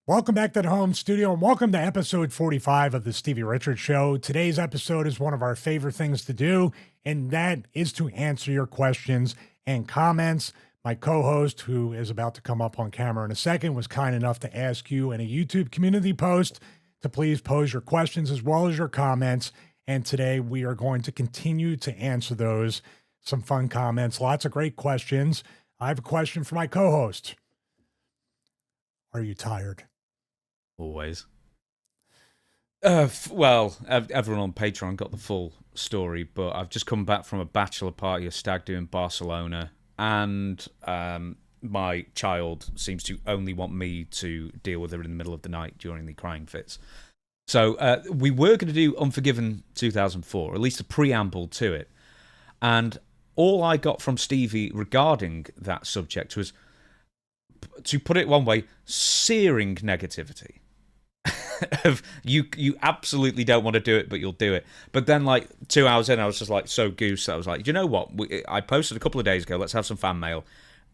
Welcome back to the home studio and welcome to episode 45 of the Stevie Richards Show. Today's episode is one of our favorite things to do, and that is to answer your questions and comments. My co-host, who is about to come up on camera in a second, was kind enough to ask you in a YouTube community post to please pose your questions as well as your comments. And today we are going to continue to answer those. Some fun comments, lots of great questions. I have a question for my co-host. Are you tired? Always. Everyone on Patreon got the full story, but I've just come back from a bachelor party, a stag do in Barcelona, and my child seems to only want me to deal with her in the middle of the night during the crying fits. So we were going to do Unforgiven 2004, or at least a preamble to it, and all I got from Stevie regarding that subject was, to put it one way, searing negativity. Of you absolutely don't want to do it, but you'll do it. But then, like 2 hours in, I was just like so goose. I was like, you know what? I posted a couple of days ago, let's have some fan mail,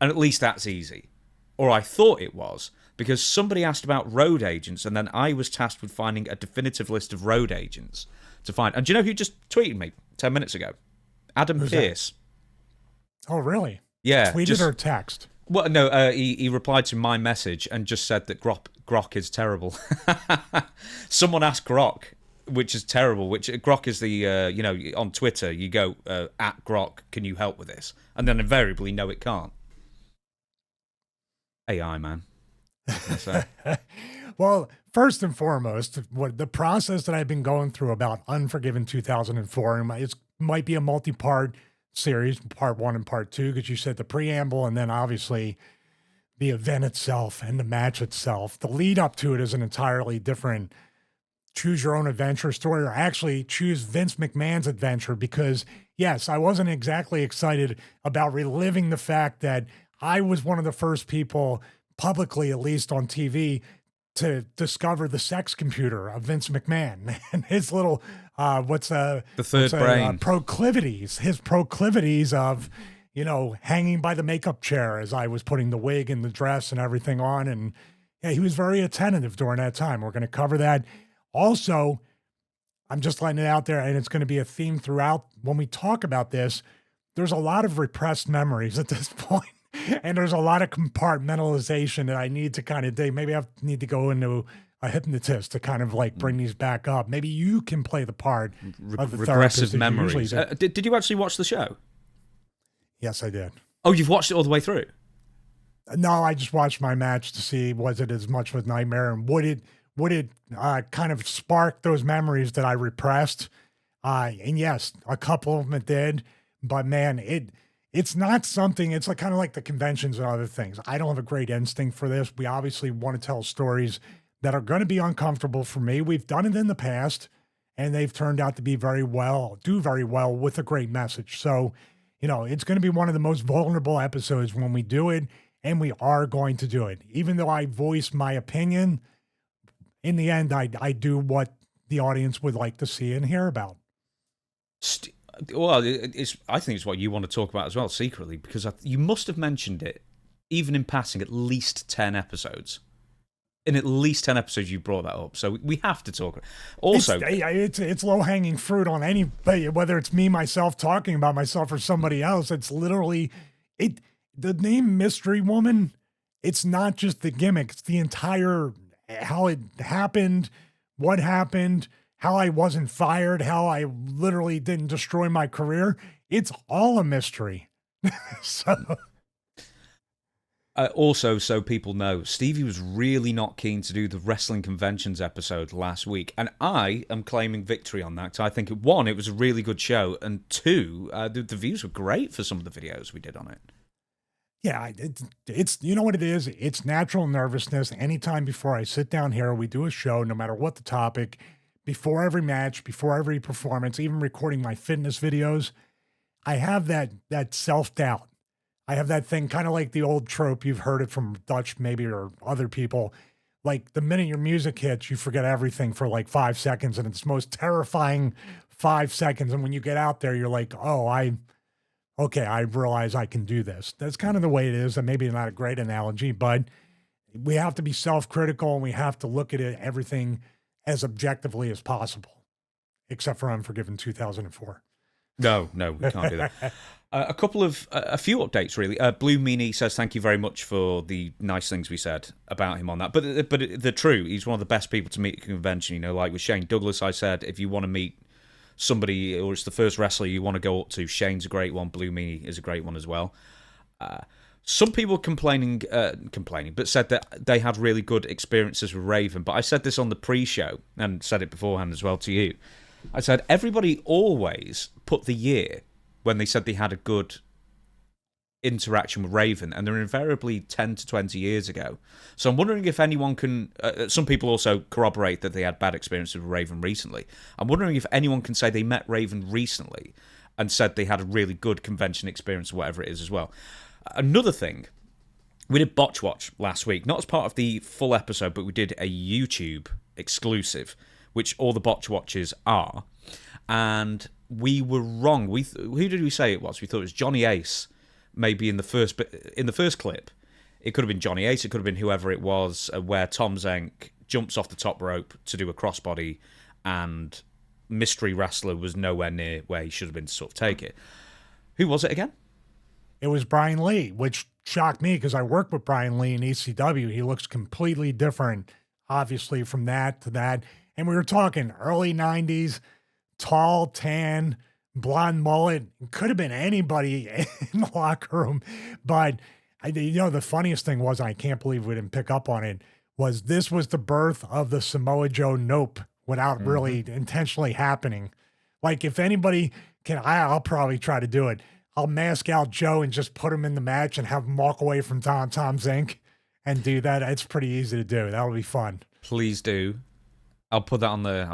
and at least that's easy. Or I thought it was, because somebody asked about road agents, and then I was tasked with finding a definitive list of road agents to find. And do you know who just tweeted me 10 minutes ago? Adam Pearce. Oh, really? Yeah. Tweeted or text? Well, no, he replied to my message and just said that Grok is terrible. Someone asked Grok, which is terrible, which Grok is the, on Twitter, you go, at Grok, can you help with this? And then invariably, no, it can't. AI, man. Well, first and foremost, what the process that I've been going through about Unforgiven 2004, and it might be a multi-part series, part 1 and part 2, because you said the preamble and then obviously the event itself and the match itself. The lead up to it is an entirely different choose your own adventure story, or actually choose Vince McMahon's adventure, because yes, I wasn't exactly excited about reliving the fact that I was one of the first people, publicly at least on TV, to discover the sex computer of Vince McMahon and his little the third brain proclivities, his proclivities of, hanging by the makeup chair as I was putting the wig and the dress and everything on. And yeah, he was very attentive during that time. We're going to cover that. Also, I'm just letting it out there, and it's going to be a theme throughout when we talk about this. There's a lot of repressed memories at this point. And there's a lot of compartmentalization that I need to kind of dig. Maybe I need to go into a hypnotist to kind of like bring these back up. Maybe you can play the part of the regressive memories. Did you actually watch the show? Yes, I did. Oh, you've watched it all the way through? No, I just watched my match to see, was it as much of a nightmare, and would it kind of spark those memories that I repressed? And yes, a couple of them it did, but man, it's not something, it's like kind of like the conventions and other things. I don't have a great instinct for this. We obviously want to tell stories that are going to be uncomfortable for me. We've done it in the past, and they've turned out to be do very well with a great message. So, it's going to be one of the most vulnerable episodes when we do it, and we are going to do it. Even though I voice my opinion, in the end, I do what the audience would like to see and hear about. Well, I think it's what you want to talk about as well, secretly, because you must have mentioned it, even in passing, at least 10 episodes. In at least 10 episodes, you brought that up, so we have to talk. Also, it's low-hanging fruit on anybody, whether it's me, myself, talking about myself, or somebody else. It's literally, the name Mystery Woman, it's not just the gimmick, it's the entire, how it happened, what happened, how I wasn't fired, how I literally didn't destroy my career. It's all a mystery. So, also, so people know, Stevie was really not keen to do the Wrestling Conventions episode last week, and I am claiming victory on that. So I think, one, it was a really good show, and two, the views were great for some of the videos we did on it. Yeah, it's you know what it is? It's natural nervousness. Anytime before I sit down here, we do a show, no matter what the topic, before every match, before every performance, even recording my fitness videos, I have that self-doubt. I have that thing, kind of like the old trope, you've heard it from Dutch maybe or other people, like the minute your music hits, you forget everything for like 5 seconds, and it's the most terrifying 5 seconds. And when you get out there, you're like, oh, I realize I can do this. That's kind of the way it is, and maybe not a great analogy, but we have to be self-critical and we have to look at everything as objectively as possible, except for Unforgiven 2004. No, we can't do that. A few updates really. Blue Meanie says thank you very much for the nice things we said about him on that. But they're true. He's one of the best people to meet at a convention. You know, like with Shane Douglas, I said if you want to meet somebody or it's the first wrestler you want to go up to, Shane's a great one. Blue Meanie is a great one as well. Some people complaining, but said that they had really good experiences with Raven. But I said this on the pre-show and said it beforehand as well to you. I said everybody always put the year when they said they had a good interaction with Raven, and they're invariably 10 to 20 years ago. So I'm wondering if anyone can... some people also corroborate that they had bad experiences with Raven recently. I'm wondering if anyone can say they met Raven recently and said they had a really good convention experience or whatever it is as well. Another thing, we did Botch Watch last week, not as part of the full episode, but we did a YouTube exclusive, which all the Botch Watches are, and we were wrong. Who did we say it was? We thought it was Johnny Ace, maybe in the first clip. It could have been Johnny Ace, it could have been whoever it was, where Tom Zenk jumps off the top rope to do a crossbody, and mystery wrestler was nowhere near where he should have been to sort of take it. Who was it again? It was Brian Lee, which shocked me because I worked with Brian Lee in ECW. He looks completely different, obviously, from that to that. And we were talking early 90s, tall, tan, blonde mullet. Could have been anybody in the locker room. But, the funniest thing was, and I can't believe we didn't pick up on it, was this was the birth of the Samoa Joe nope without really intentionally happening. Like, if anybody can, I'll probably try to do it. I'll mask out Joe and just put him in the match and have him walk away from Tom Zenk and do that. It's pretty easy to do. That'll be fun. Please do. I'll put on the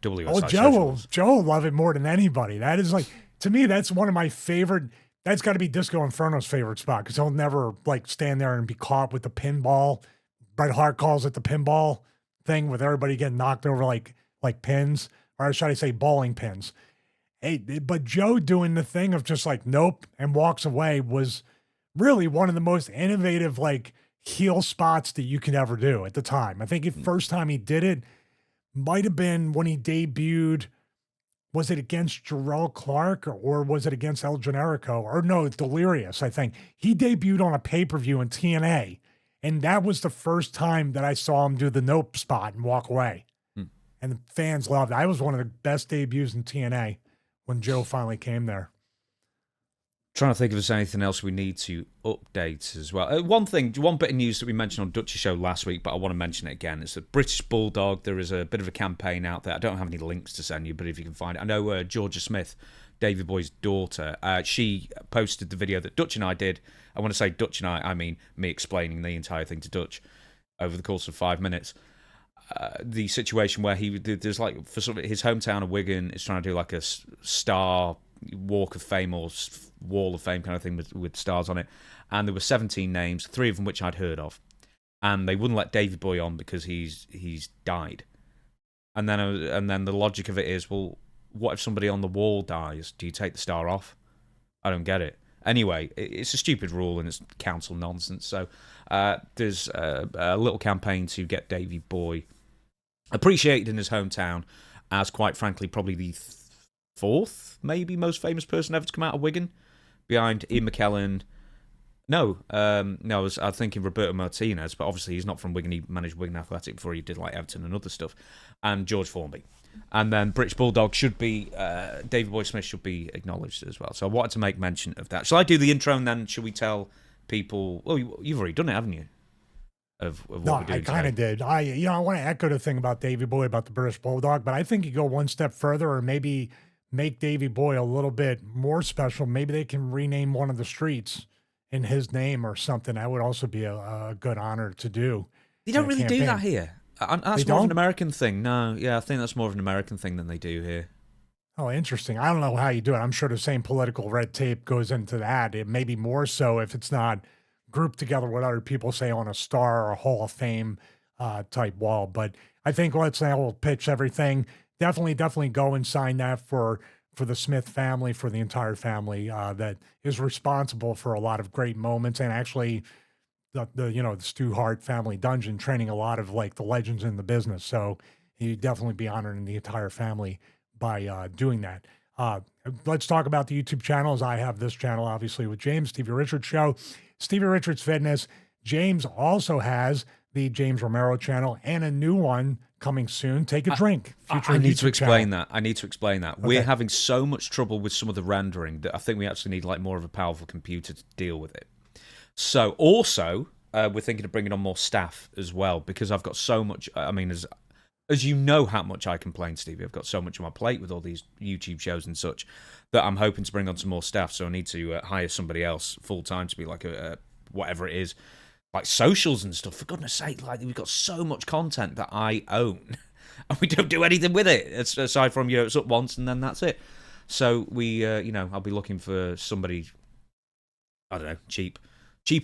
WSI. Oh, Joe will love it more than anybody. That is to me, that's one of my favorite. That's got to be Disco Inferno's favorite spot because he'll never stand there and be caught with the pinball. Bret Hart calls it the pinball thing with everybody getting knocked over like pins, or should I say bowling pins. Hey, but Joe doing the thing of just nope and walks away was really one of the most innovative heel spots that you could ever do at the time. I think the first time he did it might have been when he debuted. Was it against Jarrell Clark or was it against El Generico? Or no, Delirious, I think. He debuted on a pay-per-view in TNA, and that was the first time that I saw him do the nope spot and walk away. And the fans loved it. I was one of the best debuts in TNA when Joe finally came there. Trying to think if there's anything else we need to update as well. One bit of news that we mentioned on Dutch's show last week, but I want to mention it again. It's the British Bulldog. There is a bit of a campaign out there. I don't have any links to send you, but if you can find it. I know Georgia Smith, Davey Boy's daughter, she posted the video that Dutch and I did. I want to say Dutch and I mean me explaining the entire thing to Dutch over the course of 5 minutes. The situation where there's for sort of his hometown of Wigan is trying to do a star walk of fame or wall of fame kind of thing with stars on it, and there were 17 names, 3 of them which I'd heard of, and they wouldn't let Davey Boy on because he's died. And then the logic of it is, well, what if somebody on the wall dies? Do you take the star off? I don't get it. Anyway, it's a stupid rule and it's council nonsense. So there's a little campaign to get Davey Boy appreciated in his hometown as, quite frankly, probably the 4th, maybe, most famous person ever to come out of Wigan, behind Ian McKellen. No, I was thinking Roberto Martinez, but obviously he's not from Wigan. He managed Wigan Athletic before he did Everton and other stuff. And George Formby. And then British Bulldog should be, David Boy Smith should be acknowledged as well. So I wanted to make mention of that. Shall I do the intro and then should we tell people? Well, you've already done it, haven't you? Of what we're doing. I kind of did. I want to echo the thing about Davey Boy, about the British Bulldog, but I think you go one step further, or maybe make Davey Boy a little bit more special. Maybe they can rename one of the streets in his name or something. That would also be a good honor to do. They don't really do that here. That's more of an American thing. No, yeah, I think that's more of an American thing than they do here. Oh, interesting. I don't know how you do it. I'm sure the same political red tape goes into that. It may be more so if it's not grouped together with other people, say on a star or a Hall of Fame type wall. But I think let's say we'll pitch everything. Definitely go and sign that for the Smith family, for the entire family that is responsible for a lot of great moments and actually the Stu Hart family dungeon, training a lot of like the legends in the business. So he'd definitely be honoring the entire family by doing that. Let's talk about the YouTube channels. I have this channel, obviously, with James, Stevie Richards Show, Stevie Richards Fitness. James also has the James Romero channel and a new one coming soon. Take a drink. I need to explain that. I need to explain that. Okay. We're having so much trouble with some of the rendering that I think we actually need like more of a powerful computer to deal with it. So also, we're thinking of bringing on more staff as well, because I've got so much. I mean, as you know how much I complain, Stevie, I've got so much on my plate with all these YouTube shows and such that I'm hoping to bring on some more staff. So I need to hire somebody else full time to be like a whatever it is, like socials and stuff. For goodness sake, like we've got so much content that I own, and we don't do anything with it aside from it's up once and then that's it. So we, I'll be looking for somebody, I don't know, cheap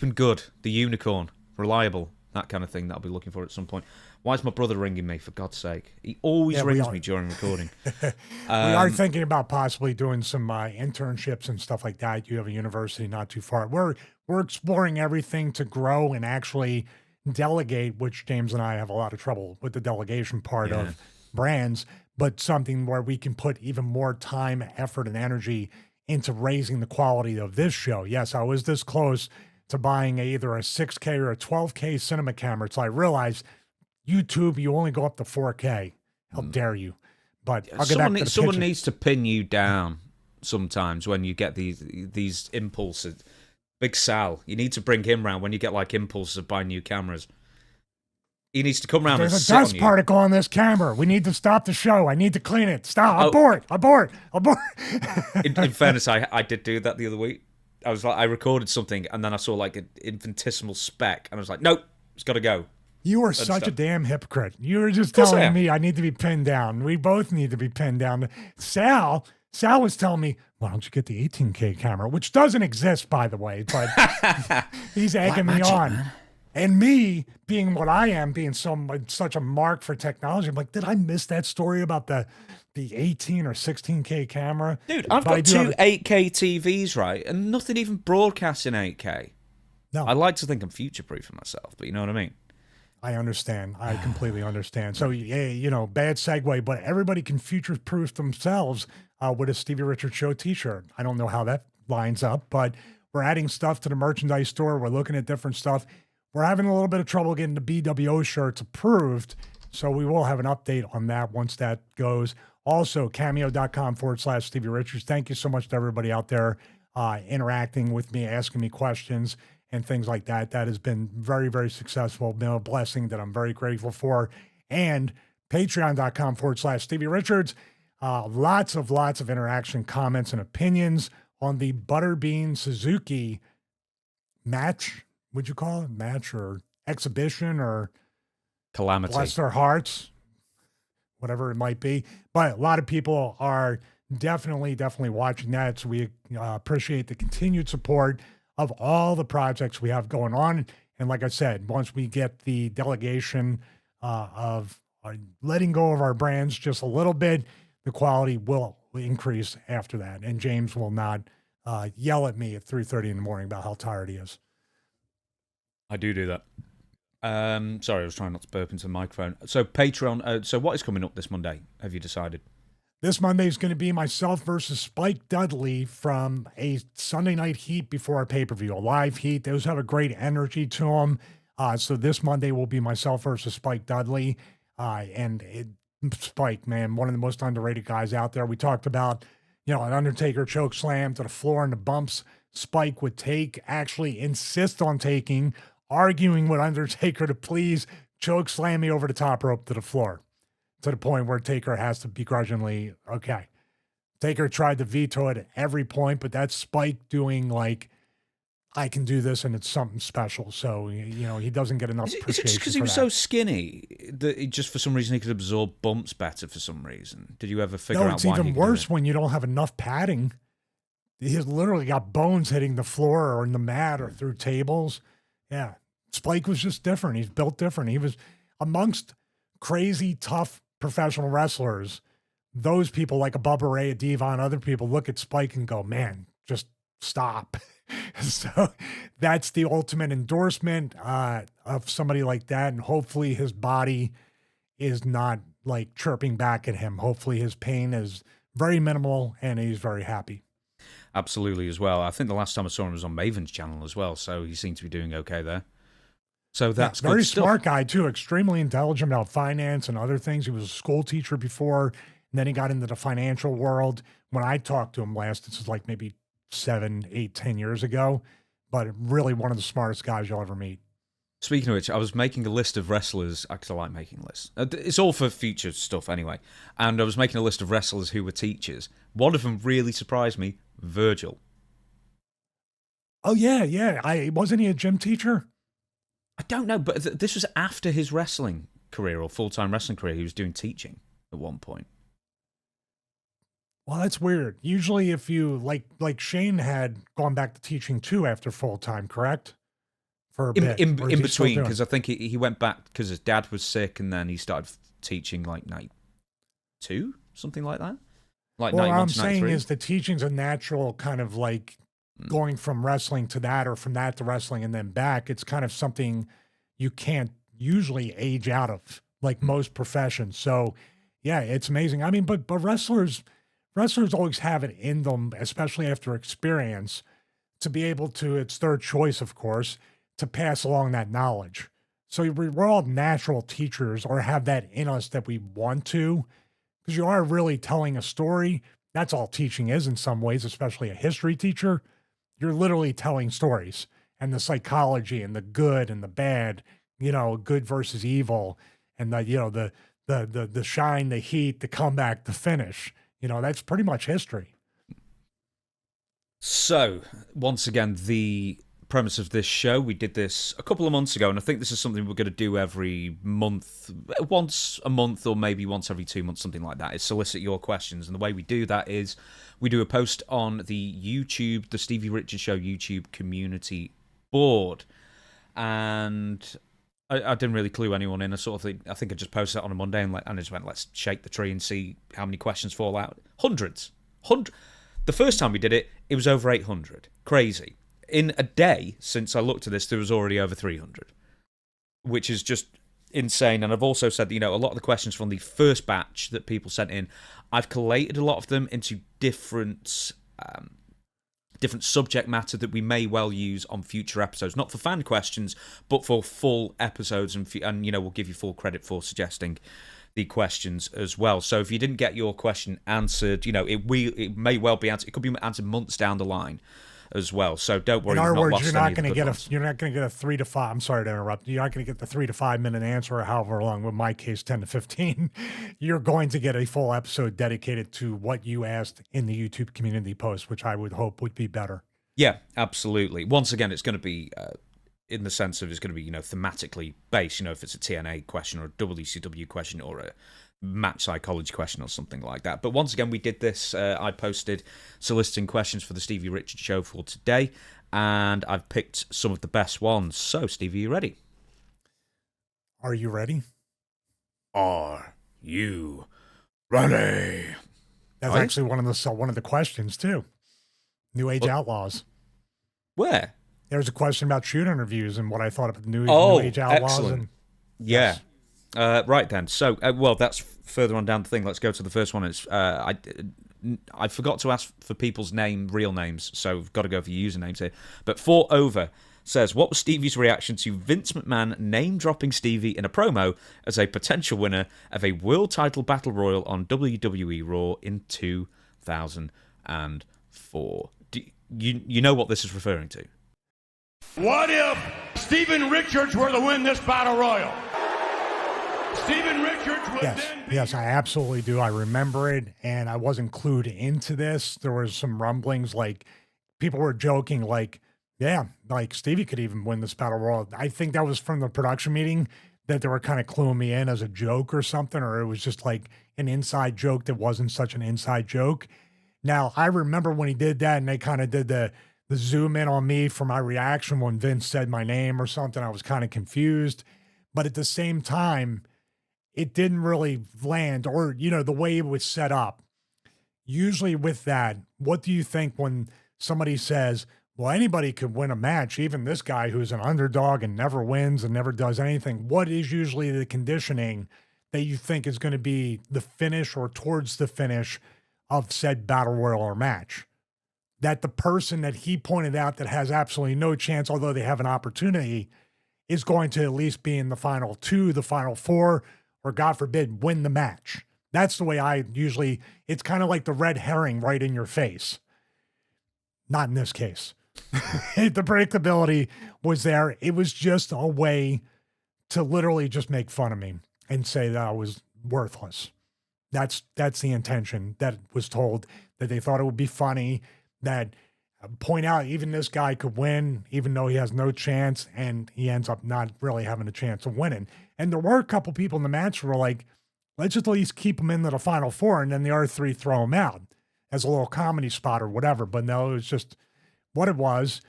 and good, the unicorn, reliable, that kind of thing that I'll be looking for at some point. Why is my brother ringing me, for God's sake? He always rings me during recording. We are thinking about possibly doing some internships and stuff like that. You have a university not too far. We're exploring everything to grow and actually delegate, which James and I have a lot of trouble with the delegation part of brands, but something where we can put even more time, effort, and energy into raising the quality of this show. Yes, I was this close to buying either a 6K or a 12K cinema camera. So I realized YouTube, you only go up to 4K. How dare you? But I'll get back to the someone needs to pin you down sometimes when you get these impulses. Big Sal, you need to bring him round when you get like impulses of buying new cameras. He needs to come round and sit on you. There's a dust particle on this camera. We need to stop the show. I need to clean it. Stop. Abort. In fairness, I did do that the other week. I was like, I recorded something and then I saw like an infinitesimal speck and I was like, nope, it's got to go. You are such a damn hypocrite. You were just telling me I need to be pinned down. We both need to be pinned down. Sal was telling me, why don't you get the 18K camera, which doesn't exist, by the way, but he's egging me on. Man. And me being what I am, being such a mark for technology, I'm like, did I miss that story about the 18 or 16K camera? Dude, I've got two 8K TVs, right? And nothing even broadcasts in 8K. No. I like to think I'm future-proofing myself, but you know what I mean? I understand. I completely understand. So, yeah, bad segue, but everybody can future-proof themselves with a Stevie Richards Show t-shirt. I don't know how that lines up, but we're adding stuff to the merchandise store. We're looking at different stuff. We're having a little bit of trouble getting the BWO shirts approved, so we will have an update on that once that goes. Also, cameo.com/Stevie Richards. Thank you so much to everybody out there interacting with me, asking me questions and things like that. That has been very, very successful. Been a blessing that I'm very grateful for. And patreon.com/Stevie Richards. Lots of interaction, comments, and opinions on the Butterbean Suzuki match. Would you call it match or exhibition or calamity? Bless their hearts, whatever it might be. But a lot of people are definitely watching that. So we appreciate the continued support of all the projects we have going on. And like I said, once we get the delegation of letting go of our brands just a little bit, the quality will increase after that. And James will not yell at me at 3:30 in the morning about how tired he is. I do that. Sorry, I was trying not to burp into the microphone. So Patreon. So what is coming up this Monday? Have you decided? This Monday is going to be myself versus Spike Dudley from a Sunday Night Heat before our pay-per-view, a live heat. Those have a great energy to them. So this Monday will be myself versus Spike Dudley. Spike, man, one of the most underrated guys out there. We talked about, an Undertaker choke slam to the floor and the bumps Spike would take, actually insist on taking, arguing with Undertaker to please choke slam me over the top rope to the floor, to the point where Taker has to begrudgingly, okay. Taker tried to veto it at every point, but that's Spike doing like, I can do this and it's something special. So, he doesn't get enough appreciation. Is it just because he was so skinny that just for some reason he could absorb bumps better for some reason? Did you ever figure out why? No, it's even worse when you don't have enough padding. He's literally got bones hitting the floor or in the mat or through tables. Yeah. Spike was just different. He's built different. He was amongst crazy, tough professional wrestlers. Those people like a Bubba Ray, a Devon, other people look at Spike and go, man, just stop. So that's the ultimate endorsement of somebody like that. And hopefully his body is not like chirping back at him. Hopefully his pain is very minimal and he's very happy. Absolutely as well. I think the last time I saw him was on Maven's channel as well, so he seemed to be doing okay there. So that's very good stuff. Smart guy too, extremely intelligent about finance and other things. He was a school teacher before, and then he got into the financial world. When I talked to him last, this was like maybe 7, 8, 10 years ago, but really one of the smartest guys you'll ever meet. Speaking of which, I was making a list of wrestlers, because I like making lists. It's all for future stuff anyway. And I was making a list of wrestlers who were teachers. One of them really surprised me, Virgil. Oh, yeah. Wasn't he a gym teacher? I don't know, but this was after his wrestling career or full-time wrestling career. He was doing teaching at one point. Well, that's weird. Usually if you, like Shane had gone back to teaching too after full-time, correct? For a bit. In between, because I think he went back because his dad was sick, and then he started teaching like 92, something like that. Like well, what I'm 93. saying is the teaching's a natural kind of like going from wrestling to that, or from that to wrestling and then back. It's kind of something you can't usually age out of, like most professions. So yeah, it's amazing. I mean, but wrestlers always have it in them, especially after experience, to be able to, it's their choice, of course, to pass along that knowledge. So we're all natural teachers, or have that in us that we want to, because you are really telling a story. That's all teaching is in some ways, especially a history teacher. You're literally telling stories, and the psychology and the good and the bad, good versus evil, and the shine, the heat, the comeback, the finish. That's pretty much history. So, once again, the premise of this show, we did this a couple of months ago, and I think this is something we're going to do every month, once a month, or maybe once every 2 months, something like that, is solicit your questions. And the way we do that is we do a post on the Stevie Richards Show YouTube community board. And I didn't really clue anyone in. I think I just posted it on a Monday, and I just went, let's shake the tree and see how many questions fall out. Hundreds. The first time we did it, it was over 800. Crazy. In a day since I looked at this, there was already over 300, which is just insane. And I've also said, a lot of the questions from the first batch that people sent in, I've collated a lot of them into different subject matter that we may well use on future episodes, not for fan questions, but for full episodes, and we'll give you full credit for suggesting the questions as well. So if you didn't get your question answered, it may well be answered. It could be answered months down the line as well. So don't worry. In other words, you're not going to get a 3 to 5. I'm sorry to interrupt. You're not going to get the 3 to 5 minute answer, or however long. In my case, 10 to 15. You're going to get a full episode dedicated to what you asked in the YouTube community post, which I would hope would be better. Yeah, absolutely. Once again, it's going to be in the sense of it's going to be thematically based. If it's a TNA question or a WCW question or a match psychology question or something like that. But once again, we did this. I posted soliciting questions for the Stevie Richards Show for today, and I've picked some of the best ones. So, Stevie, you ready? Are you ready? Are you ready? That's actually one of the questions too. New Age Outlaws. Where? There's a question about shoot interviews and what I thought of the New Age Outlaws. Excellent. And yeah. Yes. Right then. So, that's further on down the thing. Let's go to the first one. It's I forgot to ask for people's real names, so we've got to go for usernames here. But 4 Over says, what was Stevie's reaction to Vince McMahon name-dropping Stevie in a promo as a potential winner of a world title battle royal on WWE Raw in 2004? You know what this is referring to? What if Steven Richards were to win this battle royal? Steven Richards would then be... Yes, I absolutely do. I remember it, and I wasn't clued into this. There was some rumblings, like people were joking, like, yeah, like Stevie could even win this battle royal. I think that was from the production meeting that they were kind of cluing me in as a joke or something, or it was just like an inside joke that wasn't such an inside joke. Now, I remember when he did that, and they kind of did the zoom in on me for my reaction when Vince said my name or something. I was kind of confused, but at the same time, it didn't really land, or, the way it was set up. Usually with that, what do you think when somebody says, Well, anybody could win a match, even this guy who's an underdog and never wins and never does anything. What is usually the conditioning that you think is going to be the finish or towards the finish of said battle royal or match? That the person that he pointed out that has absolutely no chance, although they have an opportunity, is going to at least be in the final two, the final four, or God forbid, win the match. That's the way I usually, it's kind of like the red herring right in your face. Not in this case. The predictability was there. It was just a way to literally just make fun of me and say that I was worthless. That's the intention that was told, that they thought it would be funny, that point out even this guy could win, even though he has no chance, and he ends up not really having a chance of winning. And there were a couple people in the match who were like, let's just at least keep him into the final four, and then the other three throw him out as a little comedy spot or whatever. But no, it was just what it was,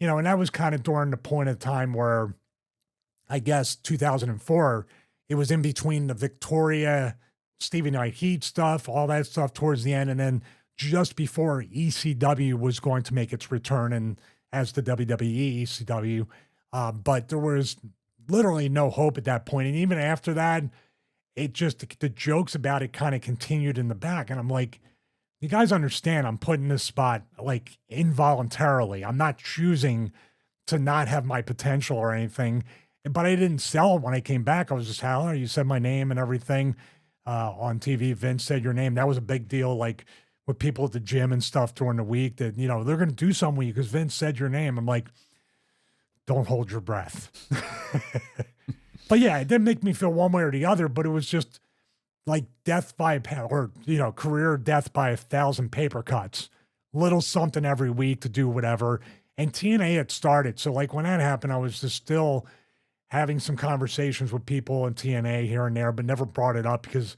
and that was kind of during the point of time where I guess 2004, it was in between the Victoria, Stevie Night Heat stuff, all that stuff towards the end. And then just before ECW was going to make its return and as the WWE ECW. But there was literally no hope at that point. And even after that, it just, the jokes about it kind of continued in the back. And I'm like, you guys understand I'm put in this spot like involuntarily. I'm not choosing to not have my potential or anything, but I didn't sell it when I came back. I was just, Howler, you said my name and everything on TV. Vince said your name. That was a big deal. Like with people at the gym and stuff during the week that, they're going to do something with you because Vince said your name. I'm like, don't hold your breath. But yeah, it didn't make me feel one way or the other, but it was just like death by career death by 1,000 paper cuts, little something every week to do whatever. And TNA had started. So like when that happened, I was just still having some conversations with people in TNA here and there, but never brought it up because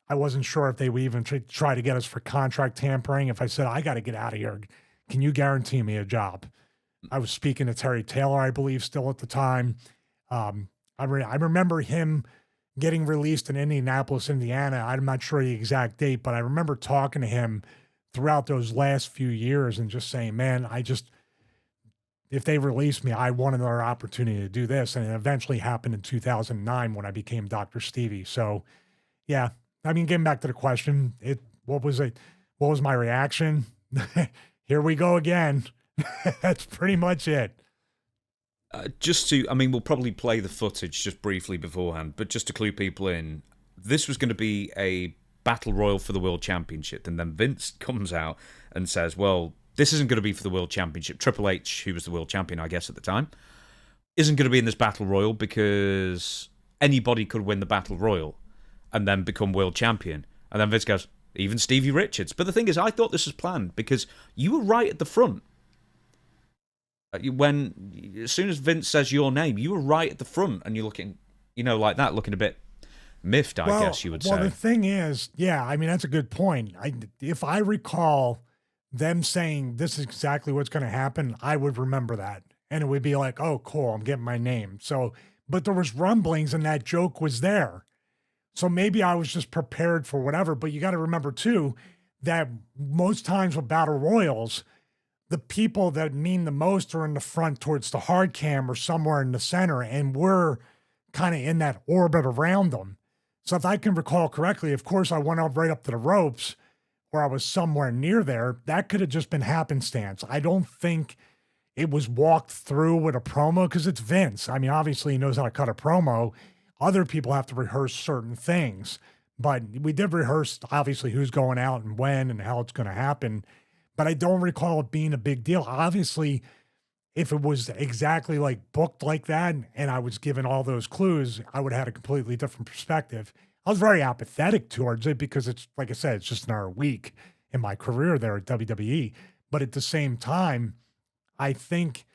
I wasn't sure if they would even try to get us for contract tampering. If I said, I got to get out of here, can you guarantee me a job? I was speaking to Terry Taylor, I believe, still at the time. I remember him getting released in Indianapolis, Indiana. I'm not sure the exact date, but I remember talking to him throughout those last few years and just saying, man, if they release me, I want another opportunity to do this. And it eventually happened in 2009 when I became Dr. Stevie. So yeah, I mean, getting back to the question, what was my reaction? Here we go again. That's pretty much it. We'll probably play the footage just briefly beforehand, but just to clue people in, this was going to be a battle royal for the World Championship. And then Vince comes out and says, well, this isn't going to be for the World Championship. Triple H, who was the world champion, I guess, at the time, isn't going to be in this battle royal because anybody could win the battle royal and then become world champion. And then Vince goes, even Stevie Richards. But the thing is, I thought this was planned because you were right at the front. As soon as Vince says your name, you were right at the front and you're looking, like that, looking a bit miffed, I guess you would say. Well, the thing is, yeah, I mean, that's a good point. If I recall them saying this is exactly what's going to happen, I would remember that. And it would be like, oh, cool, I'm getting my name. So, but there was rumblings and that joke was there. So maybe I was just prepared for whatever. But you got to remember, too, that most times with battle royals, the people that mean the most are in the front towards the hard cam or somewhere in the center, and we're kind of in that orbit around them. So if I can recall correctly, of course, I went up right up to the ropes or I was somewhere near there. That could have just been happenstance. I don't think it was walked through with a promo because it's Vince. I mean, obviously he knows how to cut a promo. Other people have to rehearse certain things, but we did rehearse, obviously, who's going out and when and how it's going to happen. But I don't recall it being a big deal. Obviously, if it was exactly like booked like that and I was given all those clues, I would have had a completely different perspective. I was very apathetic towards it because it's, like I said, it's just another week in my career there at WWE. But at the same time, I think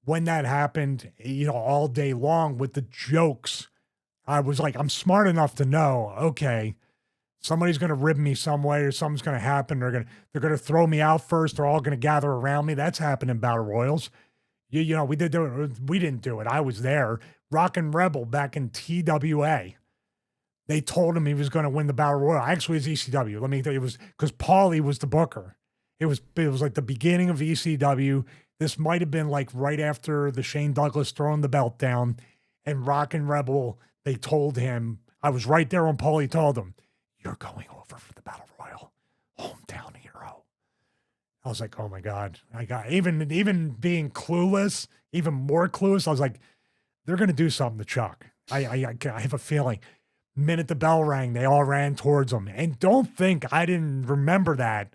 when that happened, all day long with the jokes, I was like, I'm smart enough to know, okay, somebody's going to rib me some way or something's going to happen. They're going to throw me out first. They're all going to gather around me. That's happened in battle royals. We did do it. We didn't do it. I was there. Rockin' Rebel back in TWA. They told him he was going to win the battle royal. Actually, it was ECW. Let me tell you, it was because Paulie was the booker. It was like the beginning of ECW. This might have been like right after the Shane Douglas throwing the belt down, and Rockin' Rebel, they told him, I was right there when Paulie told him, you're going over for the Battle Royal. Hometown hero. I was like, oh my God. I got even being clueless, even more clueless. I was like, they're going to do something to Chuck. I have a feeling. Minute the bell rang, they all ran towards him. And don't think I didn't remember that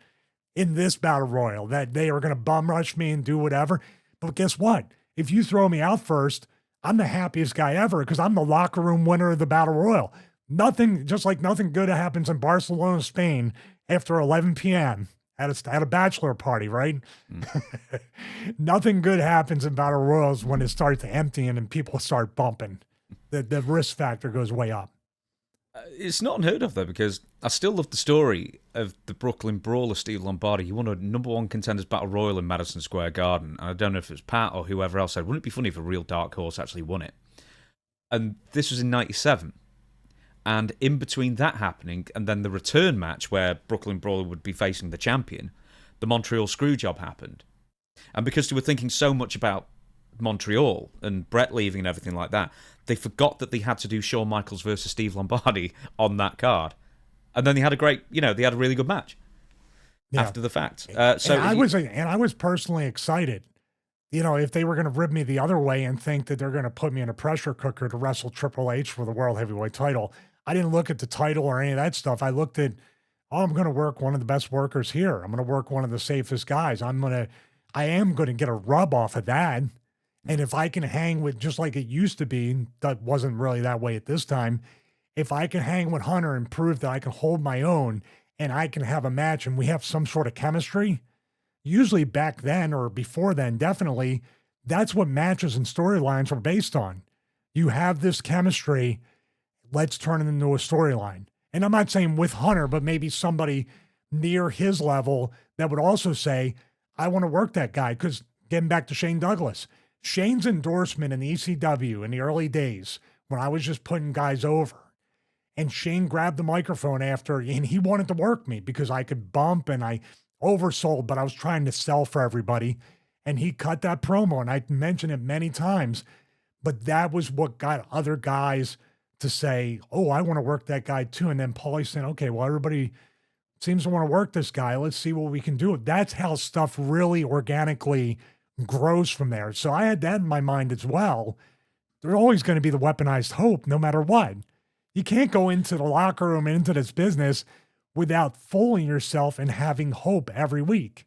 in this Battle Royal, that they were going to bum rush me and do whatever. But guess what? If you throw me out first, I'm the happiest guy ever because I'm the locker room winner of the Battle Royal. Nothing, just like nothing good happens in Barcelona, Spain after 11 p.m. at a bachelor party, right? Nothing good happens in Battle Royals when it starts emptying and people start bumping. The risk factor goes way up. It's not unheard of, though, because I still love the story of the Brooklyn Brawler, Steve Lombardi. He won a #1 Contenders Battle Royal in Madison Square Garden. And I don't know if it was Pat or whoever else said, wouldn't it be funny if a real dark horse actually won it? And this was in 97. And in between that happening and then the return match where Brooklyn Brawler would be facing the champion, the Montreal Screwjob happened. And because they were thinking so much about Montreal and Brett leaving and everything like that, they forgot that they had to do Shawn Michaels versus Steve Lombardi on that card. And then they had a great, they had a really good match after the fact. I was personally excited, if they were going to rib me the other way and think that they're going to put me in a pressure cooker to wrestle Triple H for the World Heavyweight title. I didn't look at the title or any of that stuff. I looked at, I'm going to work one of the best workers here. I'm going to work one of the safest guys. I am going to get a rub off of that. And if I can hang with, just like it used to be, that wasn't really that way at this time. If I can hang with Hunter and prove that I can hold my own and I can have a match and we have some sort of chemistry, usually back then or before then, definitely, that's what matches and storylines are based on. You have this chemistry, let's turn it into a storyline. And I'm not saying with Hunter, but maybe somebody near his level that would also say, I want to work that guy. Because getting back to Shane Douglas, Shane's endorsement in the ECW in the early days when I was just putting guys over, and Shane grabbed the microphone after, and he wanted to work me because I could bump and I oversold, but I was trying to sell for everybody. And he cut that promo, and I mentioned it many times, but that was what got other guys to say, oh, I want to work that guy too. And then Paulie said, okay, well, everybody seems to want to work this guy. Let's see what we can do. That's how stuff really organically grows from there. So I had that in my mind as well. There's always going to be the weaponized hope no matter what. You can't go into the locker room and into this business without fooling yourself and having hope every week.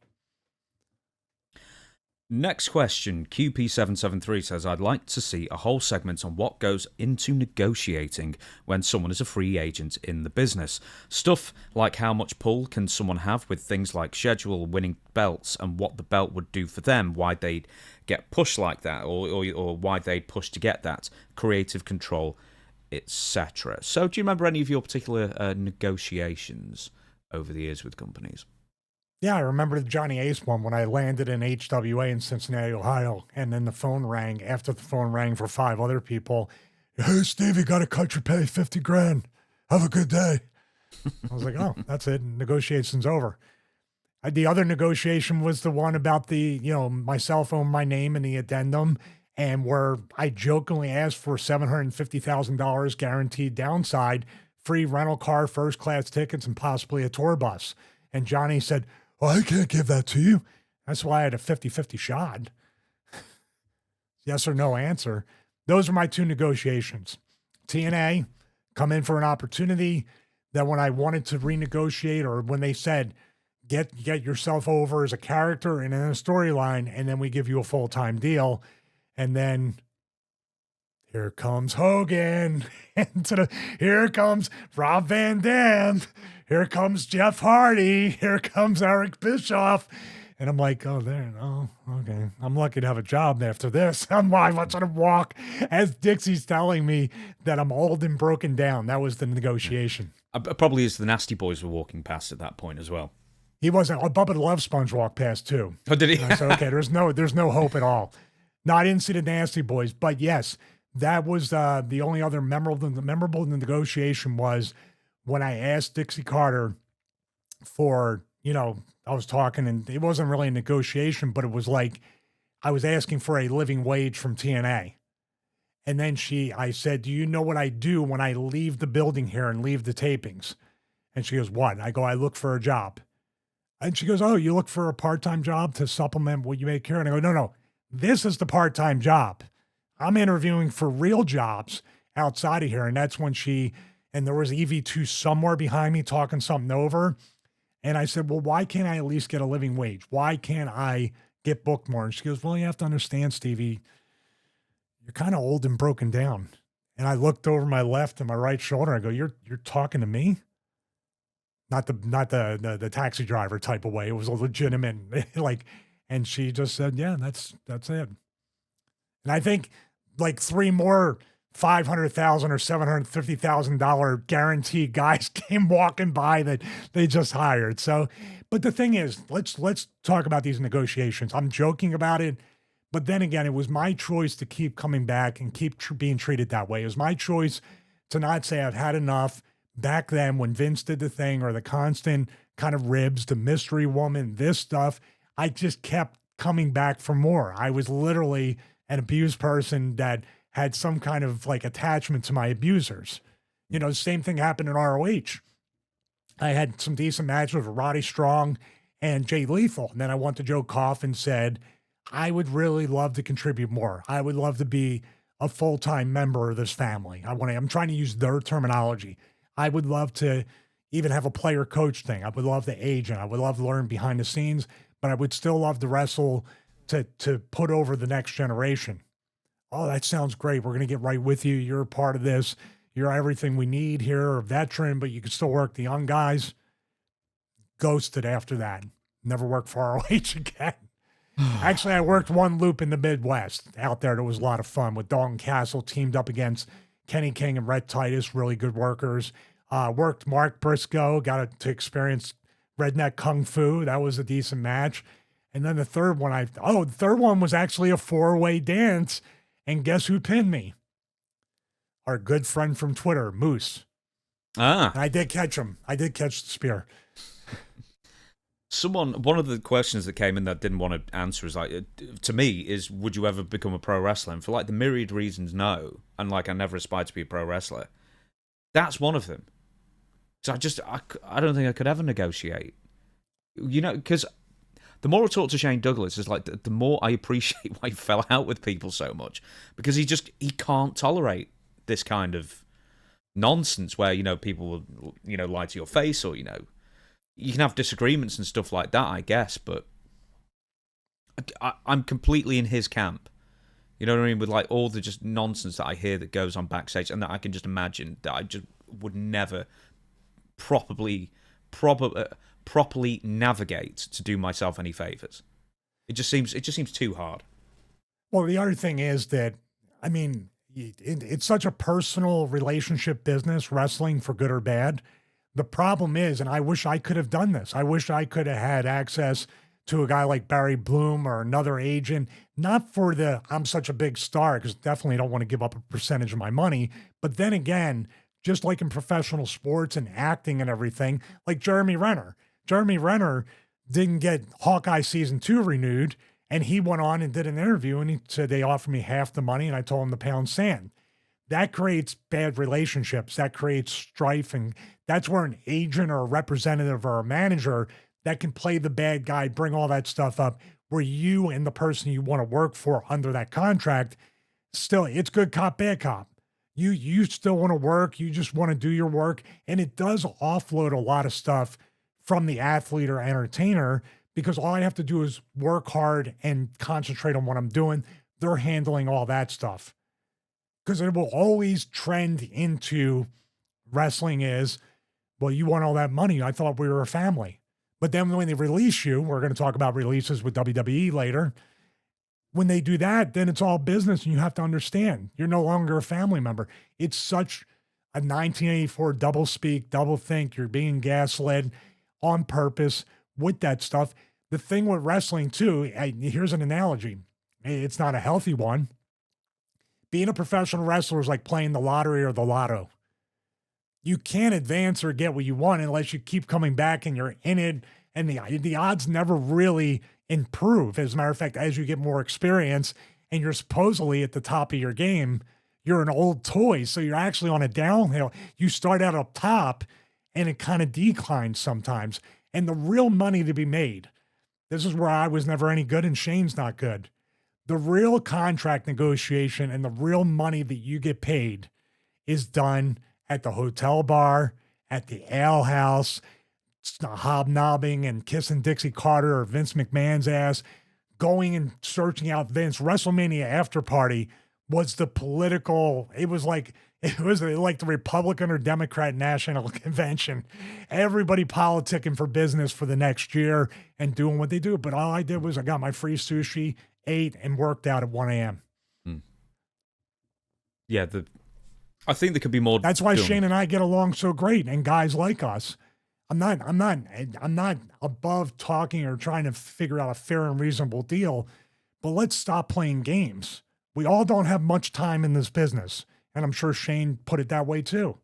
Next question, QP773 says, I'd like to see a whole segment on what goes into negotiating when someone is a free agent in the business. Stuff like how much pull can someone have with things like schedule, winning belts, and what the belt would do for them, why they'd get pushed like that, or why they'd push to get that, creative control, etc. So do you remember any of your particular negotiations over the years with companies? Yeah, I remember the Johnny Ace one when I landed in HWA in Cincinnati, Ohio, and then the phone rang. After the phone rang for 5 other people, hey, Steve, you got to cut your pay $50,000. Have a good day. I was like, oh, that's it. Negotiation's over. The other negotiation was the one about the, my cell phone, my name, and the addendum, and where I jokingly asked for $750,000 guaranteed downside, free rental car, first class tickets, and possibly a tour bus. And Johnny said, well, I can't give that to you. That's why I had a 50-50 shot. Yes or no answer. Those are my 2 negotiations. TNA, come in for an opportunity. That when I wanted to renegotiate, or when they said, get yourself over as a character and in a storyline, and then we give you a full-time deal. And then here comes Hogan. And here comes Rob Van Dam. Here comes Jeff Hardy. Here comes Eric Bischoff. And I'm like, oh, okay. I'm lucky to have a job after this. I'm watching him walk as Dixie's telling me that I'm old and broken down. That was the negotiation. Probably as the Nasty Boys were walking past at that point as well. He wasn't. Bubba the Love Sponge walked past too. Oh, did he? And I said, okay, there's no hope at all. No, I didn't see the Nasty Boys, but yes, that was the only other memorable negotiation was when I asked Dixie Carter for, I was talking, and it wasn't really a negotiation, but it was like, I was asking for a living wage from TNA. And then I said, do you know what I do when I leave the building here and leave the tapings? And she goes, what? And I go, I look for a job. And she goes, oh, you look for a part-time job to supplement what you make here? And I go, no, this is the part-time job. I'm interviewing for real jobs outside of here. And that's when and there was EV2 somewhere behind me talking something over. And I said, well, why can't I at least get a living wage? Why can't I get booked more? And she goes, well, you have to understand, Stevie, you're kind of old and broken down. And I looked over my left and my right shoulder. I go, you're talking to me? Not the taxi driver type of way. It was a legitimate, and she just said, yeah, that's it. And I think like 3 more $500,000 or $750,000 guaranteed guys came walking by that they just hired. So, but the thing is, let's talk about these negotiations. I'm joking about it, but then again, it was my choice to keep coming back and keep being treated that way. It was my choice to not say I've had enough. Back then, when Vince did the thing, or the constant kind of ribs, the mystery woman, this stuff, I just kept coming back for more. I was literally an abused person that had some kind of like attachment to my abusers. You know, the same thing happened in ROH. I had some decent matches with Roddy Strong and Jay Lethal. And then I went to Joe Koff and said, I would really love to contribute more. I would love to be a full-time member of this family. I'm trying to use their terminology. I would love to even have a player coach thing. I would love the agent. I would love to learn behind the scenes, but I would still love to wrestle to put over the next generation. Oh, that sounds great. We're going to get right with you. You're a part of this. You're everything we need here, a veteran, but you can still work the young guys. Ghosted after that. Never worked for ROH again. Actually, I worked one loop in the Midwest out there. That was a lot of fun with Dalton Castle teamed up against Kenny King and Rhett Titus, really good workers. Worked Mark Briscoe, got to experience Redneck Kung Fu. That was a decent match. And then the third one, the third one was actually a 4-way dance. And guess who pinned me? Our good friend from Twitter, Moose. And I did catch him. I did catch the spear. One of the questions that came in that I didn't want to answer is like, to me, is would you ever become a pro wrestler? And for like the myriad reasons, no. And like I never aspired to be a pro wrestler. That's one of them. So I don't think I could ever negotiate. You know, because the more I talk to Shane Douglas, is like the more I appreciate why he fell out with people so much, because he can't tolerate this kind of nonsense where, you know, people will, you know, lie to your face, or, you know, you can have disagreements and stuff like that, I guess, but I'm completely in his camp. You know what I mean? With like all the just nonsense that I hear that goes on backstage, and that I can just imagine that I just would never properly navigate to do myself any favors. It just seems too hard. Well, the other thing is that, I mean, it's such a personal relationship business, wrestling, for good or bad. The problem is, and I wish I could have done this, I wish I could have had access to a guy like Barry Bloom or another agent, not for I'm such a big star, because definitely don't want to give up a percentage of my money. But then again, just like in professional sports and acting and everything, like Jeremy Renner. Jeremy Renner didn't get Hawkeye season 2 renewed, and he went on and did an interview, and he said they offered me half the money, and I told him to pound sand. That creates bad relationships. That creates strife, and that's where an agent or a representative or a manager that can play the bad guy, bring all that stuff up, where you and the person you want to work for under that contract, still, it's good cop, bad cop. You still want to work. You just want to do your work. And it does offload a lot of stuff from the athlete or entertainer, because all I have to do is work hard and concentrate on what I'm doing. They're handling all that stuff. Because it will always trend into wrestling is, well, you want all that money. I thought we were a family. But then when they release you, we're going to talk about releases with WWE later. When they do that, then it's all business, and you have to understand you're no longer a family member. It's such a 1984 double speak, double think. You're being gaslit on purpose with that stuff. The thing with wrestling too, here's an analogy. It's not a healthy one. Being a professional wrestler is like playing the lottery or the lotto. You can't advance or get what you want unless you keep coming back and you're in it And the odds never really improve. As a matter of fact, as you get more experience and you're supposedly at the top of your game, you're an old toy. So you're actually on a downhill. You start out up top and it kind of declines sometimes. And the real money to be made, this is where I was never any good and Shane's not good. The real contract negotiation and the real money that you get paid is done at the hotel bar, at the ale house, hobnobbing and kissing Dixie Carter or Vince McMahon's ass, going and searching out Vince. WrestleMania after party was the political, it was like the Republican or Democrat National Convention. Everybody politicking for business for the next year and doing what they do. But all I did was I got my free sushi, ate, and worked out at 1 a.m. Yeah, I think there could be more. That's why Shane and I get along so great, and guys like us. I'm not above talking or trying to figure out a fair and reasonable deal, but let's stop playing games. We all don't have much time in this business, and I'm sure Shane put it that way too.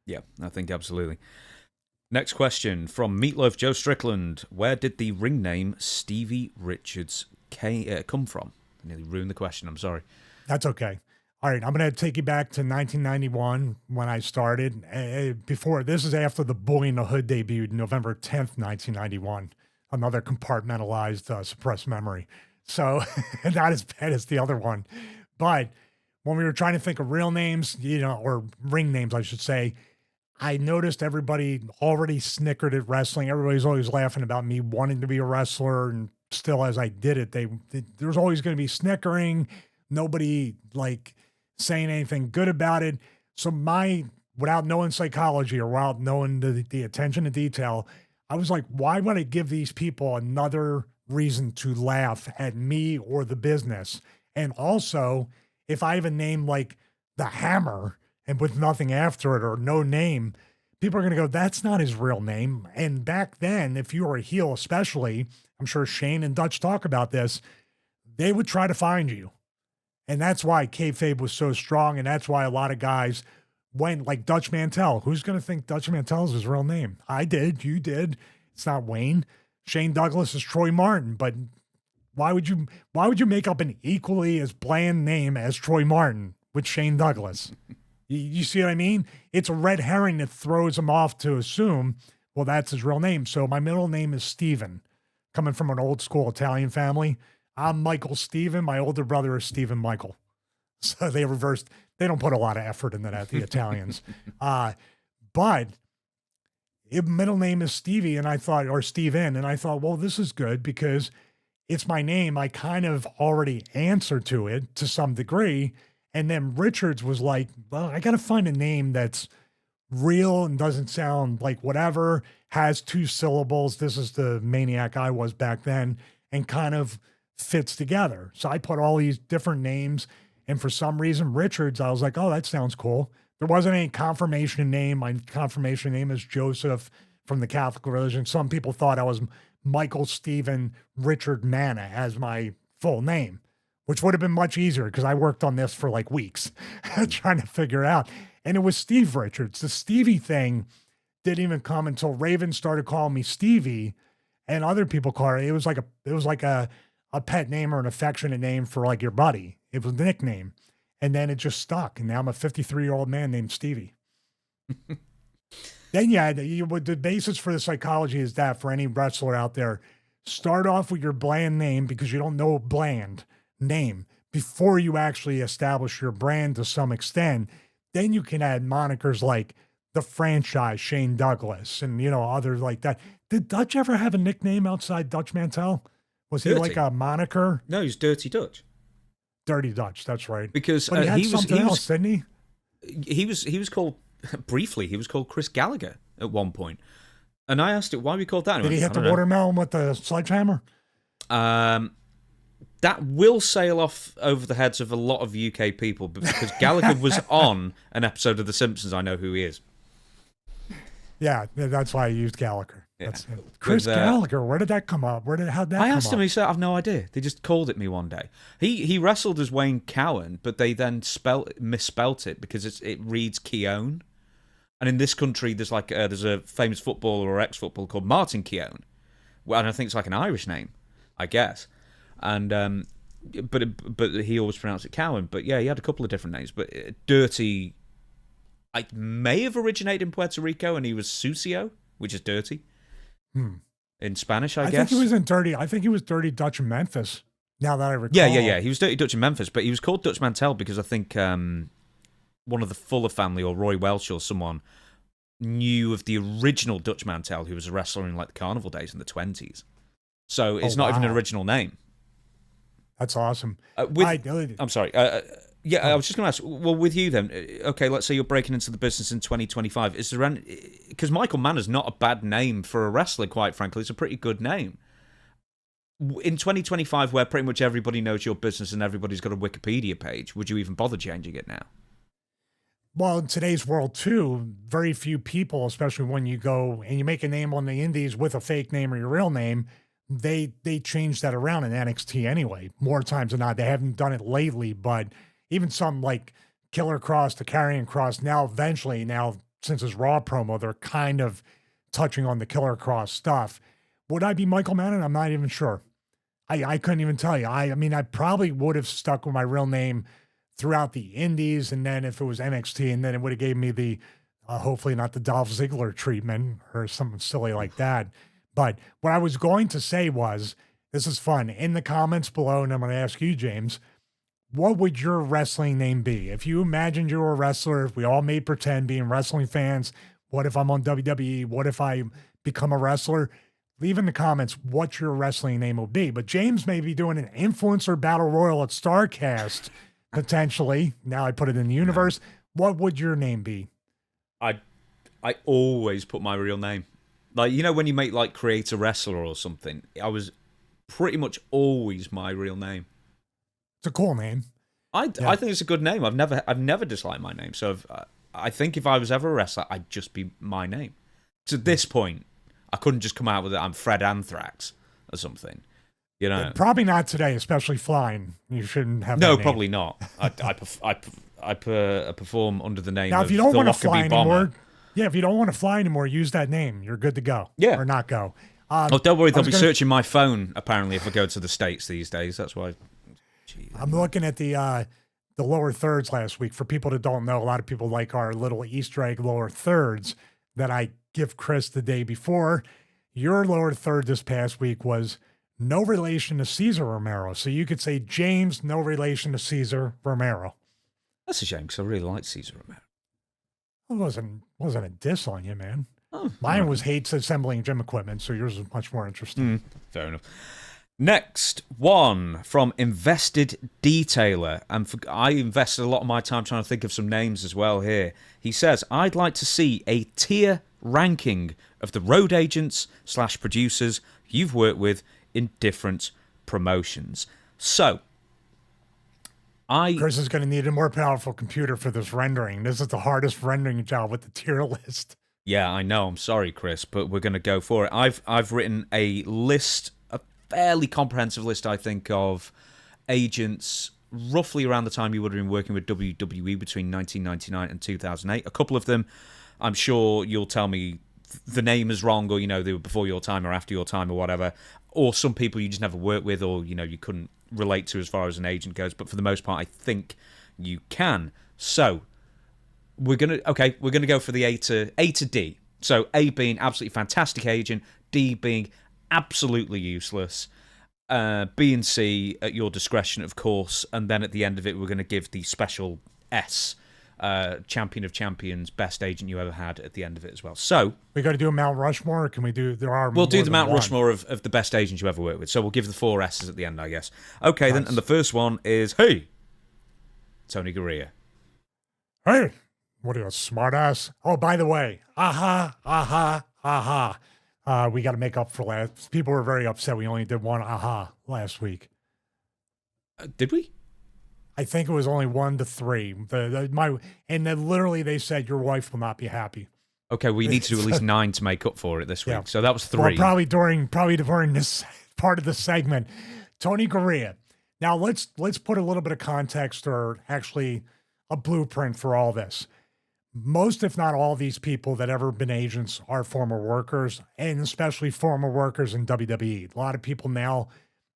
Yeah, I think absolutely. Next question from Meatloaf Joe Strickland. Where did the ring name Stevie Richards come from? I nearly ruined the question. I'm sorry. That's okay. All right, I'm going to take you back to 1991 when I started. This is after the Boy in the Hood debuted November 10th, 1991. Another compartmentalized, suppressed memory. So not as bad as the other one. But when we were trying to think of real names, or ring names, I should say, I noticed everybody already snickered at wrestling. Everybody's always laughing about me wanting to be a wrestler. And still, as I did it, there was always going to be snickering. Nobody saying anything good about it. So without knowing psychology or without knowing the attention to detail, I was like, why would I give these people another reason to laugh at me or the business? And also, if I have a name like the Hammer and with nothing after it or no name, people are going to go, that's not his real name. And back then, if you were a heel especially, I'm sure Shane and Dutch talk about this, they would try to find you. And that's why kayfabe was so strong, and that's why a lot of guys went like Dutch Mantell. Who's going to think Dutch Mantell is his real name? I did. You did. It's not Wayne. Shane Douglas is Troy Martin. But why would you make up an equally as bland name as Troy Martin with Shane Douglas? You see what I mean? It's a red herring that throws him off to assume, well, that's his real name. So my middle name is Steven, coming from an old school Italian family. I'm Michael Steven. My older brother is Steven Michael. So they reversed. They don't put a lot of effort into that, the Italians. But middle name is Stevie, or Steven. And I thought, well, this is good because it's my name. I kind of already answer to it to some degree. And then Richards was like, well, I got to find a name that's real and doesn't sound like whatever, has 2 syllables. This is the maniac I was back then, and kind of fits together. So I put all these different names, and for some reason, Richards, I was like, oh, that sounds cool. There wasn't any confirmation name. My confirmation name is Joseph from the Catholic religion. Some people thought I was Michael Stephen Richard Manna as my full name, which would have been much easier because I worked on this for like weeks trying to figure it out. And it was Steve Richards. The Stevie thing didn't even come until Raven started calling me Stevie, and other people called it. It was like a pet name or an affectionate name for like your buddy. It was a nickname. And then it just stuck. And now I'm a 53-year-old man named Stevie. Then, the basis for the psychology is that for any wrestler out there, start off with your bland name because you don't know bland name before you actually establish your brand to some extent. Then you can add monikers like the franchise, Shane Douglas, and, others like that. Did Dutch ever have a nickname outside Dutch Mantell? Was he like a moniker? No, he's Dirty Dutch. Dirty Dutch, that's right. Because but he was, didn't he? He was called, briefly, he was called Chris Gallagher at one point. And I asked it, why we called that? Did he hit the watermelon with the sledgehammer? That will sail off over the heads of a lot of UK people, but because Gallagher was on an episode of The Simpsons, I know who he is. Yeah, that's why I used Gallagher. Yeah. Chris Gallagher, where did that come up? How'd that come up? I asked him, he said, I've no idea. They just called it me one day. He wrestled as Wayne Cowan, but they then misspelt it because it reads Keown. And in this country, there's a famous footballer or ex-footballer called Martin Keown. Well, and I think it's like an Irish name, I guess. And but he always pronounced it Cowan. But yeah, he had a couple of different names. But Dirty, I may have originated in Puerto Rico, and he was Sucio, which is dirty in Spanish, I guess. I think he was in Dirty. I think he was Dirty Dutch in Memphis. Now that I recall. Yeah. He was Dirty Dutch in Memphis, but he was called Dutch Mantel because I think one of the Fuller family or Roy Welch or someone knew of the original Dutch Mantel, who was a wrestler in like the Carnival days in the 20s. So it's not even an original name. That's awesome. I'm sorry. I was just going to ask, well, with you then, okay, let's say you're breaking into the business in 2025. Is there any, because Michael Mann is not a bad name for a wrestler, quite frankly. It's a pretty good name. In 2025, where pretty much everybody knows your business and everybody's got a Wikipedia page, would you even bother changing it now? Well, in today's world, too, very few people, especially when you go and you make a name on the indies with a fake name or your real name, they change that around in NXT anyway, more times than not. They haven't done it lately, but even some like Killer Cross to Karrion Kross, now, since his Raw promo, they're kind of touching on the Killer Cross stuff. Would I be Michael Manning? I'm not even sure. I couldn't even tell you. I mean, I probably would have stuck with my real name throughout the indies, and then if it was NXT, and then it would have gave me the, hopefully not the Dolph Ziggler treatment or something silly like that. But what I was going to say was, this is fun. In the comments below, and I'm going to ask you, James, what would your wrestling name be? If you imagined you were a wrestler, if we all made pretend being wrestling fans, what if I'm on WWE? What if I become a wrestler? Leave in the comments what your wrestling name will be. But James may be doing an influencer battle royal at StarCast, potentially. Now I put it in the universe. What would your name be? I always put my real name. Like, you know, when you make like Create a Wrestler or something, I was pretty much always my real name. It's a cool name. I think it's a good name. I've never disliked my name. So I think if I was ever a wrestler, I'd just be my name. To this point, I couldn't just come out with it. I'm Fred Anthrax or something. You know, probably not today, especially flying. You shouldn't have. No, that name. probably not. I perform under the name. Now, of if you don't the want to Lockerbie fly Bomber. anymore, if you don't want to fly anymore, use that name. You're good to go. Yeah, or not go. Oh, don't worry. They'll be searching my phone apparently if I go to the States these days. That's why. I'm looking at the lower thirds last week. For people that don't know, a lot of people like our little Easter egg lower thirds that I give Chris the day before. Your lower third this past week was no relation to Cesar Romero. So you could say James, no relation to Cesar Romero. That's a shame because I really like Cesar Romero. It wasn't a diss on you, man. Oh, mine was hates assembling gym equipment, so yours is much more interesting. Fair enough. Next one from Invested Detailer. And I invested a lot of my time trying to think of some names as well here. He says, I'd like to see a tier ranking of the road agents / producers you've worked with in different promotions. So, Chris is going to need a more powerful computer for this rendering. This is the hardest rendering job with the tier list. Yeah, I know. I'm sorry, Chris, but we're going to go for it. I've written a list, a fairly comprehensive list, I think, of agents roughly around the time you would have been working with WWE between 1999 and 2008. A couple of them, I'm sure you'll tell me the name is wrong, or, you know, they were before your time or after your time or whatever. Or some people you just never worked with, or, you know, you couldn't relate to as far as an agent goes. But for the most part, I think you can. So we're gonna go for the A to D. So A being absolutely fantastic agent, D being absolutely useless, B and C at your discretion, of course, and then at the end of it, we're going to give the special S, champion of champions, best agent you ever had at the end of it as well. So we got to do a Mount Rushmore. Or can we do? We'll do the Mount Rushmore of the best agents you ever worked with. So we'll give the 4 S's at the end, I guess. Okay, nice. Then, and the first one is Tony Garea. Hey, what are you, a smartass? Oh, by the way, we got to make up for last. People were very upset. We only did one last week. Did we? I think it was only 1 to 3. And then literally they said your wife will not be happy. Okay, we need to do at least 9 to make up for it this week. Yeah. So that was 3. Well, probably during this part of the segment, Tony Garea. Now let's put a little bit of context, or actually a blueprint for all this. most, if not all, these people that ever been agents are former workers, and especially former workers in WWE. A lot of people now,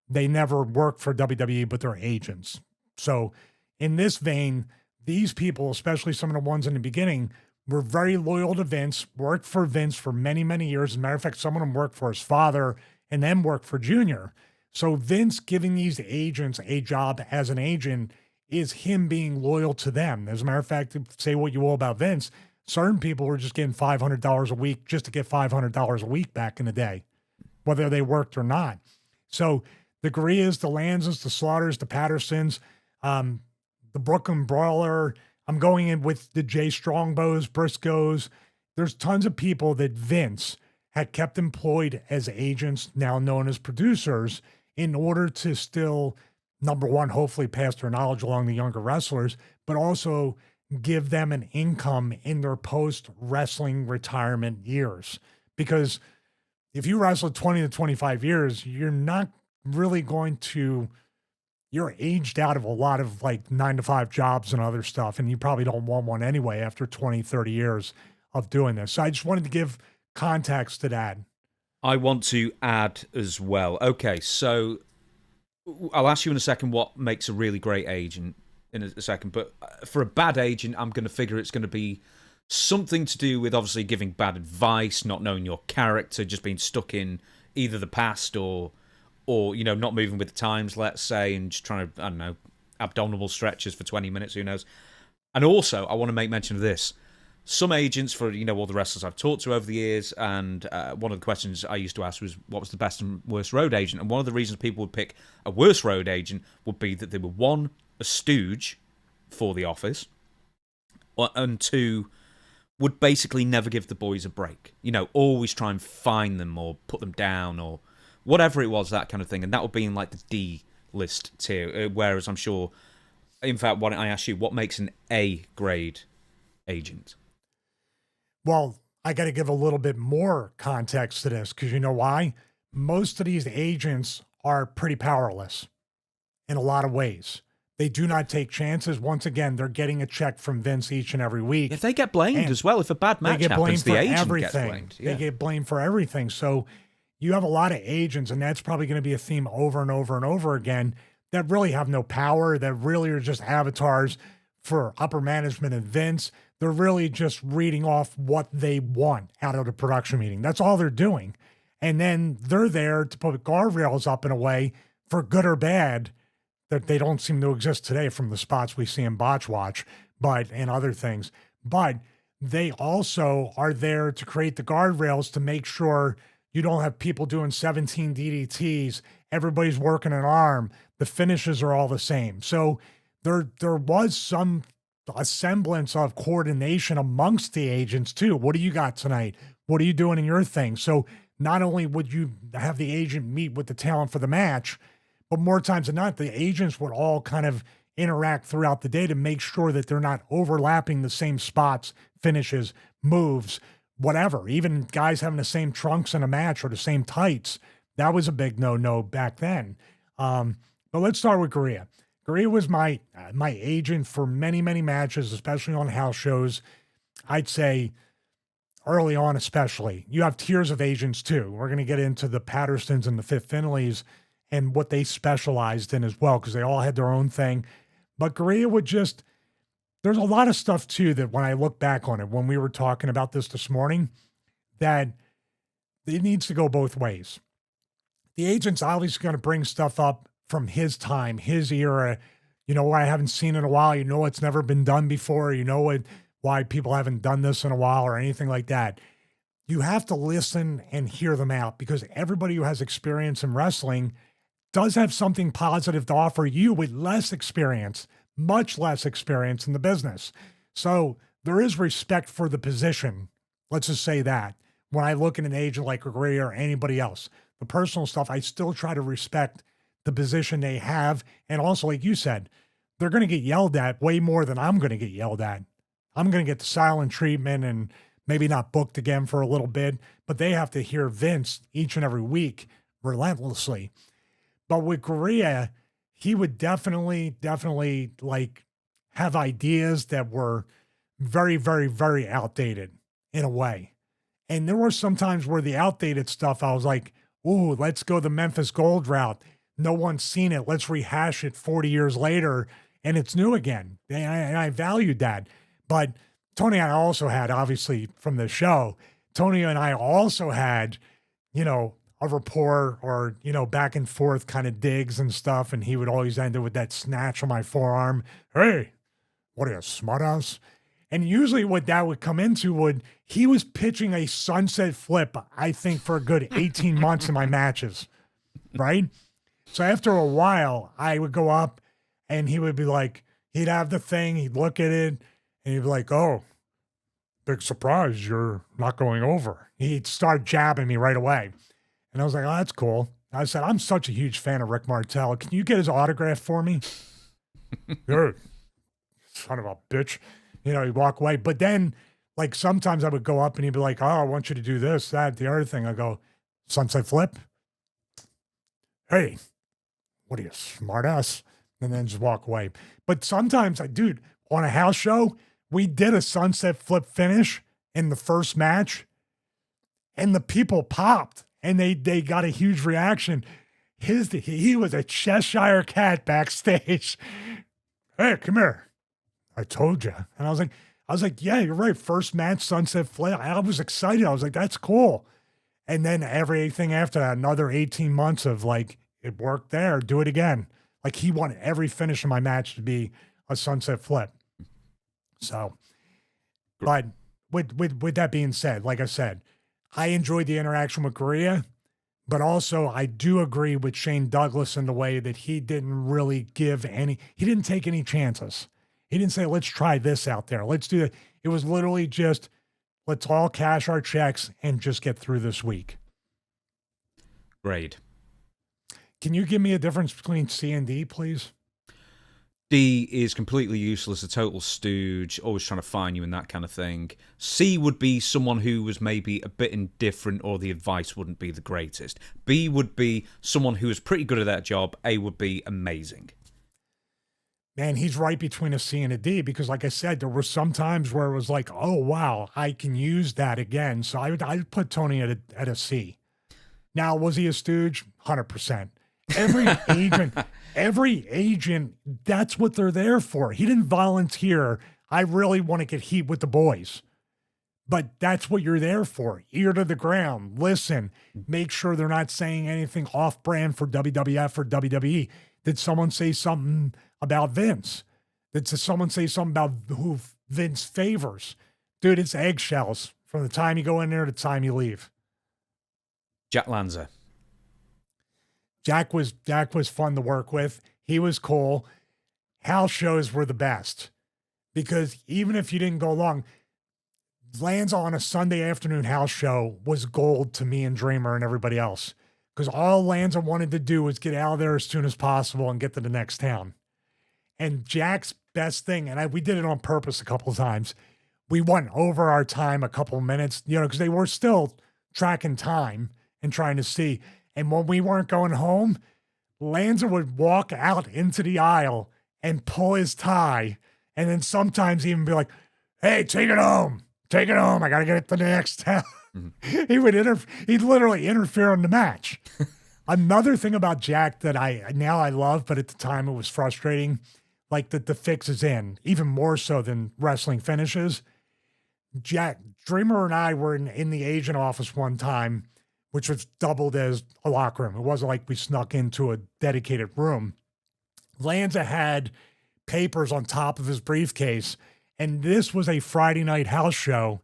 they never work for WWE, but they're agents. So in this vein, these people, especially some of the ones in the beginning, were very loyal to Vince, worked for Vince for many, many years. As a matter of fact, some of them worked for his father and then worked for Junior. So Vince giving these agents a job as an agent is him being loyal to them. As a matter of fact, say what you will about Vince, certain people were just getting $500 a week just to get $500 a week back in the day, whether they worked or not. So the Gurrias, the Lanzas, the Slaughters, the Pattersons, the Brooklyn Brawler, I'm going in with the Jay Strongbows, Briscoes. There's tons of people that Vince had kept employed as agents, now known as producers, in order to still, number one, hopefully pass their knowledge along to younger wrestlers, but also give them an income in their post-wrestling retirement years. Because if you wrestle 20 to 25 years, you're not really going to, you're aged out of a lot of like 9-to-5 jobs and other stuff, and you probably don't want one anyway after 20, 30 years of doing this. So I just wanted to give context to that. I want to add as well. Okay, so I'll ask you in a second what makes a really great agent in a second, but for a bad agent, I'm going to figure it's going to be something to do with obviously giving bad advice, not knowing your character, just being stuck in either the past or you know, not moving with the times, let's say, and just trying to, I don't know, abdominal stretches for 20 minutes, who knows. And also, I want to make mention of this. Some agents, for, you know, all the wrestlers I've talked to over the years, and one of the questions I used to ask was, what was the best and worst road agent? And one of the reasons people would pick a worse road agent would be that they were, one, a stooge for the office, and two, would basically never give the boys a break. You know, always try and find them or put them down or whatever it was, that kind of thing. And that would be in like the D list tier, whereas I'm sure, in fact, why don't I ask you, what makes an A grade agent? Well, I got to give a little bit more context to this, because you know why? Most of these agents are pretty powerless in a lot of ways. They do not take chances. Once again, they're getting a check from Vince each and every week. If they get blamed as well, if a bad match happens, the agent gets blamed. Yeah. They get blamed for everything. So you have a lot of agents, and that's probably going to be a theme over and over and over again, that really have no power, that really are just avatars for upper management and Vince. They're really just reading off what they want out of the production meeting. That's all they're doing. And then they're there to put guardrails up in a way, for good or bad, that they don't seem to exist today from the spots we see in Botch Watch, and other things. But they also are there to create the guardrails to make sure you don't have people doing 17 DDTs. Everybody's working an arm. The finishes are all the same. So there was a semblance of coordination amongst the agents too. What do you got tonight? What are you doing in your thing? So not only would you have the agent meet with the talent for the match, but more times than not, the agents would all kind of interact throughout the day to make sure that they're not overlapping the same spots, finishes, moves, whatever. Even guys having the same trunks in a match or the same tights. That was a big no-no back then. But let's start with Gurria. Gurria was my agent for many, many matches, especially on house shows. I'd say early on especially. You have tiers of agents too. We're going to get into the Pattersons and the Fifth Finleys and what they specialized in as well, because they all had their own thing. But Gurria would just, there's a lot of stuff too that when I look back on it, when we were talking about this morning, that it needs to go both ways. The agent's obviously going to bring stuff up from his time, his era, you know, I haven't seen in a while, you know, it's never been done before, you know, why people haven't done this in a while or anything like that. You have to listen and hear them out, because everybody who has experience in wrestling does have something positive to offer you with less experience, much less experience in the business. So there is respect for the position. Let's just say that. When I look at an agent like Gurria or anybody else, the personal stuff, I still try to respect the position they have. And also, like you said, they're going to get yelled at way more than I'm going to get yelled at. I'm going to get the silent treatment and maybe not booked again for a little bit, but they have to hear Vince each and every week relentlessly. But with Gurria, he would definitely like have ideas that were very, very, very outdated in a way. And there were some times where the outdated stuff, I was like, ooh, let's go the Memphis Gold route. No one's seen it. Let's rehash it 40 years later, and it's new again. And I valued that. But Tony and I also had, obviously, from the show, Tony and I also had, a rapport or, back and forth kind of digs and stuff. And he would always end it with that snatch on my forearm. Hey, what are you, smartass? And usually what that would come into he was pitching a sunset flip, I think, for a good 18 months in my matches, right? So after a while, I would go up and he would be like, he'd have the thing, he'd look at it, and he'd be like, oh, big surprise, you're not going over. He'd start jabbing me right away. And I was like, oh, that's cool. I said, I'm such a huge fan of Rick Martel. Can you get his autograph for me? Good. Son of a bitch. He'd walk away. But then, like, sometimes I would go up and he'd be like, oh, I want you to do this, that, the other thing. I go, sunset flip? Hey, what are you, smartass? And then just walk away. But sometimes, dude, on a house show, we did a sunset flip finish in the first match, and the people popped, and they got a huge reaction. He was a Cheshire cat backstage. Hey, come here. I told you. And I was like, yeah, you're right. First match, sunset flip. I was excited. I was like, that's cool. And then everything after that, another 18 months of like, it worked there. Do it again. Like he wanted every finish of my match to be a sunset flip. So, but with that being said, like I said, I enjoyed the interaction with Korea, but also I do agree with Shane Douglas in the way that he didn't really he didn't take any chances. He didn't say, let's try this out there. Let's do it. It was literally just, let's all cash our checks and just get through this week. Great. Can you give me a difference between C and D, please? D is completely useless, a total stooge, always trying to find you and that kind of thing. C would be someone who was maybe a bit indifferent or the advice wouldn't be the greatest. B would be someone who was pretty good at that job. A would be amazing. Man, he's right between a C and a D because, like I said, there were some times where it was like, oh, wow, I can use that again. So I'd put Tony at a C. Now, was he a stooge? 100%. Every agent, that's what they're there for. He didn't volunteer. I really want to get heat with the boys. But that's what you're there for. Ear to the ground. Listen. Make sure they're not saying anything off-brand for WWF or WWE. Did someone say something about Vince? Did someone say something about who Vince favors? Dude, it's eggshells from the time you go in there to the time you leave. Jack Lanza. Jack was fun to work with. He was cool. House shows were the best because even if you didn't go along, Lanza on a Sunday afternoon house show was gold to me and Dreamer and everybody else because all Lanza wanted to do was get out of there as soon as possible and get to the next town. And Jack's best thing, and we did it on purpose a couple of times, we went over our time a couple of minutes, because they were still tracking time and trying to see. And when we weren't going home, Lanza would walk out into the aisle and pull his tie. And then sometimes even be like, hey, take it home. Take it home. I got to get it to the next town. Mm-hmm. He'd literally interfere in the match. Another thing about Jack that I love, but at the time it was frustrating, like the fix is in, even more so than wrestling finishes. Jack, Dreamer and I were in the agent office one time, which was doubled as a locker room. It wasn't like we snuck into a dedicated room. Lanza had papers on top of his briefcase, and this was a Friday night house show,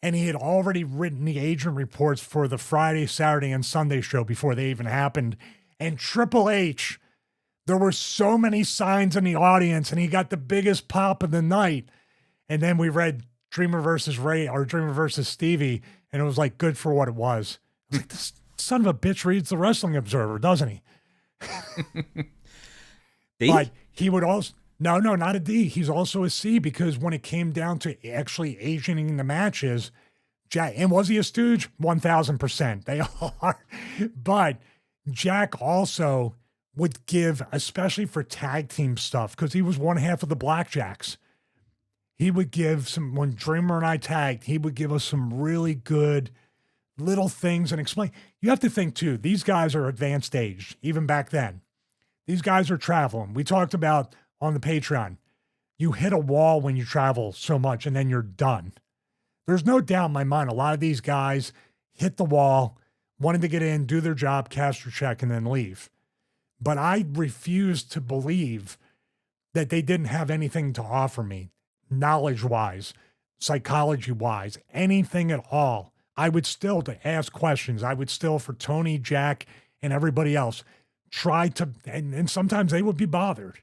and he had already written the agent reports for the Friday, Saturday, and Sunday show before they even happened. And Triple H, there were so many signs in the audience, and he got the biggest pop of the night. And then we read Dreamer versus Ray or Dreamer versus Stevie, and it was like good for what it was. I was like, this son of a bitch reads the Wrestling Observer, doesn't he? D? But he would also, no, not a D. He's also a C because when it came down to actually agenting the matches, Jack, and was he a stooge? 1,000%. They are. But Jack also would give, especially for tag team stuff, because he was one half of the Blackjacks. He would give when Dreamer and I tagged, he would give us some really good little things and explain. You have to think too, these guys are advanced age, even back then. These guys are traveling. We talked about on the Patreon, you hit a wall when you travel so much and then you're done. There's no doubt in my mind, a lot of these guys hit the wall, wanted to get in, do their job, cash their check, and then leave. But I refuse to believe that they didn't have anything to offer me, knowledge-wise, psychology-wise, anything at all. I would still, to ask questions, I would still, for Tony, Jack, and everybody else, try to, and sometimes they would be bothered.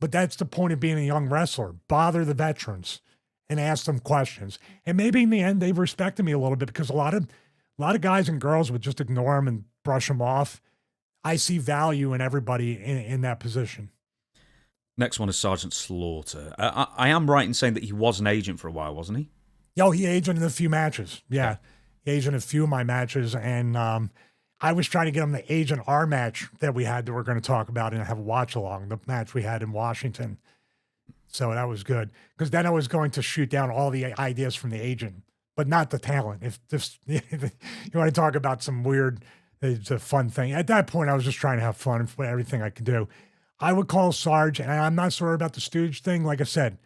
But that's the point of being a young wrestler. Bother the veterans and ask them questions. And maybe in the end, they respected me a little bit because a lot of guys and girls would just ignore them and brush them off. I see value in everybody in that position. Next one is Sergeant Slaughter. I am right in saying that he was an agent for a while, wasn't he? Yo, he agented in a few matches. Yeah. He agented a few of my matches. And I was trying to get him to agent our match that we had that we're going to talk about and have a watch along, the match we had in Washington. So that was good. Because then I was going to shoot down all the ideas from the agent, but not the talent. If you want to talk about some weird, it's a fun thing. At that point, I was just trying to have fun for everything I could do. I would call Sarge, and I'm not sure about the Stooge thing. Like I said,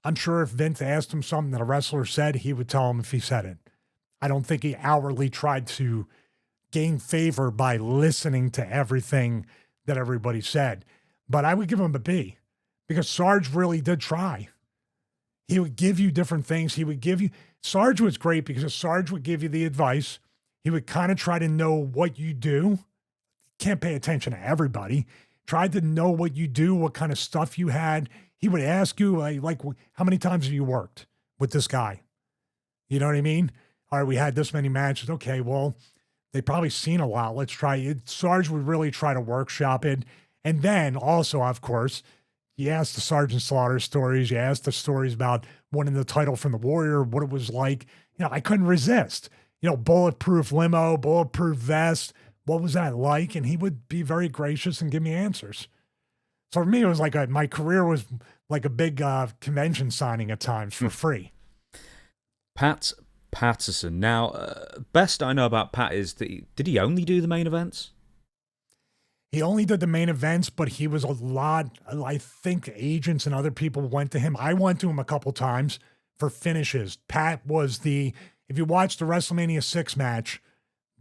I'm sure if Vince asked him something that a wrestler said, he would tell him if he said it. I don't think he outwardly tried to gain favor by listening to everything that everybody said. But I would give him a B because Sarge really did try. He would give you different things. Sarge was great because Sarge would give you the advice. He would kind of try to know what you do. Can't pay attention to everybody. Tried to know what you do, what kind of stuff you had. He would ask you, like, how many times have you worked with this guy? You know what I mean? All right, we had this many matches. Okay, well, they probably seen a lot. Let's try it. Sarge would really try to workshop it. And then also, of course, you asked the Sergeant Slaughter stories. You asked the stories about winning the title from the Warrior, what it was like. You know, I couldn't resist. You know, bulletproof limo, bulletproof vest. What was that like? And he would be very gracious and give me answers. So for me, it was like my career was like a big convention signing at times for free. Pat Patterson. Now, best I know about Pat is that did he only do the main events? He only did the main events, but he was a lot. I think agents and other people went to him. I went to him a couple times for finishes. Pat was if you watch the WrestleMania 6 match,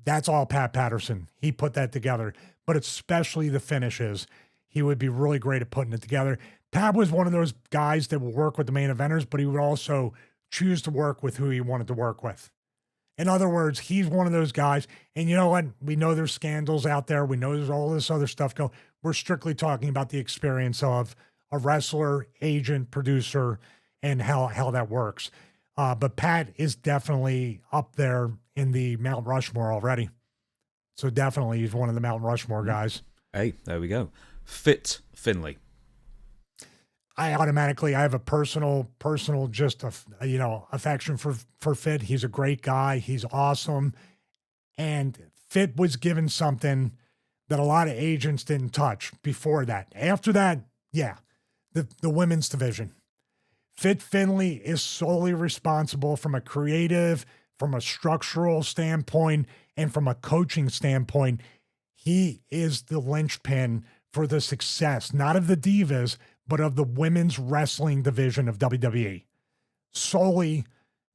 that's all Pat Patterson. He put that together, but especially the finishes. He would be really great at putting it together. Pat was one of those guys that would work with the main eventers, but he would also choose to work with who he wanted to work with. In other words, he's one of those guys. And you know what? We know there's scandals out there. We know there's all this other stuff going. We're strictly talking about the experience of a wrestler, agent, producer, and how that works. But Pat is definitely up there in the Mount Rushmore already. So definitely he's one of the Mount Rushmore guys. Hey, there we go. Fit Finlay. I have a personal just affection for Fit. He's a great guy. He's awesome. And Fit was given something that a lot of agents didn't touch before that. After that, yeah, the women's division. Fit Finlay is solely responsible from a creative, from a structural standpoint, and from a coaching standpoint. He is the linchpin for the success, not of the Divas, but of the women's wrestling division of WWE. Solely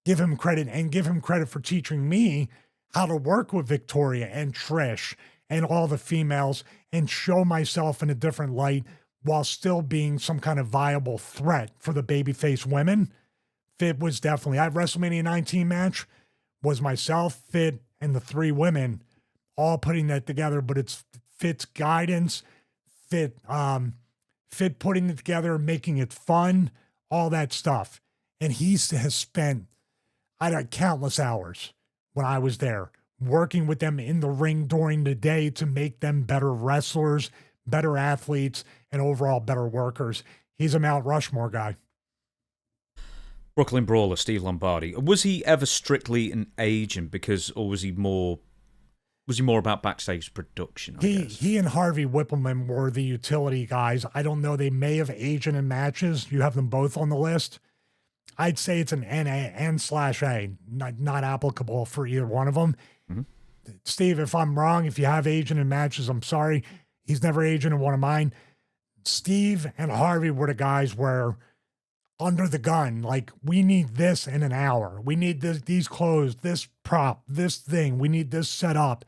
give him credit, and give him credit for teaching me how to work with Victoria and Trish and all the females and show myself in a different light while still being some kind of viable threat for the babyface women. Fit was definitely, that WrestleMania 19 match was myself, Fit, and the three women all putting that together, but it's Fit's guidance, Fit putting it together, making it fun, all that stuff. And he has spent, countless hours when I was there, working with them in the ring during the day to make them better wrestlers, better athletes, and overall better workers. He's a Mount Rushmore guy. Brooklyn Brawler, Steve Lombardi. Was he ever strictly an agent or was he more about backstage production? He and Harvey Whippleman were the utility guys. I don't know. They may have agent in matches. You have them both on the list. I'd say it's an N/A, not applicable for either one of them. Mm-hmm. Steve, if I'm wrong, if you have agent in matches, I'm sorry. He's never agent in one of mine. Steve and Harvey were the guys where under the gun, like, we need this in an hour. We need these clothes, this prop, this thing. We need this set up.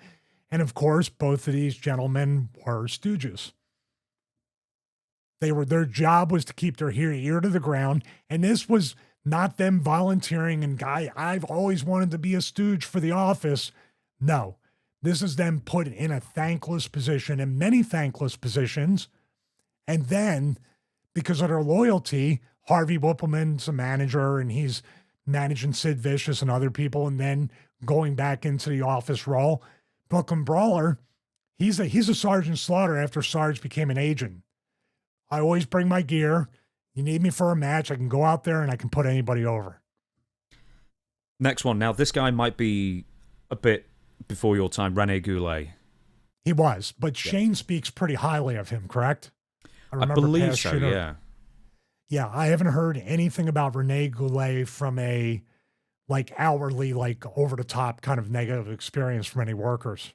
And of course, both of these gentlemen were stooges. Their job was to keep their ear to the ground. And this was not them volunteering and I've always wanted to be a stooge for the office. No, this is them put in a thankless position, in many thankless positions. And then because of their loyalty, Harvey Whippleman's a manager and he's managing Sid Vicious and other people. And then going back into the office role, Brooklyn Brawler, he's a Sergeant Slaughter after Sarge became an agent. I always bring my gear. You need me for a match, I can go out there and I can put anybody over. Next one. Now, this guy might be a bit before your time, Rene Goulet. He was, but Shane speaks pretty highly of him, correct? I believe so, yeah. Yeah, I haven't heard anything about Rene Goulet from a, like, outwardly, like, over-the-top kind of negative experience from any workers.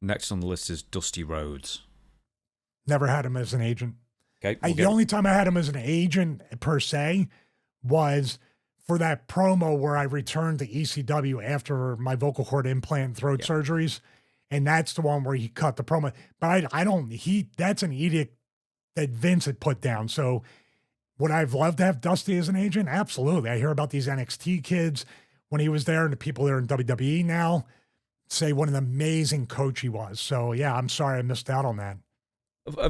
Next on the list is Dusty Rhodes. Never had him as an agent. Okay. The only time I had him as an agent, per se, was for that promo where I returned to ECW after my vocal cord implant and throat surgeries. And that's the one where he cut the promo. But that's an edict that Vince had put down. So would I have loved to have Dusty as an agent? Absolutely. I hear about these NXT kids when he was there and the people there in WWE now say what an amazing coach he was. So yeah, I'm sorry I missed out on that.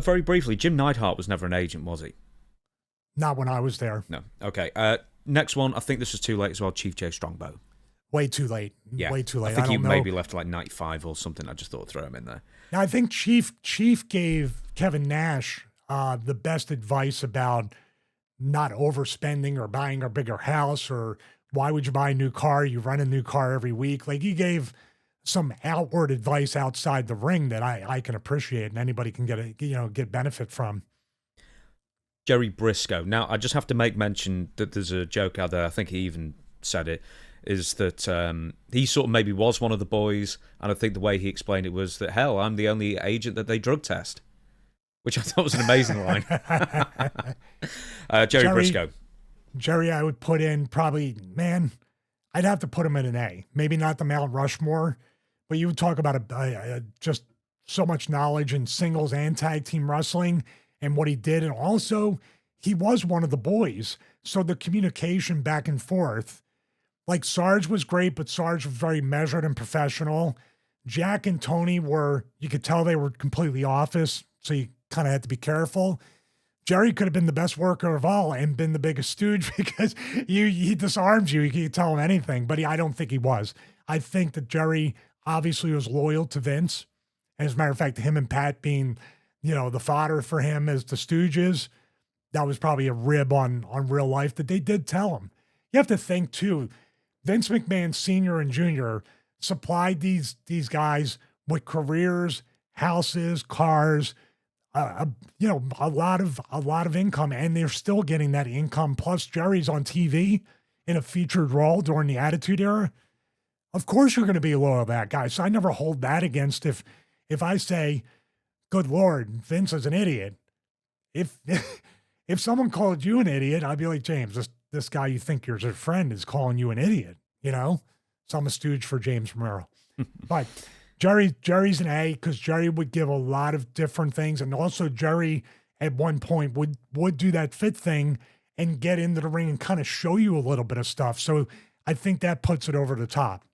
Very briefly, Jim Neidhart was never an agent, was he? Not when I was there. No. Okay. Next one, I think this was too late as well, Chief Jay Strongbow. Way too late. Yeah. Way too late. I think he maybe left like 95 or something. I just thought I'd throw him in there. Now, I think Chief gave Kevin Nash the best advice about not overspending or buying a bigger house, or why would you buy a new car? You run a new car every week. Like, he gave some outward advice outside the ring that I can appreciate and anybody can get benefit from. Jerry Briscoe. Now, I just have to make mention that there's a joke out there, I think he even said it, is that he sort of maybe was one of the boys, and I think the way he explained it was that, hell, I'm the only agent that they drug test, which I thought was an amazing line. Jerry Briscoe. Jerry, I would put in probably, I'd have to put him in an A. Maybe not the Mount Rushmore, but you would talk about just so much knowledge in singles and tag team wrestling and what he did. And also, he was one of the boys. So the communication back and forth, like, Sarge was great, but Sarge was very measured and professional. Jack and Tony you could tell they were completely office, so you kind of had to be careful. Jerry could have been the best worker of all and been the biggest stooge because he disarms you. You can tell him anything, but I don't think he was. I think that Jerry obviously was loyal to Vince. And as a matter of fact, him and Pat being, the fodder for him as the Stooges, that was probably a rib on real life that they did tell him. You have to think too, Vince McMahon Sr. and Jr. supplied these guys with careers, houses, cars, a lot of income, and they're still getting that income. Plus, Jerry's on TV in a featured role during the Attitude Era. Of course, you're going to be loyal to that guy. So I never hold that against if I say, "Good Lord, Vince is an idiot." If someone called you an idiot, I'd be like, James, this guy you think you're a friend is calling you an idiot. So I'm a stooge for James Romero, but. Jerry's an A because Jerry would give a lot of different things. And also Jerry at one point would do that fit thing and get into the ring and kind of show you a little bit of stuff. So I think that puts it over the top.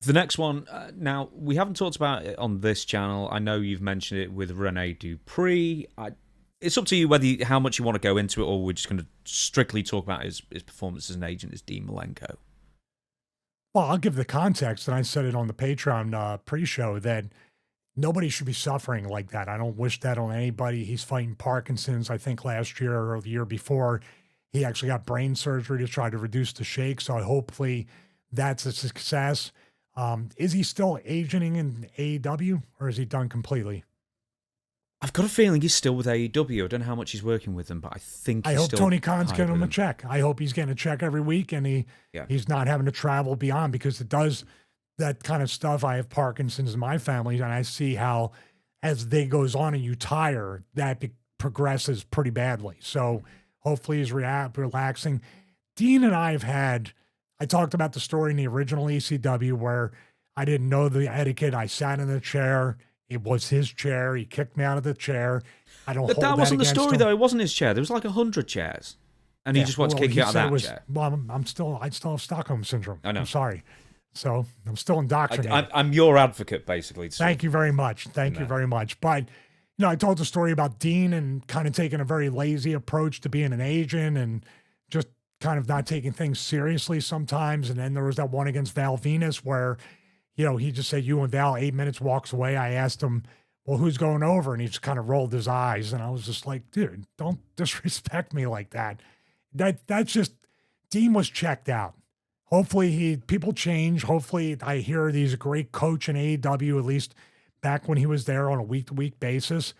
The next one, now, we haven't talked about it on this channel. I know you've mentioned it with Rene Dupree. It's up to you how much you want to go into it, or we're just going to strictly talk about his performance as an agent as Dean Malenko. Well, I'll give the context, and I said it on the Patreon pre-show, that nobody should be suffering like that. I don't wish that on anybody. He's fighting Parkinson's. I think last year or the year before, he actually got brain surgery to try to reduce the shake. So hopefully that's a success. Is he still agenting in AEW, or is he done completely? I've got a feeling he's still with AEW. I don't know how much he's working with them, but I think I he's hope still Tony Khan's hired getting him with a them. check. I hope he's getting a check every week, and he's not having to travel beyond, because it does that kind of stuff. I have Parkinson's in my family, and I see how as the day goes on and you tire, that progresses pretty badly. So hopefully he's relaxing. Dean and I talked about the story in the original ECW where I didn't know the etiquette. I sat in the chair. It was his chair. He kicked me out of the chair. I don't But hold that wasn't the against story, him. though. It wasn't his chair. There was like 100 chairs. And he just wants to kick you out of that chair. Well, I still have Stockholm syndrome. I know. I'm sorry. So I'm still indoctrinated. I'm your advocate, basically. Thank you very much. Thank you very much. But, I told the story about Dean and kind of taking a very lazy approach to being an agent and just kind of not taking things seriously sometimes. And then there was that one against Val Venus where, he just said, you and Val, 8 minutes, walks away. I asked him, well, who's going over? And he just kind of rolled his eyes. And I was just like, dude, don't disrespect me like that. That's just, Dean was checked out. Hopefully people change. Hopefully I hear he's a great coach in AEW, at least back when he was there on a week-to-week basis.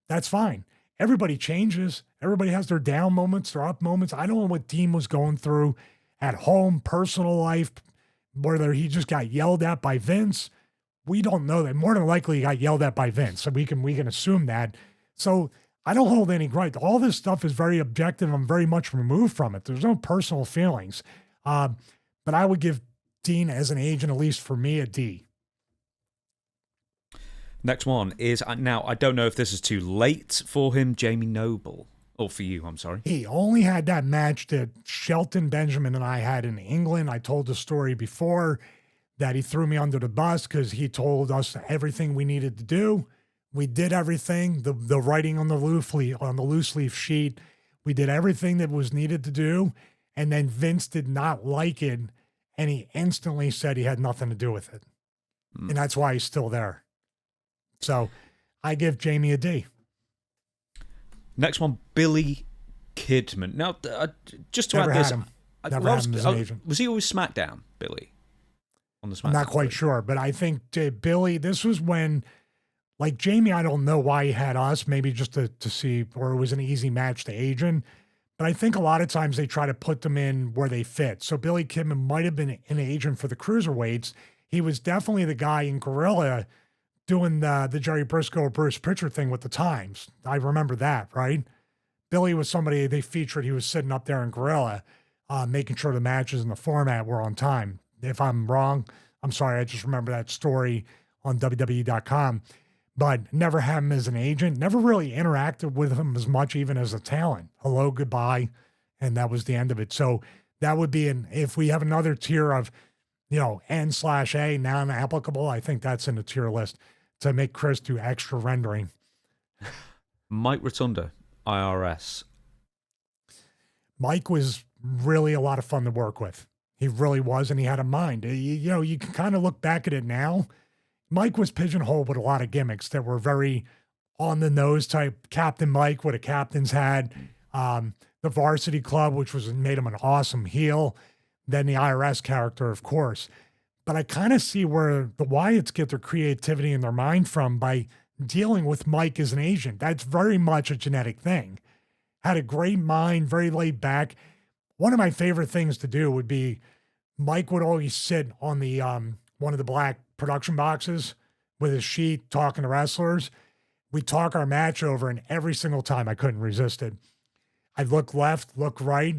That's fine. Everybody changes. Everybody has their down moments, their up moments. I don't know what Dean was going through at home, personal life, whether he just got yelled at by Vince. We don't know that. More than likely he got yelled at by Vince. So we can assume that. So I don't hold any grudge. All this stuff is very objective. I'm very much removed from it. There's no personal feelings. But I would give Dean as an agent, at least for me, a D. Next one is, now, I don't know if this is too late for him, Jamie Noble. Or for you, I'm sorry. He only had that match that Shelton Benjamin and I had in England. I told the story before that he threw me under the bus because he told us everything we needed to do. We did everything, the writing on the loose leaf sheet. We did everything that was needed to do. And then Vince did not like it. And he instantly said he had nothing to do with it. And that's why he's still there. So I give Jamie a D. Next one, Billy Kidman. Now, just to Never add this, had him. Never had him as an agent. Was he always SmackDown, Billy? On the SmackDown? I'm not quite sure, but I think Billy, this was when, like Jamie, I don't know why he had us, maybe just to see, or it was an easy match to agent. But I think a lot of times they try to put them in where they fit. So Billy Kidman might have been an agent for the cruiserweights. He was definitely the guy in Gorilla doing the Jerry Briscoe, Bruce Pritchard thing with the times. I remember that, right? Billy was somebody they featured. He was sitting up there in Gorilla, making sure the matches and the format were on time. If I'm wrong, I'm sorry. I just remember that story on WWE.com. But never had him as an agent. Never really interacted with him as much, even as a talent. Hello, goodbye, and that was the end of it. So that would be if we have another tier of, N/A, non-applicable, I think that's in the tier list to make Chris do extra rendering. Mike Rotunda, IRS. Mike was really a lot of fun to work with. He really was, and he had a mind. You can kind of look back at it now. Mike was pigeonholed with a lot of gimmicks that were very on-the-nose type. Captain Mike, what a captain's had. The Varsity Club, which made him an awesome heel. Then the IRS character, of course. But I kind of see where the Wyatts get their creativity and their mind from by dealing with Mike as an agent. That's very much a genetic thing. Had a great mind, very laid back. One of my favorite things to do would be Mike would always sit on the one of the black production boxes with his sheet talking to wrestlers. We'd talk our match over, and every single time I couldn't resist it. I'd look left, look right,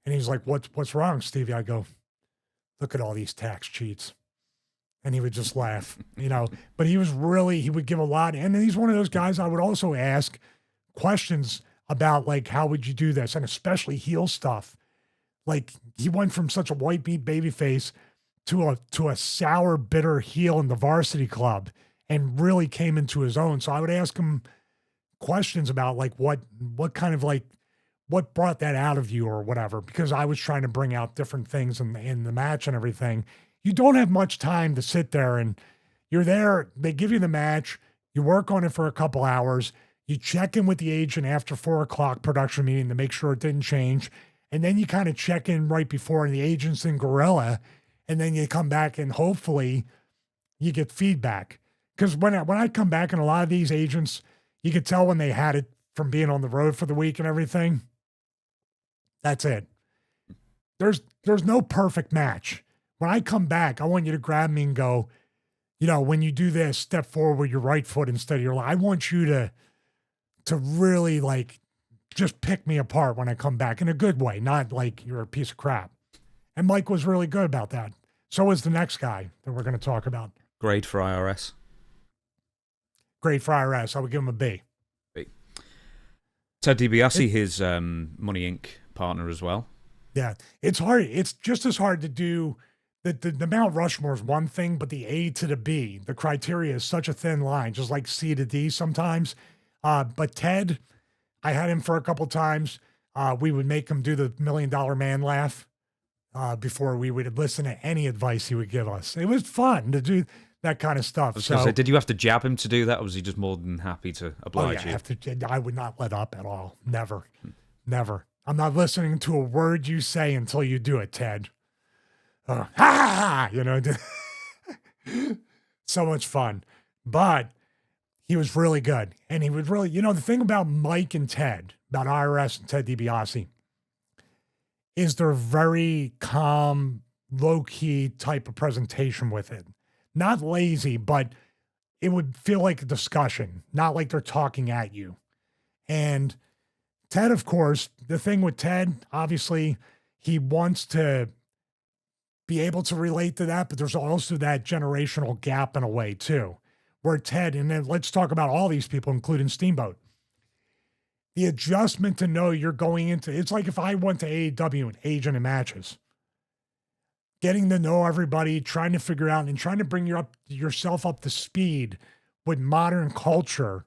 and he's like, what's wrong, Stevie? I go, look at all these tax cheats. And he would just laugh, But he would give a lot. And then he's one of those guys I would also ask questions about, like, how would you do this? And especially heel stuff. Like, he went from such a white meat baby face to a sour, bitter heel in the Varsity Club and really came into his own. So I would ask him questions about, like, what kind of, like, what brought that out of you or whatever, because I was trying to bring out different things in the match and everything. You don't have much time to sit there, and you're there. They give you the match. You work on it for a couple hours. You check in with the agent after 4:00 production meeting to make sure it didn't change. And then you kind of check in right before, and the agent's in Gorilla. And then you come back and hopefully you get feedback. Because when I come back, and a lot of these agents, You could tell when they had it from being on the road for the week and everything. That's it. There's no perfect match. When I come back, I want you to grab me and go, when you do this, step forward with your right foot instead of your left. I want you to really like just pick me apart when I come back in a good way, not like you're a piece of crap. And Mike was really good about that. So was the next guy that we're going to talk about. Grade for IRS. Great for IRS. I would give him a B. B. Ted DiBiase, his Money Inc. partner as well. Yeah, it's hard. It's just as hard to do. The Mount Rushmore is one thing, but the A to the B, the criteria is such a thin line, just like C to D sometimes. But Ted, I had him for a couple times. We would make him do the $1 Million Man laugh before we would listen to any advice he would give us. It was fun to do that kind of stuff. I was going to say, did you have to jab him to do that, or was he just more than happy to oblige you? I would not let up at all. Never. Never. I'm not listening to a word you say until you do it, Ted. So much fun. But he was really good. And he would really, the thing about Mike and Ted, about IRS and Ted DiBiase, is they're very calm, low-key type of presentation with it. Not lazy, but it would feel like a discussion, not like they're talking at you. And Ted, of course, the thing with Ted, obviously, he wants to be able to relate to that, but there's also that generational gap in a way, too, where Ted, and then let's talk about all these people, including Steamboat. The adjustment to know you're going into, it's like if I went to AEW and agent in matches, getting to know everybody, trying to figure out and trying to bring yourself up to speed with modern culture,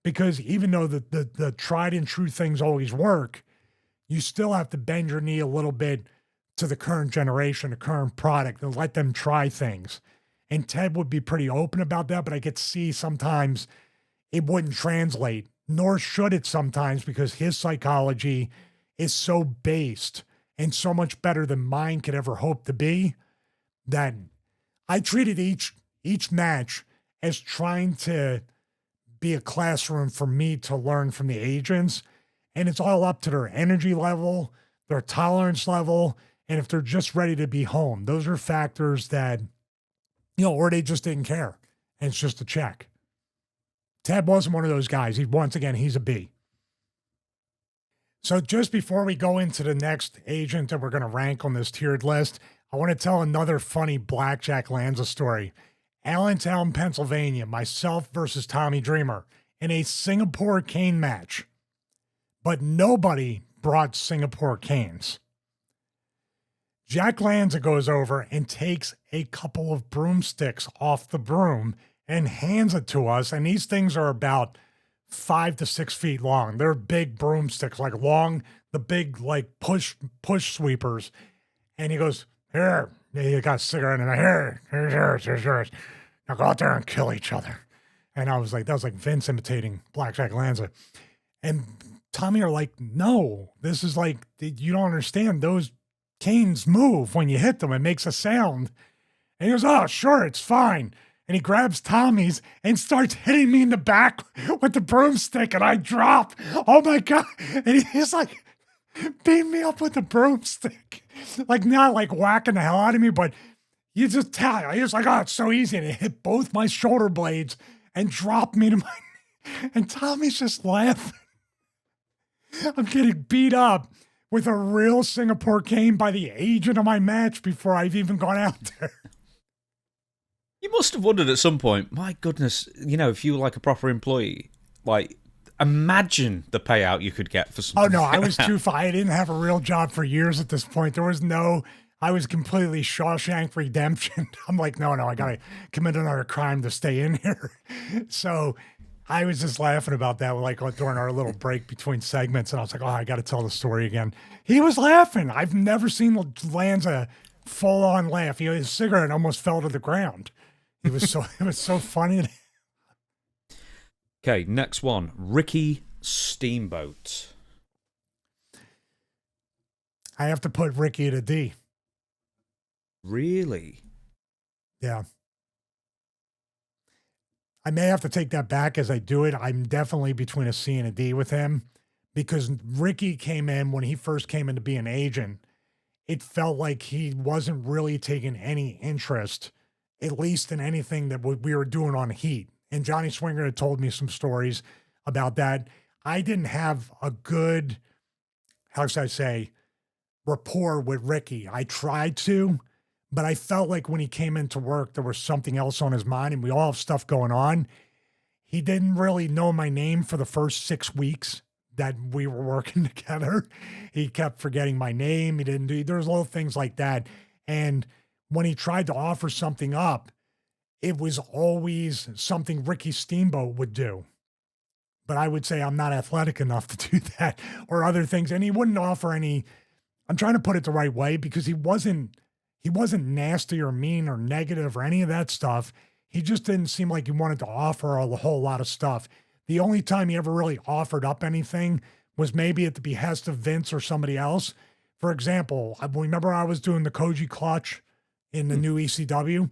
because even though the tried and true things always work, you still have to bend your knee a little bit to the current generation, the current product, and let them try things. And Ted would be pretty open about that, but I could see sometimes it wouldn't translate, nor should it sometimes, because his psychology is so based and so much better than mine could ever hope to be, that I treated each match as trying to be a classroom for me to learn from the agents. And it's all up to their energy level, their tolerance level, and if they're just ready to be home. Those are factors that, or they just didn't care. And it's just a check. Ted wasn't one of those guys. Once again, he's a B. So just before we go into the next agent that we're going to rank on this tiered list, I want to tell another funny Blackjack Lanza story. Allentown, Pennsylvania, myself versus Tommy Dreamer in a Singapore cane match. But nobody brought Singapore canes. Jack Lanza goes over and takes a couple of broomsticks off the broom and hands it to us. And these things are about 5 to 6 feet long. They're big broomsticks, like long, the big like push sweepers. And he goes, "Here, you got a cigarette in there. Here's yours. Now go out there and kill each other." And I was like, that was like Vince imitating Blackjack Lanza. And Tommy are like, "No, this is like, you don't understand. Those canes move when you hit them. It makes a sound." And he goes, "Oh, sure, it's fine." And he grabs Tommy's and starts hitting me in the back with the broomstick, and I drop. Oh my God. And he's like beating me up with the broomstick. Like not like whacking the hell out of me, but you just tell. He was like, "Oh, it's so easy." And it hit both my shoulder blades and dropped me to my knee. And Tommy's just laughing. I'm getting beat up with a real Singapore cane by the agent of my match before I've even gone out there. You must have wondered at some point, my goodness, if you were like a proper employee, like imagine the payout you could get for something. Oh no, I was too far. I didn't have a real job for years at this point. I was completely Shawshank Redemption. I'm like, no, I got to commit another crime to stay in here. So I was just laughing about that, like during our little break between segments. And I was like, oh, I got to tell the story again. He was laughing. I've never seen Lanza full on laugh. His cigarette almost fell to the ground. It was so funny. Okay, next one. Ricky Steamboat. I have to put Ricky at a D. Really? Yeah. I may have to take that back as I do it. I'm definitely between a C and a D with him because Ricky came in when he first came in to be an agent. It felt like he wasn't really taking any interest, at least in anything that we were doing on Heat. And Johnny Swinger had told me some stories about that. I didn't have a good, how should I say, rapport with Ricky. I tried to, but I felt like when he came into work, there was something else on his mind, and we all have stuff going on. He didn't really know my name for the first 6 weeks that we were working together. He kept forgetting my name. He didn't do, there's little things like that. And when he tried to offer something up, it was always something Ricky Steamboat would do. But I would say I'm not athletic enough to do that or other things. And he wouldn't offer any, I'm trying to put it the right way because he wasn't nasty or mean or negative or any of that stuff. He just didn't seem like he wanted to offer a whole lot of stuff. The only time he ever really offered up anything was maybe at the behest of Vince or somebody else. For example, I remember I was doing the Koji clutch in the new ECW.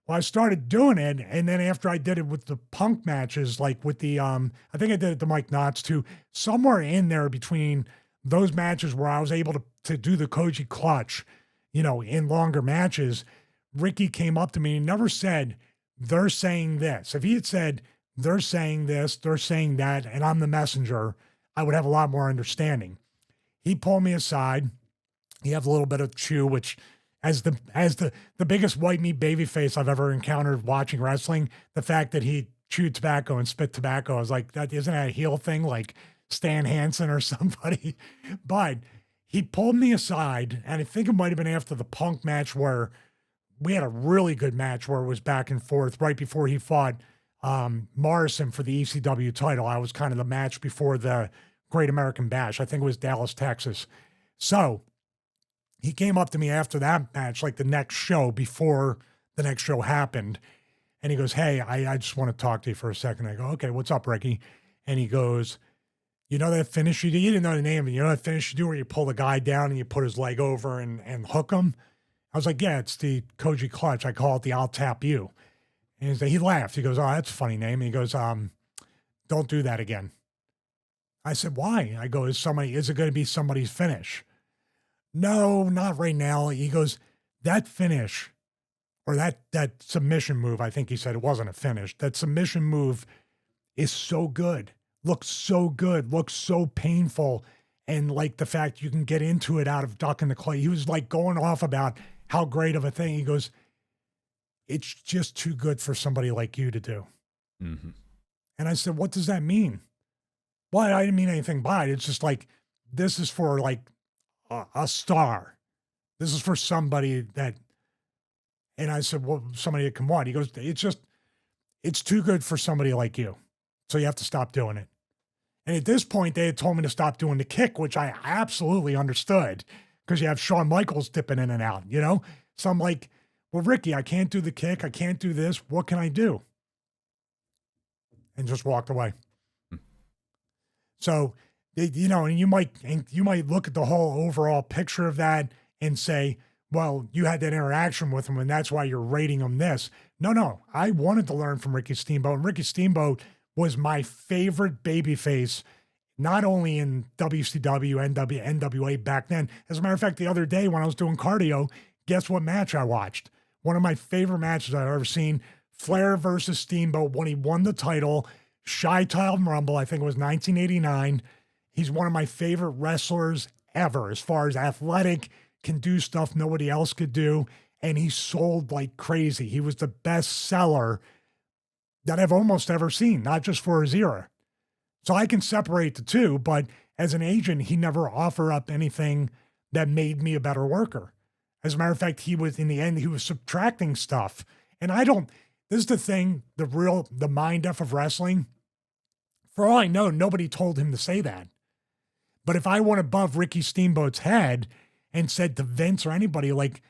Well, I started doing it, and then after I did it with the Punk matches, like with the, I think I did it to Mike Knotts too, somewhere in there between those matches where I was able to do the Koji clutch, you know, in longer matches, Ricky came up to me and never said, they're saying this. If he had said, they're saying this, they're saying that, and I'm the messenger, I would have a lot more understanding. He pulled me aside. He had a little bit of chew, which as the biggest white meat baby face I've ever encountered watching wrestling, the fact that he chewed tobacco and spit tobacco, I was like, that isn't that a heel thing like Stan Hansen or somebody? But he pulled me aside, and I think it might have been after the Punk match where we had a really good match where it was back and forth right before he fought Morrison for the ECW title. I was kind of the match before the Great American Bash. I think it was Dallas, Texas. So he came up to me after that match, like the next show before the next show happened. And he goes, hey, I just want to talk to you for a second. I go, okay, what's up, Ricky? And he goes, you know that finish you do? You didn't know the name, but you know that finish you do where you pull the guy down and you put his leg over and hook him? I was like, yeah, it's the Koji clutch. I call it the I'll tap you. And he laughed. He goes, oh, that's a funny name. And he goes, don't do that again. I said, why? I go, is it going to be somebody's finish? No, not right now. He goes, that finish or that submission move, I think he said it wasn't a finish. That submission move is so good, looks so good, looks so painful. And like the fact you can get into it out of ducking the clay. He was like going off about how great of a thing. He goes, it's just too good for somebody like you to do. Mm-hmm. And I said, what does that mean? Well, I didn't mean anything by it. It's just like, this is for like a star. This is for somebody that, and I said, well, somebody that can what? He goes, it's too good for somebody like you. So you have to stop doing it. And at this point, they had told me to stop doing the kick, which I absolutely understood because you have Shawn Michaels dipping in and out, you know? So I'm like, well, Ricky, I can't do the kick. I can't do this. What can I do? And just walked away. So, you know, and you might look at the whole overall picture of that and say, well, you had that interaction with him and that's why you're rating him this. No, I wanted to learn from Ricky Steamboat. And Ricky Steamboat was my favorite babyface, not only in WCW, NWA back then. As a matter of fact, the other day when I was doing cardio, guess what match I watched? One of my favorite matches I've ever seen, Flair versus Steamboat, when he won the title, Chi-Town Rumble, I think it was 1989. He's one of my favorite wrestlers ever, as far as athletic, can do stuff nobody else could do, and he sold like crazy. He was the best seller that I've almost ever seen, not just for his era. So I can separate the two, but as an agent, he never offered up anything that made me a better worker. As a matter of fact, in the end, he was subtracting stuff. And this is the thing, the mind F of wrestling. For all I know, nobody told him to say that. But if I went above Ricky Steamboat's head and said to Vince or anybody like,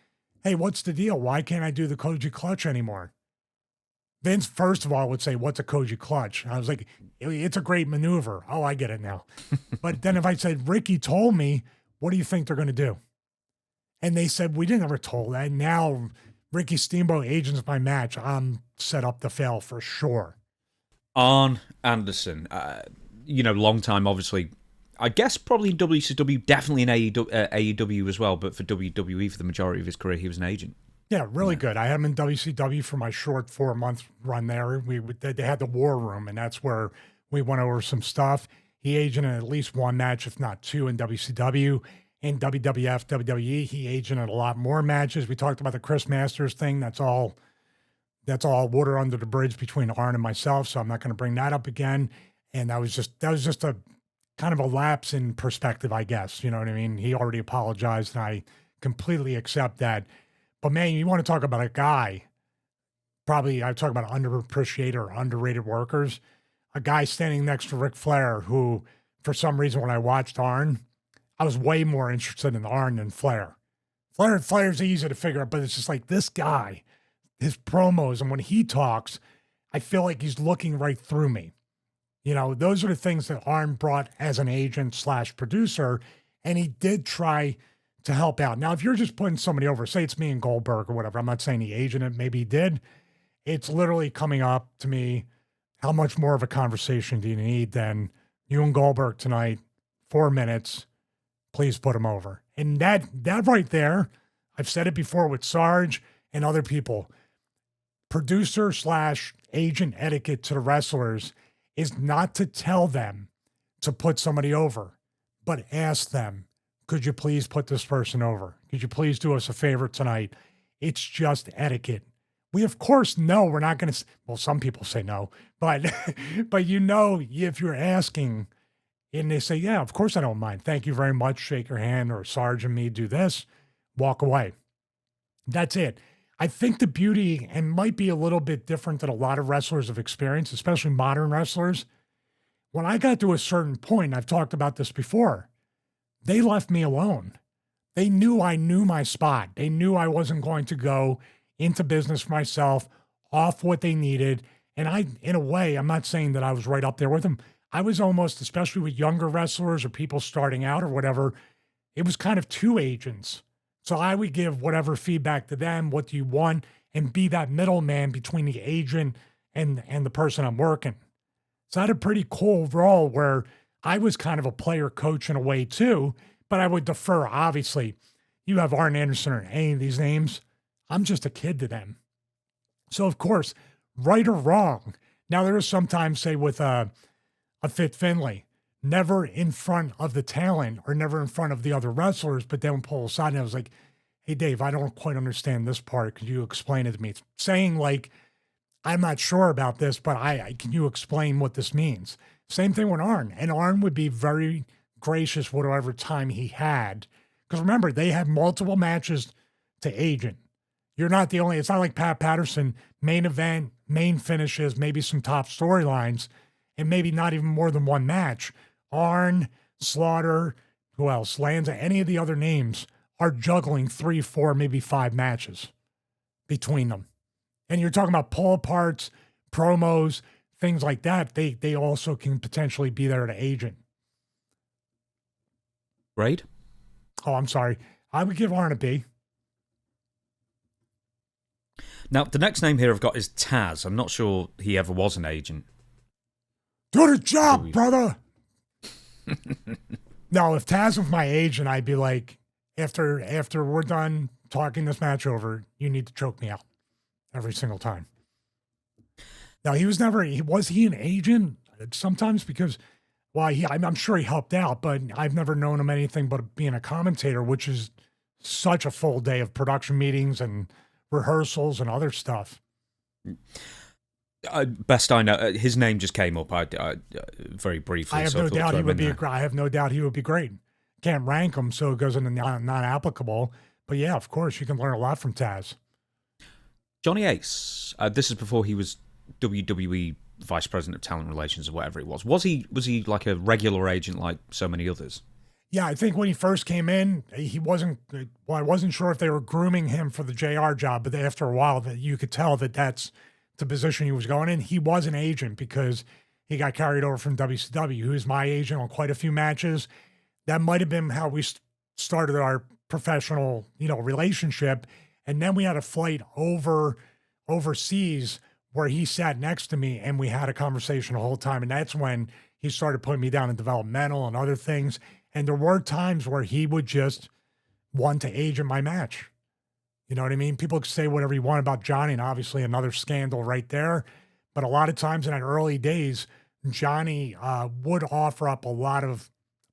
hey, what's the deal? Why can't I do the Koji clutch anymore? Vince, first of all, would say, what's a Koji clutch? I was like, it's a great maneuver. Oh, I get it now. But then if I said, Ricky told me, what do you think they're going to do? And they said, we didn't ever told that. Now Ricky Steamboat agents my match. I'm set up to fail for sure. Arn Anderson, long time, obviously. I guess probably in WCW, definitely in AEW as well, but for WWE for the majority of his career, he was an agent. Yeah, really good. I had him in WCW for my short 4-month run there. They had the War Room, and that's where we went over some stuff. He agented at least one match, if not two, in WCW. In WWF, WWE, he agented a lot more matches. We talked about the Chris Masters thing. That's all water under the bridge between Arn and myself, so I'm not going to bring that up again. And that was just a kind of a lapse in perspective, I guess. You know what I mean? He already apologized, and I completely accept that. But man, you want to talk about a guy, probably I talk about underappreciated or underrated workers, a guy standing next to Ric Flair, who for some reason when I watched Arn, I was way more interested in Arn than Flair. Flair's easy to figure out, but it's just like this guy, his promos, and when he talks, I feel like he's looking right through me. You know, those are the things that Arn brought as an agent / producer, and he did try to help out. Now, if you're just putting somebody over, say it's me and Goldberg or whatever, I'm not saying he agented, maybe he did. It's literally coming up to me, how much more of a conversation do you need than you and Goldberg tonight, 4 minutes, please put him over. And that right there, I've said it before with Sarge and other people, producer / agent etiquette to the wrestlers is not to tell them to put somebody over, but ask them, could you please put this person over? Could you please do us a favor tonight? It's just etiquette. We, of course, know we're not going to, well, some people say no, but if you're asking and they say, yeah, of course I don't mind. Thank you very much. Shake your hand, or Sarge and me do this, walk away. That's it. I think the beauty, and might be a little bit different than a lot of wrestlers have experienced, especially modern wrestlers. When I got to a certain point, I've talked about this before, they left me alone. They knew I knew my spot. They knew I wasn't going to go into business for myself, off what they needed. And I, in a way, I'm not saying that I was right up there with them. I was almost, especially with younger wrestlers or people starting out or whatever, it was kind of two agents. So I would give whatever feedback to them, what do you want, and be that middleman between the agent and the person I'm working. So I had a pretty cool role where I was kind of a player coach in a way too, but I would defer. Obviously, you have Arn Anderson or any of these names, I'm just a kid to them. So of course, right or wrong. Now there is sometimes, say with a Fit Finlay, never in front of the talent or never in front of the other wrestlers, but then pull aside and I was like, hey Dave, I don't quite understand this part. Could you explain it to me? It's saying like, I'm not sure about this, but can you explain what this means? Same thing with Arn. And Arn would be very gracious whatever time he had. Because remember, they had multiple matches to agent. You're not the only, it's not like Pat Patterson, main event, main finishes, maybe some top storylines, and maybe not even more than one match. Arn, Slaughter, who else? Lanza, any of the other names are juggling 3, 4, maybe 5 matches between them. And you're talking about pull aparts, promos, things like that. They also can potentially be there to agent. Right? Oh, I'm sorry. I would give Arn a B. Now, the next name here I've got is Taz. I'm not sure he ever was an agent. Do the job, brother. No, if Taz was my agent, I'd be like, after we're done talking this match over, you need to choke me out every single time. Now, was he an agent? Sometimes because, well, I'm sure he helped out, but I've never known him anything but being a commentator, which is such a full day of production meetings and rehearsals and other stuff. Best I know, his name just came up. I very briefly. I have no doubt he would be. I have no doubt he would be great. Can't rank him, so it goes into not applicable. But yeah, of course, you can learn a lot from Taz. Johnny Ace. This is before he was WWE Vice President of Talent Relations or whatever it was. Was he like a regular agent like so many others? Yeah, I think when he first came in, he wasn't. Well, I wasn't sure if they were grooming him for the JR job, but after a while, that you could tell that that's the position he was going in. He was an agent because he got carried over from WCW. He was my agent on quite a few matches. That might have been how we started our professional, relationship. And then we had a flight overseas where he sat next to me and we had a conversation the whole time. And that's when he started putting me down in developmental and other things. And there were times where he would just want to agent my match. You know what I mean? People can say whatever you want about Johnny, and obviously another scandal right there. But a lot of times in the early days, Johnny would offer up a lot of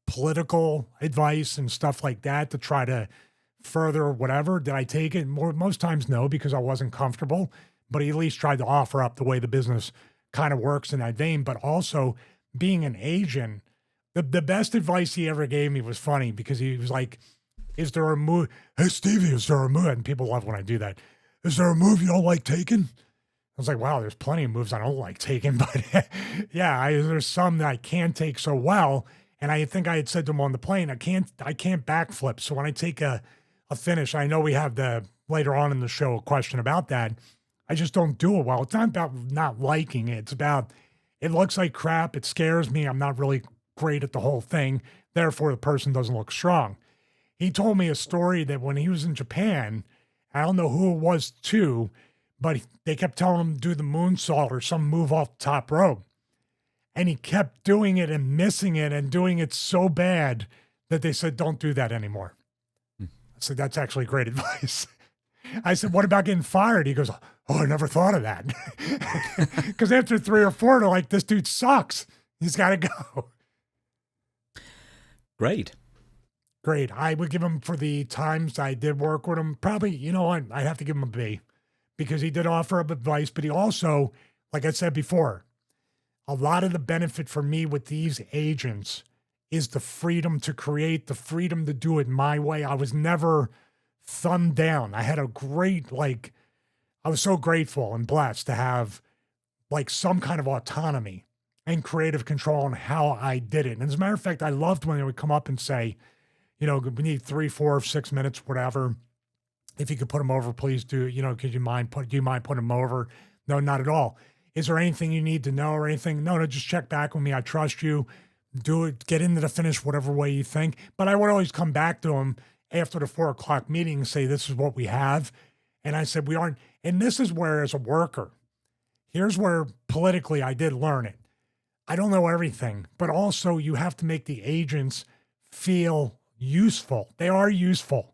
political advice and stuff like that to try to further whatever. Did I take it? Most times no, because I wasn't comfortable. But he at least tried to offer up the way the business kind of works in that vein. But also being an agent, the best advice he ever gave me was funny because he was like, is there a move? Hey, Stevie, is there a move? And people love when I do that. Is there a move you don't like taking? I was like, wow, there's plenty of moves I don't like taking. But yeah, there's some that I can't take so well. And I think I had said to him on the plane, I can't backflip. So when I take a finish, I know we have later on in the show a question about that. I just don't do it well. It's not about not liking it. It's about, it looks like crap. It scares me. I'm not really great at the whole thing. Therefore, the person doesn't look strong. He told me a story that when he was in Japan, I don't know who it was to, but they kept telling him to do the moonsault or some move off the top rope. And he kept doing it and missing it and doing it so bad that they said, don't do that anymore. I said, that's actually great advice. I said, what about getting fired? He goes, oh, I never thought of that. Because after 3 or 4, they're like, this dude sucks. He's got to go. Great. I would give him, for the times I did work with him, probably, you know what, I'd have to give him a B because he did offer up advice, but he also, like I said before, a lot of the benefit for me with these agents is the freedom to create, the freedom to do it my way. I was never thumbed down. I had a great, I was so grateful and blessed to have some kind of autonomy and creative control on how I did it. And as a matter of fact, I loved when they would come up and say, you know, we need 3, 4, 6 minutes, whatever. If you could put him over, please do. You know, do you mind putting him over? No, not at all. Is there anything you need to know or anything? No, just check back with me. I trust you. Do it. Get into the finish whatever way you think. But I would always come back to him after the 4 o'clock meeting and say, this is what we have. And I said, we aren't. And this is where, as a worker, here's where politically I did learn it. I don't know everything, but also you have to make the agents feel useful. They are useful,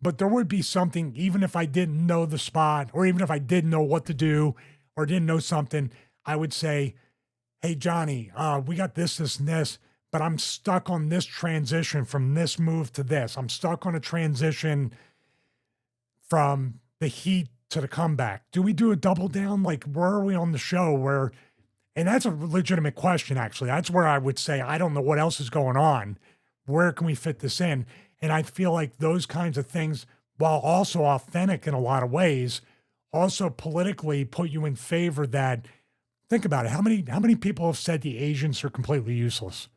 but there would be something, even if I didn't know the spot, or even if I didn't know what to do, or didn't know something, I would say, hey, Johnny, we got this, and this, but I'm stuck on this transition from this move to this. I'm stuck on a transition from the heat to the comeback. Do we do a double down? Like, where are we on the show where, and that's a legitimate question, actually. That's where I would say, I don't know what else is going on. Where can we fit this in? And I feel like those kinds of things, while also authentic in a lot of ways, also politically put you in favor that, think about it, how many people have said the agents are completely useless?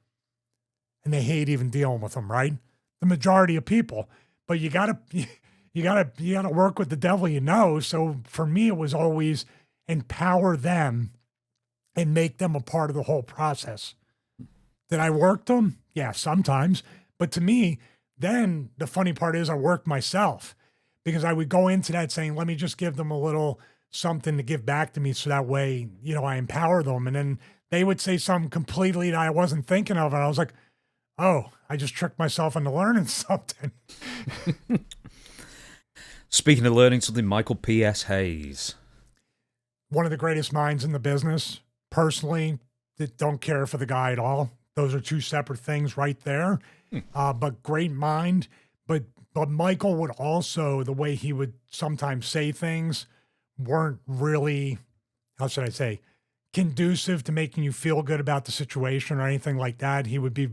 And they hate even dealing with them, right? The majority of people. But you gotta work with the devil you know. So for me, it was always empower them and make them a part of the whole process. Did I work them? Yeah, sometimes. But to me, then the funny part is I worked myself because I would go into that saying, let me just give them a little something to give back to me so that way, you know, I empower them. And then they would say something completely that I wasn't thinking of. And I was like, oh, I just tricked myself into learning something. Speaking of learning something, Michael P.S. Hayes. One of the greatest minds in the business. Personally, don't care for the guy at all. Those are 2 separate things right there. But great mind. But Michael would also, the way he would sometimes say things weren't really, how should I say, conducive to making you feel good about the situation or anything like that. He would be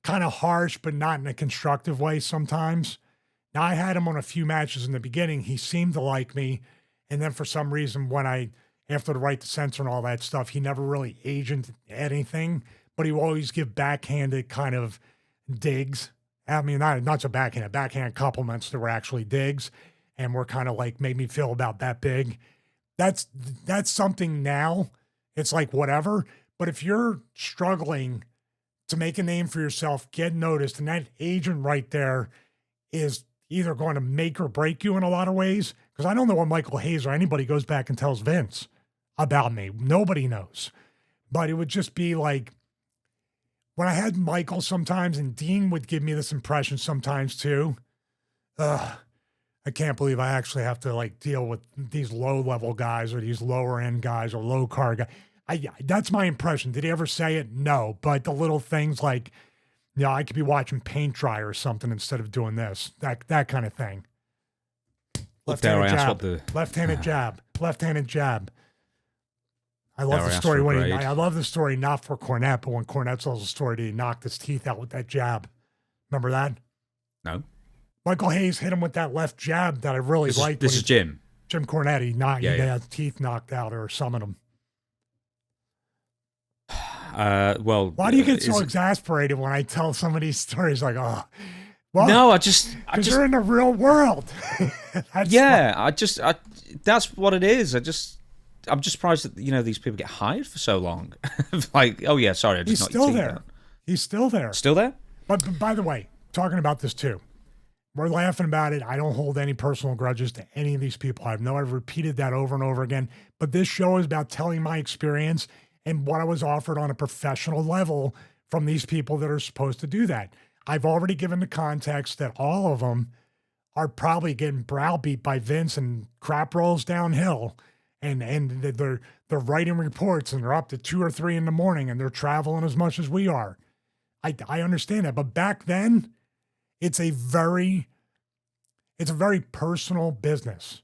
kind of harsh, but not in a constructive way sometimes. Now, I had him on a few matches in the beginning. He seemed to like me. And then for some reason, after the right to censor and all that stuff, he never really agented anything, but he would always give backhanded kind of digs. I mean, not so backhand compliments that were actually digs and were kind of like made me feel about that big. That's something now. It's like whatever. But if you're struggling to make a name for yourself, get noticed, and that agent right there is either going to make or break you in a lot of ways. Because I don't know what Michael Hayes or anybody goes back and tells Vince. about me. Nobody knows. But it would just be like when I had Michael sometimes, and Dean would give me this impression sometimes too. I can't believe I actually have to like deal with these low level guys or these lower end guys or low car guys. That's my impression. Did he ever say it? No. But the little things like, I could be watching paint dry or something instead of doing this. That kind of thing. Left-handed jab. Left-handed jab. I love the story I love the story not for Cornette, but when Cornette tells the story, he knocked his teeth out with that jab. Remember that? No. Michael Hayes hit him with that left jab that I really liked. This is Jim. Jim Cornette. He had his teeth knocked out or summoned him. Why do you get so exasperated when I tell some of these stories? Like, because you're in the real world. That's what it is. I'm just surprised that these people get hired for so long. Like, oh yeah, sorry, I just He's still there. He's still there. Still there? But by the way, talking about this too, we're laughing about it. I don't hold any personal grudges to any of these people. I've repeated that over and over again. But this show is about telling my experience and what I was offered on a professional level from these people that are supposed to do that. I've already given the context that all of them are probably getting browbeat by Vince and crap rolls downhill. And they're writing reports and they're up to 2 or 3 in the morning and they're traveling as much as we are. I understand that. But back then, it's a very personal business.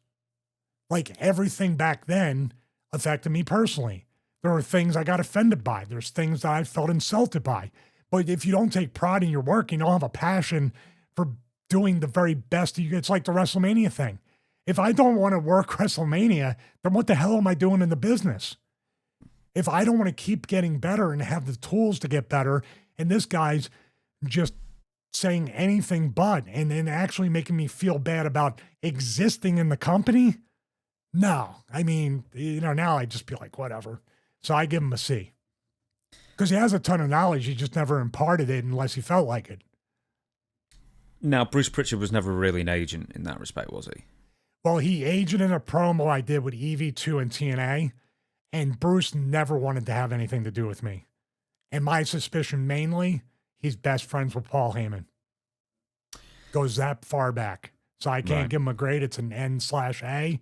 Like everything back then affected me personally. There were things I got offended by. There's things that I felt insulted by. But if you don't take pride in your work, you don't have a passion for doing the very best, it's like the WrestleMania thing. If I don't want to work WrestleMania, then what the hell am I doing in the business? If I don't want to keep getting better and have the tools to get better, and this guy's just saying anything but, and then actually making me feel bad about existing in the company, no. I mean, now I just be like, whatever. So I give him a C. Because he has a ton of knowledge, he just never imparted it unless he felt like it. Now, Bruce Pritchard was never really an agent in that respect, was he? Well, he aged in a promo I did with EV2 and TNA, and Bruce never wanted to have anything to do with me. And my suspicion mainly, he's best friends with Paul Heyman. Goes that far back. So I can't give him a grade. It's an N/A,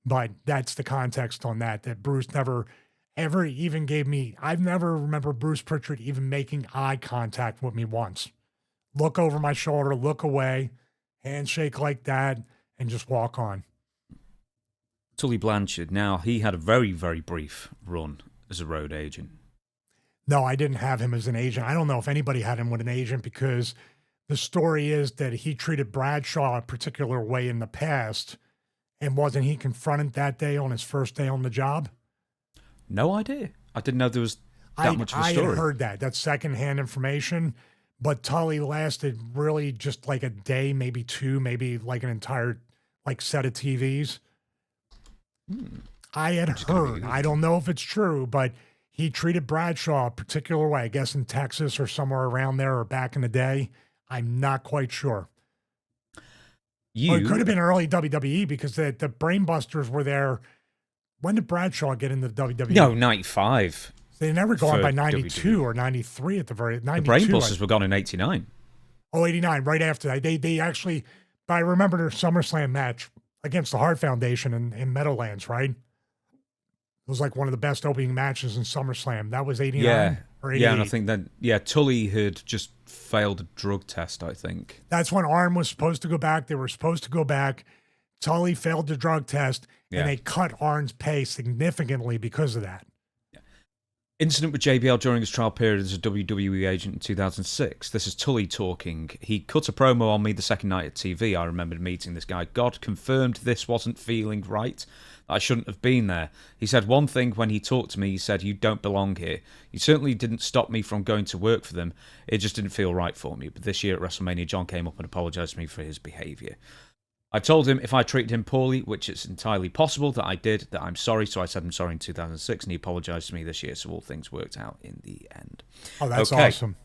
but that's the context on that Bruce never ever even gave me. I've never remember Bruce Pritchard even making eye contact with me once. Look over my shoulder, look away, handshake like that, and just walk on. Tully Blanchard, now he had a very, very brief run as a road agent. No, I didn't have him as an agent. I don't know if anybody had him with an agent because the story is that he treated Bradshaw a particular way in the past, and wasn't he confronted that day on his first day on the job? No idea. I didn't know there was that much of a story. I had heard that. That's secondhand information. But Tully lasted really just like a day, maybe 2, maybe like an entire set of TVs. I had heard. I don't know if it's true, but he treated Bradshaw a particular way. I guess in Texas or somewhere around there or back in the day. I'm not quite sure. Or it could have been early WWE because the Brainbusters were there. When did Bradshaw get into WWE? No, 95. They never gone by 92 WWE. Or 93 at the very 92. The Brainbusters were gone in 89. Oh, 89, right after that. They actually, but I remember their SummerSlam match against the Hart Foundation in Meadowlands, right? It was like one of the best opening matches in SummerSlam. That was 89 or 88. Yeah, and I think that, Tully had just failed a drug test, I think. That's when Arn was supposed to go back. They were supposed to go back. Tully failed the drug test, and they cut Arn's pay significantly because of that. Incident with JBL during his trial period as a WWE agent in 2006. This is Tully talking. He cut a promo on me the second night at TV. I remembered meeting this guy. God confirmed this wasn't feeling right. I shouldn't have been there. He said one thing when he talked to me. He said, "You don't belong here." He certainly didn't stop me from going to work for them. It just didn't feel right for me. But this year at WrestleMania, John came up and apologized to me for his behavior. I told him if I treated him poorly, which it's entirely possible that I did, that I'm sorry. So I said I'm sorry in 2006, and he apologized to me this year. So all things worked out in the end. Oh, that's awesome.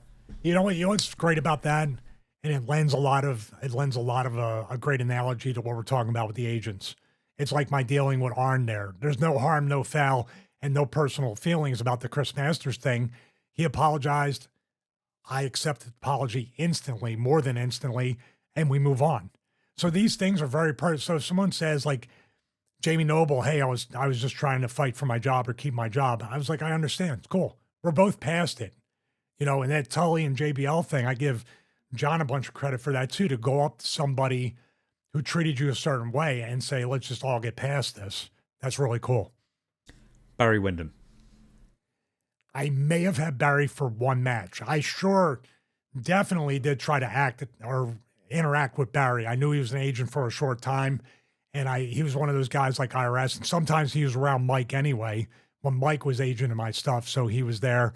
You know what's great about that, and it lends a lot of a great analogy to what we're talking about with the agents. It's like my dealing with Arn there. There's no harm, no foul. and no personal feelings about the Chris Masters thing. He apologized. I accepted the apology instantly, more than instantly, and we move on. So these things are very personal. So if someone says like Jamie Noble, hey, I was just trying to fight for my job or keep my job. I was like, I understand. It's cool. We're both past it. And that Tully and JBL thing, I give John a bunch of credit for that too, to go up to somebody who treated you a certain way and say, let's just all get past this. That's really cool. Barry Windham. I may have had Barry for one match. I sure definitely did try to act or interact with Barry. I knew he was an agent for a short time, and he was one of those guys like IRS, and sometimes he was around Mike anyway when Mike was agent of my stuff, so he was there.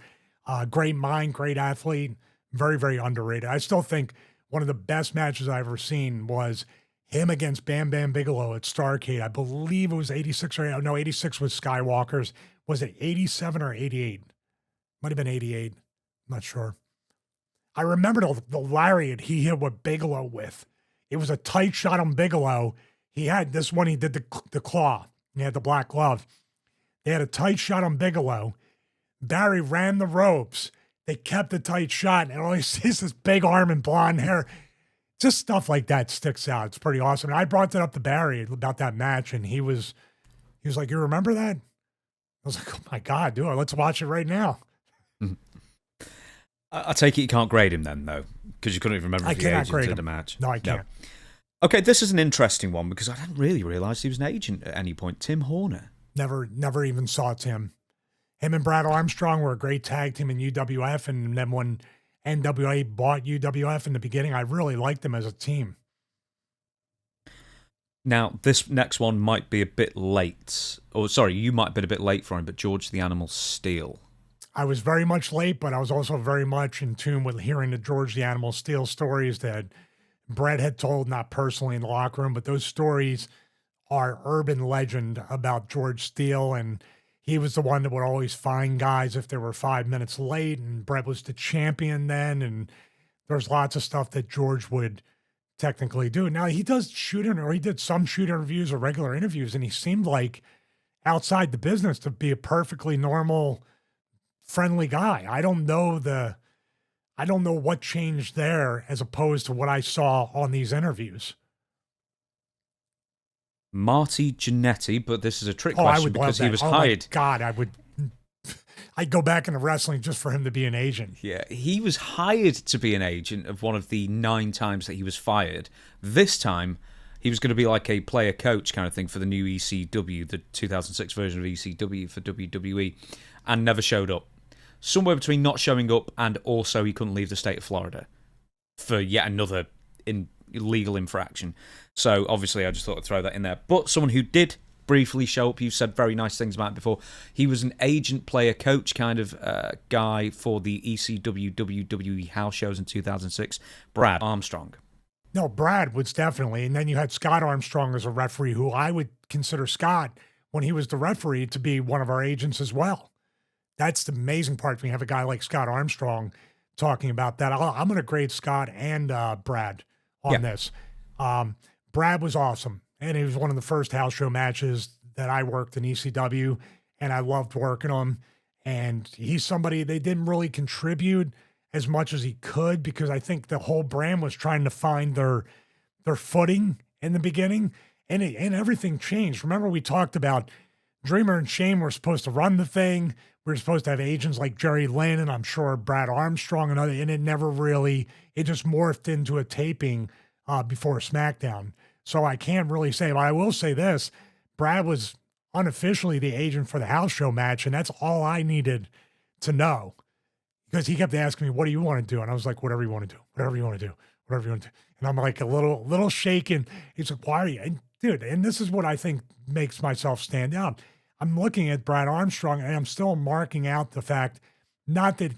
Great mind, great athlete, very, very underrated. I still think one of the best matches I've ever seen was him against Bam Bam Bigelow at Starrcade. I believe it was 86 or no, 86 was Skywalker's. Was it 87 or 88? Might have been 88. I'm not sure. I remember the lariat he hit with Bigelow with. It was a tight shot on Bigelow. He had this one, he did the claw. He had the black glove. They had a tight shot on Bigelow. Barry ran the ropes. They kept the tight shot, and all he sees is big arm and blonde hair. Just stuff like that sticks out. It's pretty awesome. And I brought that up to Barry about that match, and he was like, you remember that? I was like, oh my God, dude, let's watch it right now. I take it you can't grade him then, though, because you couldn't even remember if the agent did a match. No, I can't. No. Okay, this is an interesting one because I didn't really realize he was an agent at any point. Tim Horner. Never even saw Tim. Him and Brad Armstrong were a great tag team in UWF, and then when NWA bought UWF in the beginning, I really liked them as a team. Now, this next one might be a bit late. Or, sorry, you might have been a bit late for him, but George the Animal Steele. I was very much late, but I was also very much in tune with hearing the George the Animal Steele stories that Brett had told, not personally in the locker room, but those stories are urban legend about George Steele, and he was the one that would always find guys if they were 5 minutes late, and Brett was the champion then, and there's lots of stuff that George would technically do. Now, he does he did some shoot interviews or regular interviews, and he seemed like outside the business to be a perfectly normal, friendly guy. I don't know what changed there as opposed to what I saw on these interviews. Marty Jannetty, but this is a trick question because he was hired. God, I'd go back into wrestling just for him to be an agent. Yeah, he was hired to be an agent of one of the 9 times that he was fired. This time, he was going to be like a player coach kind of thing for the new ECW, the 2006 version of ECW for WWE, and never showed up. Somewhere between not showing up and also he couldn't leave the state of Florida for yet another illegal infraction. So obviously I just thought I'd throw that in there. But someone who did briefly show up, you've said very nice things about it before, he was an agent, player, coach kind of guy for the ECW WWE house shows in 2006, Brad Armstrong. No, Brad was definitely. And then you had Scott Armstrong as a referee, who I would consider Scott, when he was the referee, to be one of our agents as well. That's the amazing part. We have a guy like Scott Armstrong talking about that. I'm going to grade Scott and Brad on this. Brad was awesome. And it was one of the first house show matches that I worked in ECW, and I loved working him. And he's somebody, they didn't really contribute as much as he could because I think the whole brand was trying to find their footing in the beginning, and everything changed. Remember, we talked about Dreamer and Shane were supposed to run the thing. We were supposed to have agents like Jerry Lynn and I'm sure Brad Armstrong and it never really, it just morphed into a taping before SmackDown. So I can't really say, but I will say this, Brad was unofficially the agent for the house show match, and that's all I needed to know. Because he kept asking me, what do you want to do? And I was like, whatever you want to do, whatever you want to do, whatever you want to do. And I'm like a little shaken. He's like, why are you? And dude, and this is what I think makes myself stand out. I'm looking at Brad Armstrong and I'm still marking out the fact, not that,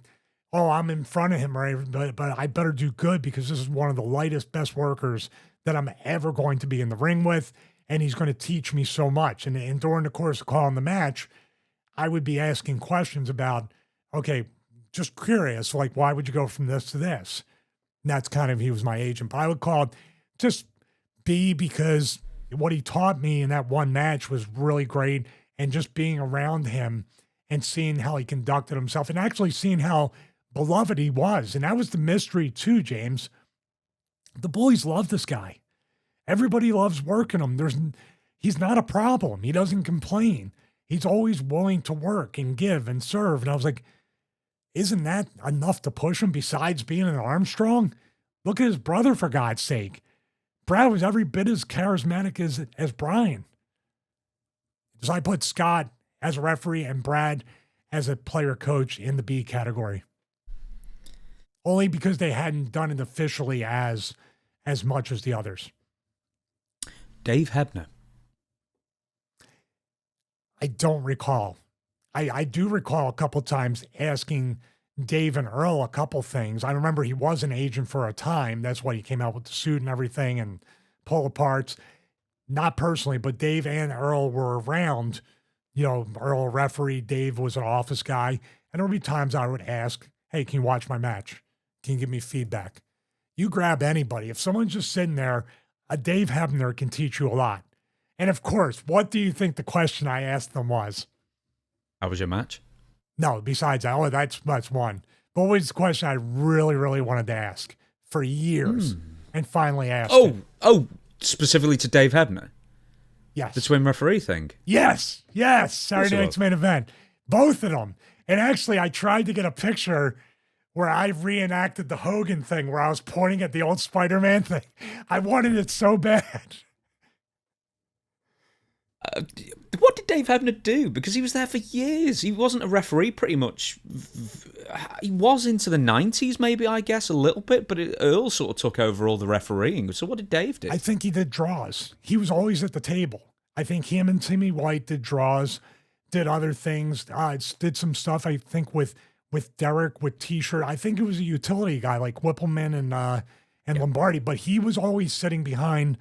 oh, I'm in front of him, right? But I better do good because this is one of the lightest, best workers that I'm ever going to be in the ring with. And he's going to teach me so much. And during the course of calling the match, I would be asking questions about, okay, just curious, like, why would you go from this to this? And that's kind of, he was my agent. But I would call it just B, because what he taught me in that one match was really great. And just being around him and seeing how he conducted himself and actually seeing how beloved he was. And that was the mystery too, James. The boys love this guy. Everybody loves working him. He's not a problem. He doesn't complain. He's always willing to work and give and serve. And I was like, isn't that enough to push him besides being an Armstrong? Look at his brother, for God's sake. Brad was every bit as charismatic as Brian. So I put Scott as a referee and Brad as a player coach in the B category. Only because they hadn't done it officially as much as the others. Dave Hebner. I don't recall. I do recall a couple times asking Dave and Earl a couple things. I remember he was an agent for a time. That's why he came out with the suit and everything and pull aparts. Not personally, but Dave and Earl were around. You know, Earl a referee, Dave was an office guy. And there would be times I would ask, hey, can you watch my match? Can you give me feedback? You grab anybody. If someone's just sitting there, a Dave Hebner can teach you a lot. And of course, what do you think the question I asked them was? How was your match? No, besides that, that's one. What was the question I really, really wanted to ask for years and finally asked him? Oh, specifically to Dave Hebner? Yes. The twin referee thing? Yes. Saturday Night's Main Event. Both of them. And actually, I tried to get a picture where I reenacted the Hogan thing where I was pointing at the old Spider-Man thing. I wanted it so bad. What did Dave Hebner do? Because he was there for years. He wasn't a referee pretty much. He was into the 90s, maybe, I guess, a little bit, but Earl sort of took over all the refereeing. So what did Dave do? I think he did draws. He was always at the table. I think him and Timmy White did draws, did other things, did some stuff, I think, with Derek, with T-shirt. I think it was a utility guy like Whippleman and Lombardi, but he was always sitting behind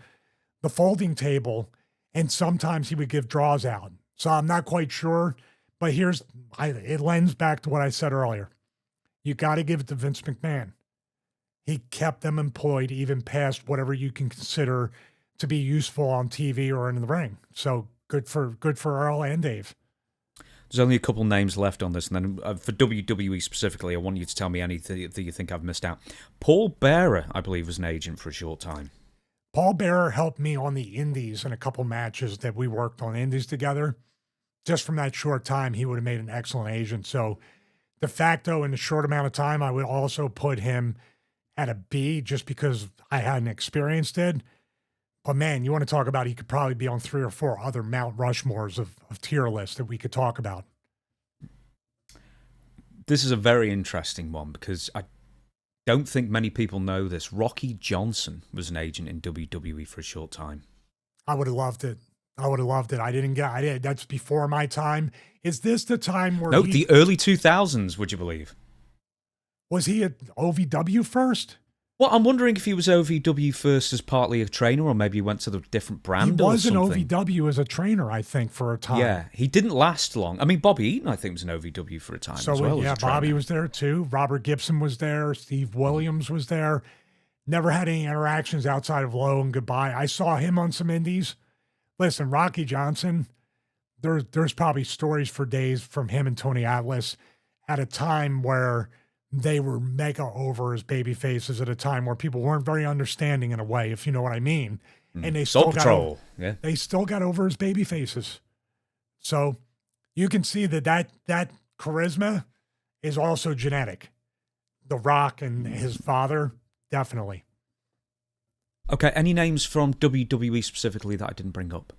the folding table. And sometimes he would give draws out. So I'm not quite sure, but it lends back to what I said earlier. You got to give it to Vince McMahon. He kept them employed even past whatever you can consider to be useful on TV or in the ring. So good for Earl and Dave. There's only a couple names left on this, and then for WWE specifically, I want you to tell me anything that you think I've missed out. Paul Bearer, I believe, was an agent for a short time. Paul Bearer helped me on the indies in a couple matches that we worked on indies together. Just from that short time, he would have made an excellent agent. So de facto, in a short amount of time, I would also put him at a B just because I hadn't experienced it. But man, you want to talk about, he could probably be on 3 or 4 other Mount Rushmores of tier lists that we could talk about. This is a very interesting one because I don't think many people know this. Rocky Johnson was an agent in WWE for a short time. I would have loved it. I didn't get it. That's before my time. Is this the time where the early 2000s, would you believe? Was he at OVW first? Well, I'm wondering if he was OVW first as partly a trainer, or maybe he went to the different brand or something. He was in OVW as a trainer, I think, for a time. Yeah, he didn't last long. I mean, Bobby Eaton, I think, was in OVW for a time as well. Yeah, Bobby was there too. Robert Gibson was there. Steve Williams was there. Never had any interactions outside of hello and goodbye. I saw him on some indies. Listen, Rocky Johnson, there's probably stories for days from him and Tony Atlas at a time where they were mega over as baby faces, at a time where people weren't very understanding in a way, if you know what I mean. And they still they still got over as baby faces. So you can see that charisma is also genetic. The Rock and his father, definitely. Okay, any names from WWE specifically that I didn't bring up?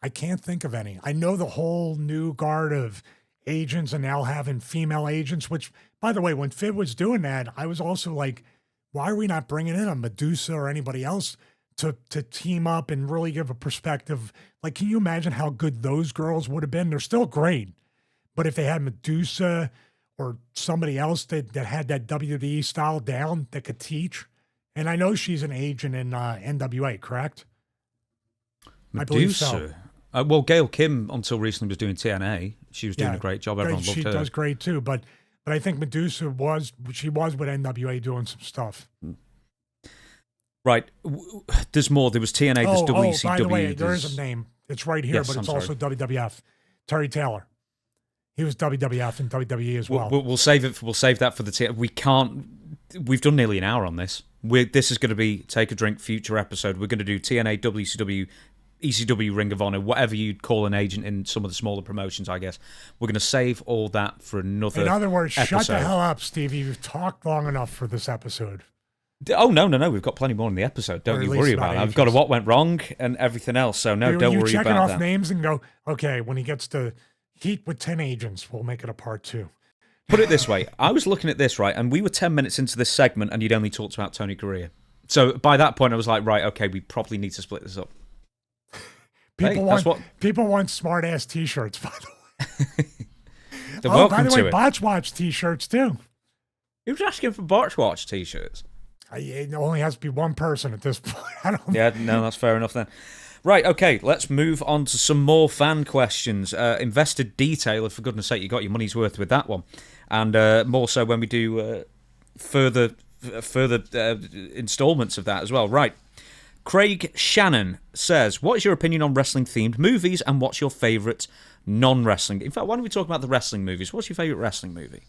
I can't think of any. I know the whole new guard of agents and now having female agents, which, by the way, when Fib was doing that, I was also like, why are we not bringing in a Medusa or anybody else to team up and really give a perspective? Like, can you imagine how good those girls would have been? They're still great, but if they had Medusa or somebody else that had that WWE style down that could teach, and I know she's an agent in NWA, correct? Medusa. I believe so. Well, Gail Kim, until recently, was doing TNA. She was doing a great job. Everyone loved her. She does great too. But I think Medusa was with NWA doing some stuff. Right. There's more. There was TNA. There's WCW. By the way, there is a name. It's right here, but it's also WWF. Terry Taylor. He was WWF and WWE as well. We'll save it. We'll save that for the. We can't. We've done nearly an hour on this. This is going to be Take a Drink future episode. We're going to do TNA, WCW, ECW, Ring of Honor, whatever you'd call an agent in some of the smaller promotions, I guess. We're going to save all that for another. In other words, episode. Shut the hell up, Stevie. You've talked long enough for this episode. Oh, no. We've got plenty more in the episode. Don't you worry about it. I've got what went wrong and everything else. So, no, don't worry about that. You checking off names and go, okay, when he gets to Heat with 10 agents, we'll make it a part 2. Put it this way. I was looking at this, right, and we were 10 minutes into this segment and you'd only talked about Tony Correa. So, by that point, I was like, right, okay, we probably need to split this up. People want smart-ass T-shirts, by the way. They're welcome by the way, to it. Botch Watch T-shirts, too. Who's asking for Botch Watch T-shirts? It only has to be one person at this point. Yeah, no, that's fair enough then. Right, okay, let's move on to some more fan questions. Invested detail, if for goodness sake you got your money's worth with that one. And more so when we do further installments of that as well. Right. Craig Shannon says, what is your opinion on wrestling-themed movies and what's your favourite non-wrestling? In fact, why don't we talk about the wrestling movies? What's your favourite wrestling movie?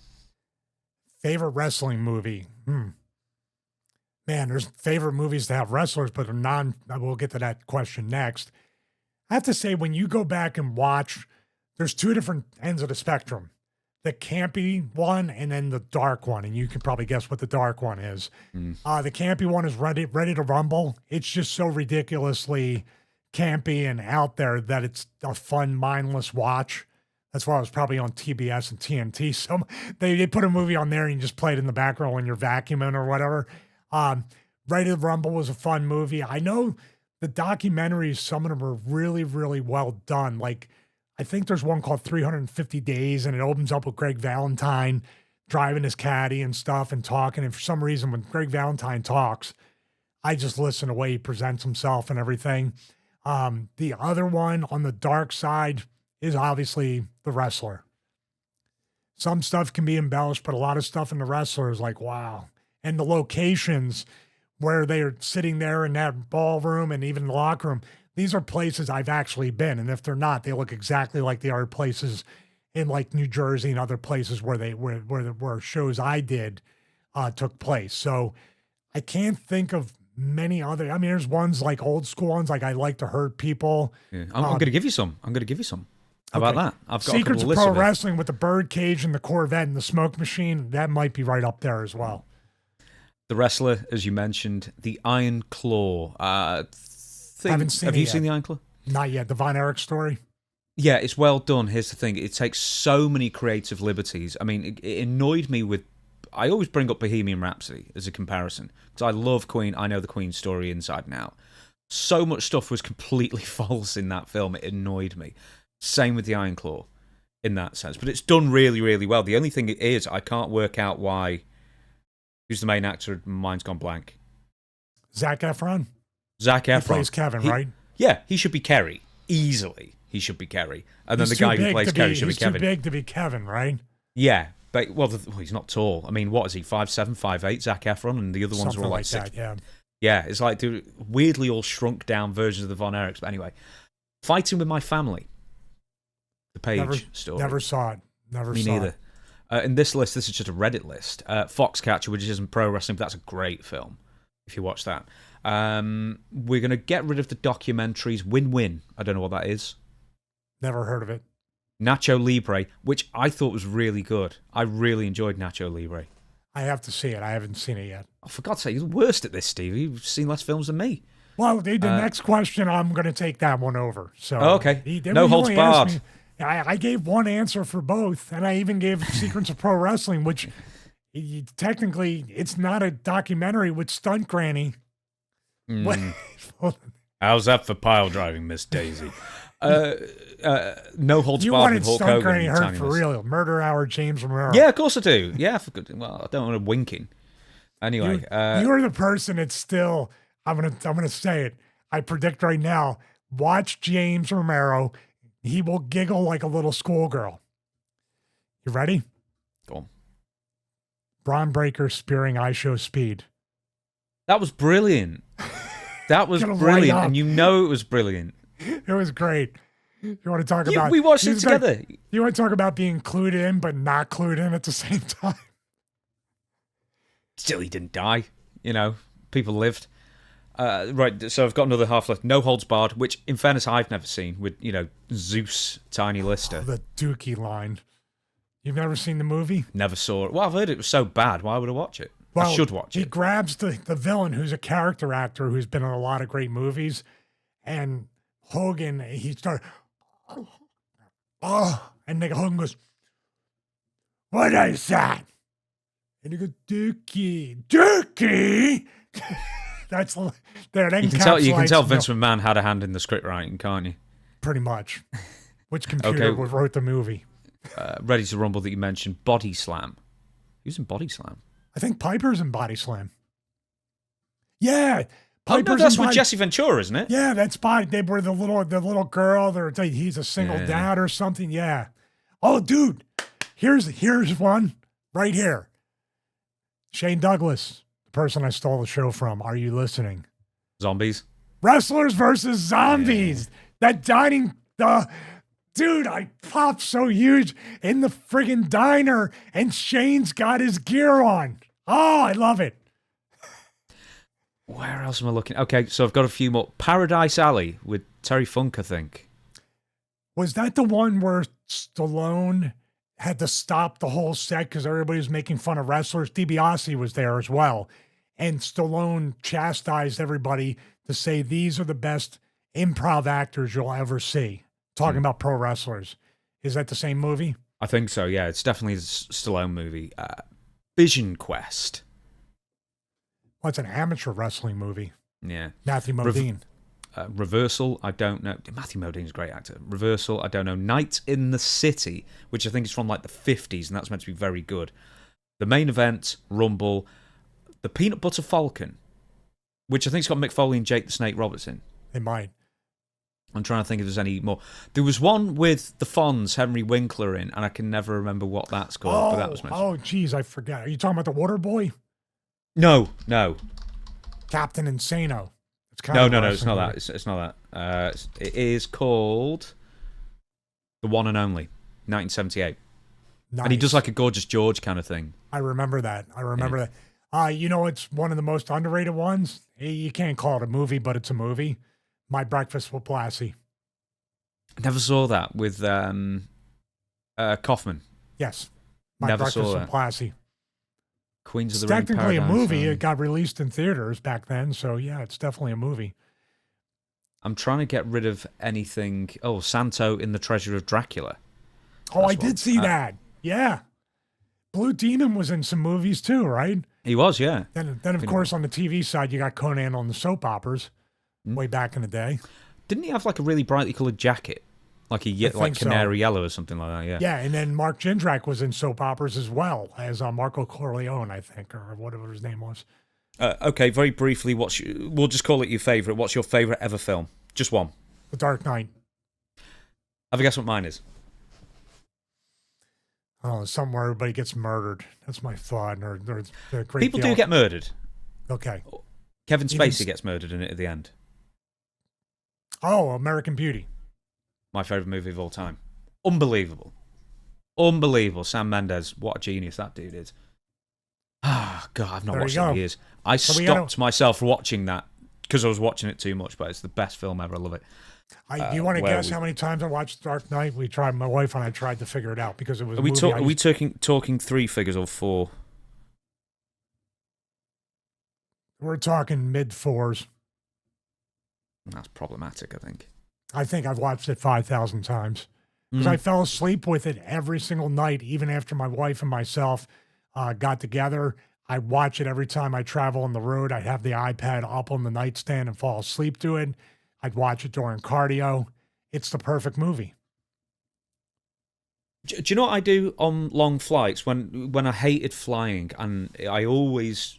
Favorite wrestling movie? Man, there's favorite movies that have wrestlers, but are non. We'll get to that question next. I have to say, when you go back and watch, there's 2 different ends of the spectrum. The campy one and then the dark one, and you can probably guess what the dark one is. The campy one is Ready to Rumble. It's just so ridiculously campy and out there that it's a fun, mindless watch. That's why I was probably on TBS and TNT. So they put a movie on there and you just play it in the background when you're vacuuming or whatever. Ready to Rumble was a fun movie. I know the documentaries, some of them are really, really well done. Like, I think there's one called 350 Days, and it opens up with Greg Valentine driving his caddy and stuff and talking. And for some reason, when Greg Valentine talks, I just listen to the way he presents himself and everything. The other one on the dark side is obviously The Wrestler. Some stuff can be embellished, but a lot of stuff in The Wrestler is like, wow. And the locations where they're sitting there in that ballroom and even the locker room, these are places I've actually been. And if they're not, they look exactly like they are places in like New Jersey and other places where shows I did took place. So I can't think of many other. I mean, there's ones like old school ones, like I Like to Hurt People. Yeah. I'm going to give you some. How about that? I've got Secrets a of list Pro of it. Wrestling with the Birdcage and the Corvette and the Smoke Machine. That might be right up there as well. The Wrestler, as you mentioned, the Iron Claw. Haven't seen have it you yet. seen the Iron Claw? Not yet. The Von Erich story. Yeah, it's well done. Here's the thing. It takes so many creative liberties. I mean, it annoyed me with... I always bring up Bohemian Rhapsody as a comparison, because I love Queen. I know the Queen story inside and out. So much stuff was completely false in that film. It annoyed me. Same with the Iron Claw in that sense. But it's done really, really well. The only thing is, I can't work out why... Who's the main actor? Mine's gone blank. Zac Efron. Zac Efron. He plays Kevin, right? Yeah, he should be Kerry. Easily, he should be Kerry. And then the guy who plays Kerry should be Kevin. He's too big to be Kevin, right? Yeah, but he's not tall. I mean, what is he? 5'7", 5'8", Zac Efron, and the other ones are all like 6. That, yeah. Yeah, it's like weirdly all shrunk down versions of the Von Erichs. But anyway, Fighting with My Family. The Page story. Never saw it. Me neither. In this list, this is just a Reddit list. Foxcatcher, which isn't pro wrestling, but that's a great film if you watch that. We're going to get rid of the documentaries. Win-Win. I don't know what that is. Never heard of it. Nacho Libre, which I thought was really good. I really enjoyed Nacho Libre. I have to see it. I haven't seen it yet. Oh, for God's sake, you're the worst at this, Stevie. You've seen less films than me. Well, the next question, I'm going to take that one over. So, okay. No holds barred. I gave one answer for both, and I even gave Secrets of Pro Wrestling, which technically it's not a documentary with Stunt Granny. How's that for pile driving, Miss Daisy? No holds you barred wanted with Hulk Stunt Hogan. Granny hurt for real. Murder Hour, James Romero. Yeah, of course I do. Yeah, well, I don't want to winking. Anyway, you're the person that's still. I'm gonna say it. I predict right now. Watch James Romero. He will giggle like a little schoolgirl. You ready? Go on. Braun Breaker spearing I Show Speed. That was brilliant. That was brilliant, and you know it was brilliant. It was great. You want to talk about? We watched it together. You want to talk about being clued in but not clued in at the same time? Still, he didn't die. You know, people lived. Right, so I've got another half left. No Holds Barred, which, in fairness, I've never seen, with, Zeus, Tiny Lister. Oh, the Dookie line. You've never seen the movie? Never saw it. Well, I've heard it was so bad. Why would I watch it? Well, I should watch He it. grabs the villain, who's a character actor who's been in a lot of great movies, and Hogan, he started, and Hogan goes, "What is that?" And he goes, Dookie. That's there. You can tell Vince McMahon had a hand in the script writing, can't you? Pretty much. Which computer wrote the movie? Ready to Rumble that you mentioned, Body Slam. Who's in Body Slam? I think Piper's in Body Slam. Yeah, Piper's that's with Jesse Ventura, isn't it? Yeah, that's Body. They were the little girl. He's a single dad or something. Yeah. Oh, dude, here's one right here. Shane Douglas, the person I stole the show from. Are you listening? Zombies. Wrestlers versus Zombies. Yeah. That dining. Dude, I popped so huge in the friggin' diner, and Shane's got his gear on. Oh, I love it. Where else am I looking? Okay, so I've got a few more. Paradise Alley with Terry Funk, I think. Was that the one where Stallone had to stop the whole set because everybody was making fun of wrestlers? DiBiase was there as well. And Stallone chastised everybody to say, these are the best improv actors you'll ever see. Talking about pro wrestlers. Is that the same movie? I think so, yeah. It's definitely a Stallone movie. Vision Quest. Well, it's an amateur wrestling movie. Yeah. Matthew Modine. Reversal, I don't know. Matthew Modine's a great actor. Reversal, I don't know. Night in the City, which I think is from like the 50s, and that's meant to be very good. The Main Event, Rumble. The Peanut Butter Falcon, which I think's got Mick Foley and Jake the Snake Roberts in. It might. I'm trying to think if there's any more. There was one with the Fonz, Henry Winkler in, and I can never remember what that's called. But that was mentioned. Geez, I forgot. Are you talking about the Water Boy? No. Captain Insano. It's no, it's not that. It's not that. It is called The One and Only, 1978. Nice. And he does like a Gorgeous George kind of thing. I remember that. That. It's one of the most underrated ones. You can't call it a movie, but it's a movie. My Breakfast with Blassie. Never saw that with Kaufman. Yes. My Breakfast with Blassie. Queens of the Ring Technically Paradise, a movie. It got released in theaters back then, so yeah, it's definitely a movie. I'm trying to get rid of anything. Oh, Santo in The Treasure of Dracula. Oh, I did see that. Yeah. Blue Demon was in some movies too, right? He was, yeah. Then of course, on the TV side, you got Conan on the soap operas way back in the day. Didn't he have like a really brightly coloured jacket? Like canary yellow or something like that, yeah. Yeah, and then Mark Jindrak was in soap operas as well as Marco Corleone, I think, or whatever his name was. Okay, very briefly, we'll just call it your favourite. What's your favourite ever film? Just one. The Dark Knight. Have a guess what mine is? Oh, something where everybody gets murdered. That's my thought. People do get murdered. Okay. Kevin Spacey gets murdered in it at the end. Oh, American Beauty. My favourite movie of all time. Unbelievable. Sam Mendes, what a genius that dude is. Ah, God, I've not watched it in years. I stopped myself watching that because I was watching it too much, but it's the best film ever. I love it. Do you want to guess how many times I watched Dark Knight? My wife and I tried to figure it out because it was a movie. Are we talking three figures or four? We're talking mid-fours. That's problematic, I think. I think I've watched it 5,000 times because I fell asleep with it every single night, even after my wife and myself got together. I watch it every time I travel on the road. I'd have the iPad up on the nightstand and fall asleep to it. I'd watch it during cardio. It's the perfect movie. Do you know what I do on long flights when I hated flying, and I always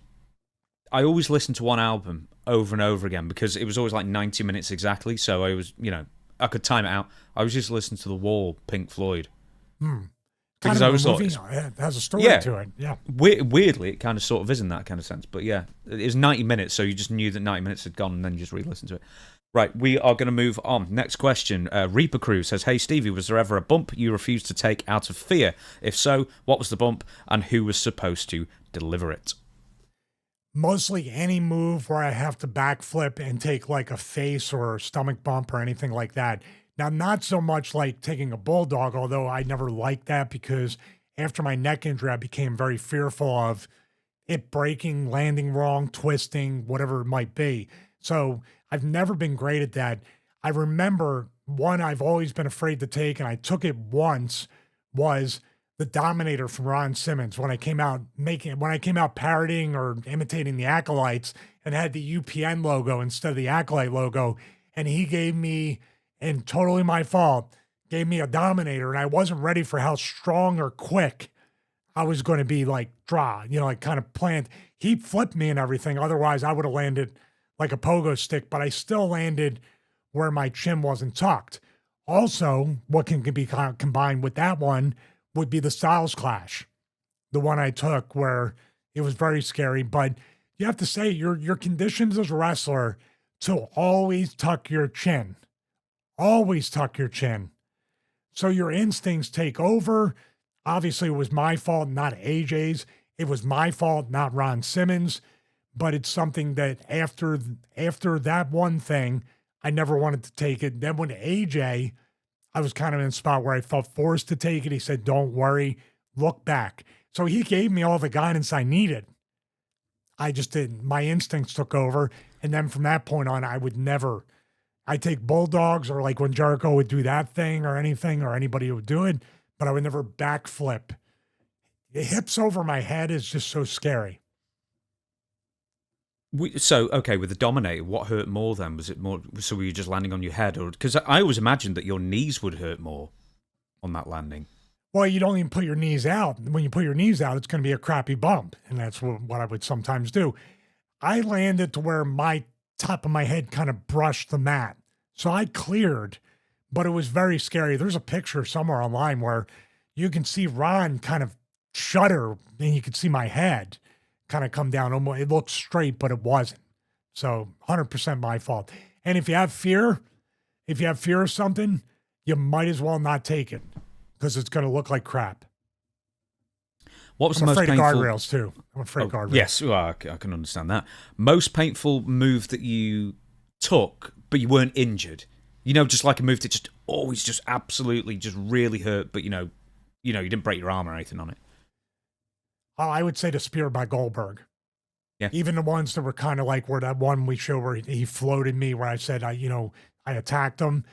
listen to one album over and over again because it was always like 90 minutes exactly. So I was, I could time it out. I was just listening to The Wall, Pink Floyd. Because I was it has a story to it. Yeah. Weirdly, it kind of sort of is in that kind of sense. But yeah, it was 90 minutes, so you just knew that 90 minutes had gone, and then you just re-listened to it. Right, we are going to move on. Next question. Reaper Crew says, "Hey Stevie, was there ever a bump you refused to take out of fear? If so, what was the bump and who was supposed to deliver it?" Mostly any move where I have to backflip and take like a face or stomach bump or anything like that. Now, not so much like taking a bulldog, although I never liked that because after my neck injury, I became very fearful of it breaking, landing wrong, twisting, whatever it might be. So I've never been great at that. I remember one I've always been afraid to take, and I took it once, was the Dominator from Ron Simmons when I came out parodying or imitating the Acolytes and had the UPN logo instead of the Acolyte logo. And he gave me, and totally my fault, gave me a Dominator, and I wasn't ready for how strong or quick I was going to be like like kind of planned. He flipped me and everything. Otherwise, I would have landed like a pogo stick, but I still landed where my chin wasn't tucked. Also, what can be combined with that one would be the Styles Clash, the one I took where it was very scary. But you have to say you're conditioned as a wrestler to always tuck your chin. Always tuck your chin. So your instincts take over. Obviously, it was my fault, not AJ's. It was my fault, not Ron Simmons. But it's something that after that one thing, I never wanted to take it. Then when AJ, I was kind of in a spot where I felt forced to take it. He said, "Don't worry, look back." So he gave me all the guidance I needed. I just didn't. My instincts took over. And then from that point on, I take bulldogs or like when Jericho would do that thing or anything or anybody would do it, but I would never backflip. The hips over my head is just so scary. So, okay, with the Dominator, what hurt more then? Was it more, so were you just landing on your head? Or because I always imagined that your knees would hurt more on that landing. Well, you don't even put your knees out. When you put your knees out, it's going to be a crappy bump. And that's what I would sometimes do. I landed to where my top of my head kind of brushed the mat. So I cleared, but it was very scary. There's a picture somewhere online where you can see Ron kind of shudder and you can see my head kind of come down. It looked straight, but it wasn't. So 100% my fault. And if you have fear of something, you might as well not take it because it's going to look like crap. What was I'm the most afraid painful? Of guardrails too. I'm afraid of guardrails. Yes, well, I can understand that. Most painful move that you took, but you weren't injured. Just like a move that just always just absolutely just really hurt, but you didn't break your arm or anything on it. Oh, I would say the spear by Goldberg. Yeah. Even the ones that were kind of like where that one we showed where he floated me, where I said I attacked him.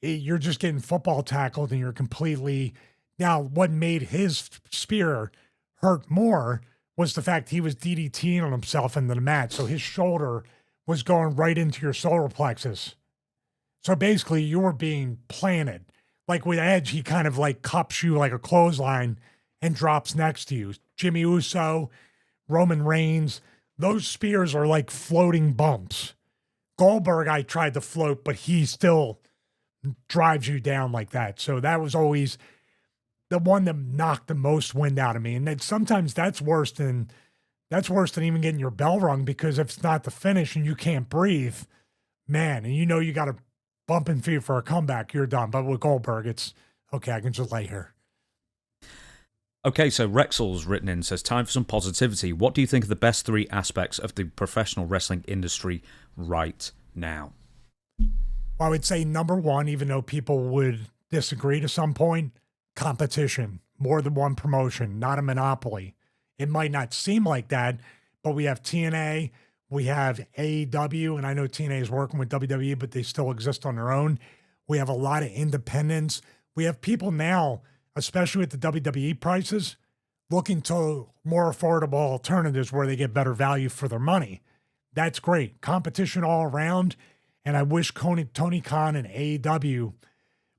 You're just getting football tackled and you're completely. Now, what made his spear hurt more was the fact he was DDTing on himself into the mat. So his shoulder was going right into your solar plexus. So basically you were being planted. Like with Edge, he kind of like cups you like a clothesline and drops next to you. Jimmy Uso, Roman Reigns, those spears are like floating bumps. Goldberg, I tried to float, but he still drives you down like that. So that was always the one that knocked the most wind out of me. And then sometimes that's worse than even getting your bell rung, because if it's not the finish and you can't breathe, man, and you got to bump and feed for a comeback, you're done. But with Goldberg, it's okay, I can just lay here. Okay, so Rexall's written in, says, "Time for some positivity. What do you think are the best 3 aspects of the professional wrestling industry right now?" Well, I would say number one, even though people would disagree to some point, competition, more than one promotion, not a monopoly. It might not seem like that, but we have TNA, we have AEW, and I know TNA is working with WWE, but they still exist on their own. We have a lot of independents. We have people now, especially at the WWE prices, looking to more affordable alternatives where they get better value for their money. That's great. Competition all around. And I wish Tony Khan and AEW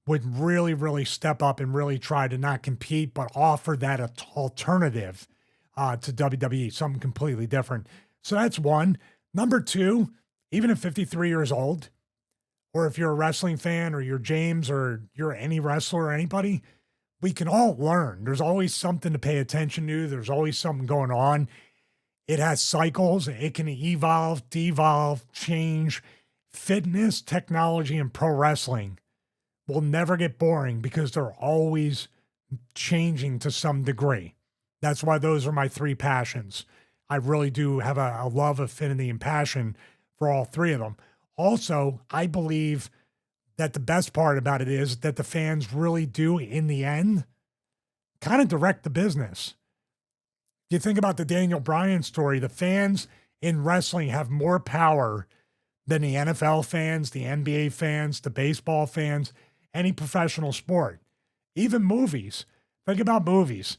would really, really step up and really try to not compete, but offer that alternative to WWE, something completely different. So that's one. Number two, even at 53 years old, or if you're a wrestling fan or you're James or you're any wrestler or anybody, we can all learn. There's always something to pay attention to. There's always something going on. It has cycles. It can evolve, devolve, change. fitness, technology, and pro wrestling will never get boring because they're always changing to some degree. That's why those are my three passions. I really do have a love, affinity, and passion for all three of them. Also, I believe that the best part about it is that the fans really do, in the end, kind of direct the business. You think about the Daniel Bryan story, the fans in wrestling have more power than the NFL fans, the NBA fans, the baseball fans, any professional sport, even movies. Think about movies.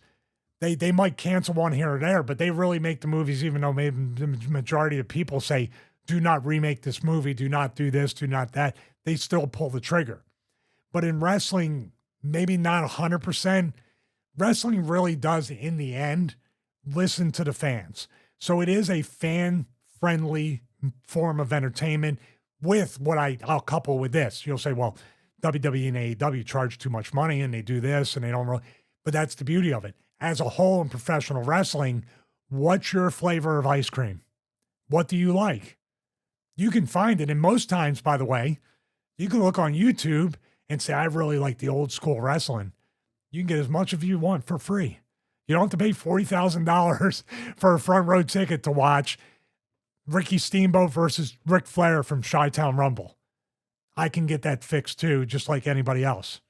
They might cancel one here or there, but they really make the movies, even though maybe the majority of people say, do not remake this movie, do not do this, do not that. They still pull the trigger. But in wrestling, maybe not 100%. Wrestling really does, in the end, listen to the fans. So it is a fan-friendly form of entertainment with what I'll couple with this. You'll say, well, WWE and AEW charge too much money and they do this and they don't really, but that's the beauty of it. As a whole in professional wrestling, what's your flavor of ice cream? What do you like? You can find it. And most times, by the way, you can look on YouTube and say, I really like the old school wrestling. You can get as much as you want for free. You don't have to pay $40,000 for a front row ticket to watch Ricky Steamboat versus Ric Flair from Chi-Town Rumble. I can get that fixed too, just like anybody else.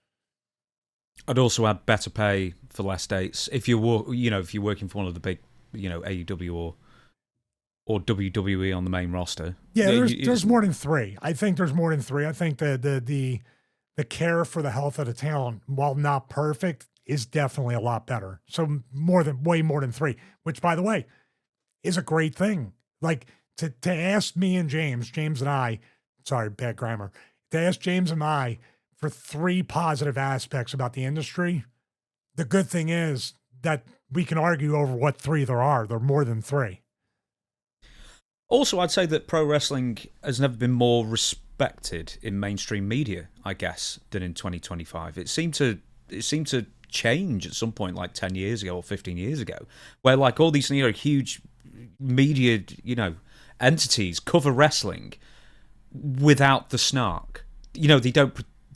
I'd also add better pay for less dates. If you're working for one of the big, AEW or WWE on the main roster. Yeah, there's more than three. I think there's more than three. I think the care for the health of the talent, while not perfect, is definitely a lot better. So way more than three, which, by the way, is a great thing. Like to ask me and James and I, sorry, bad grammar, to ask James and I for three positive aspects about the industry, the good thing is that we can argue over what three there are. There are more than three. Also, I'd say that pro wrestling has never been more respected in mainstream media, I guess, than in 2025. It seemed to change at some point, like 10 years ago or 15 years ago, where like all these huge media entities cover wrestling without the snark.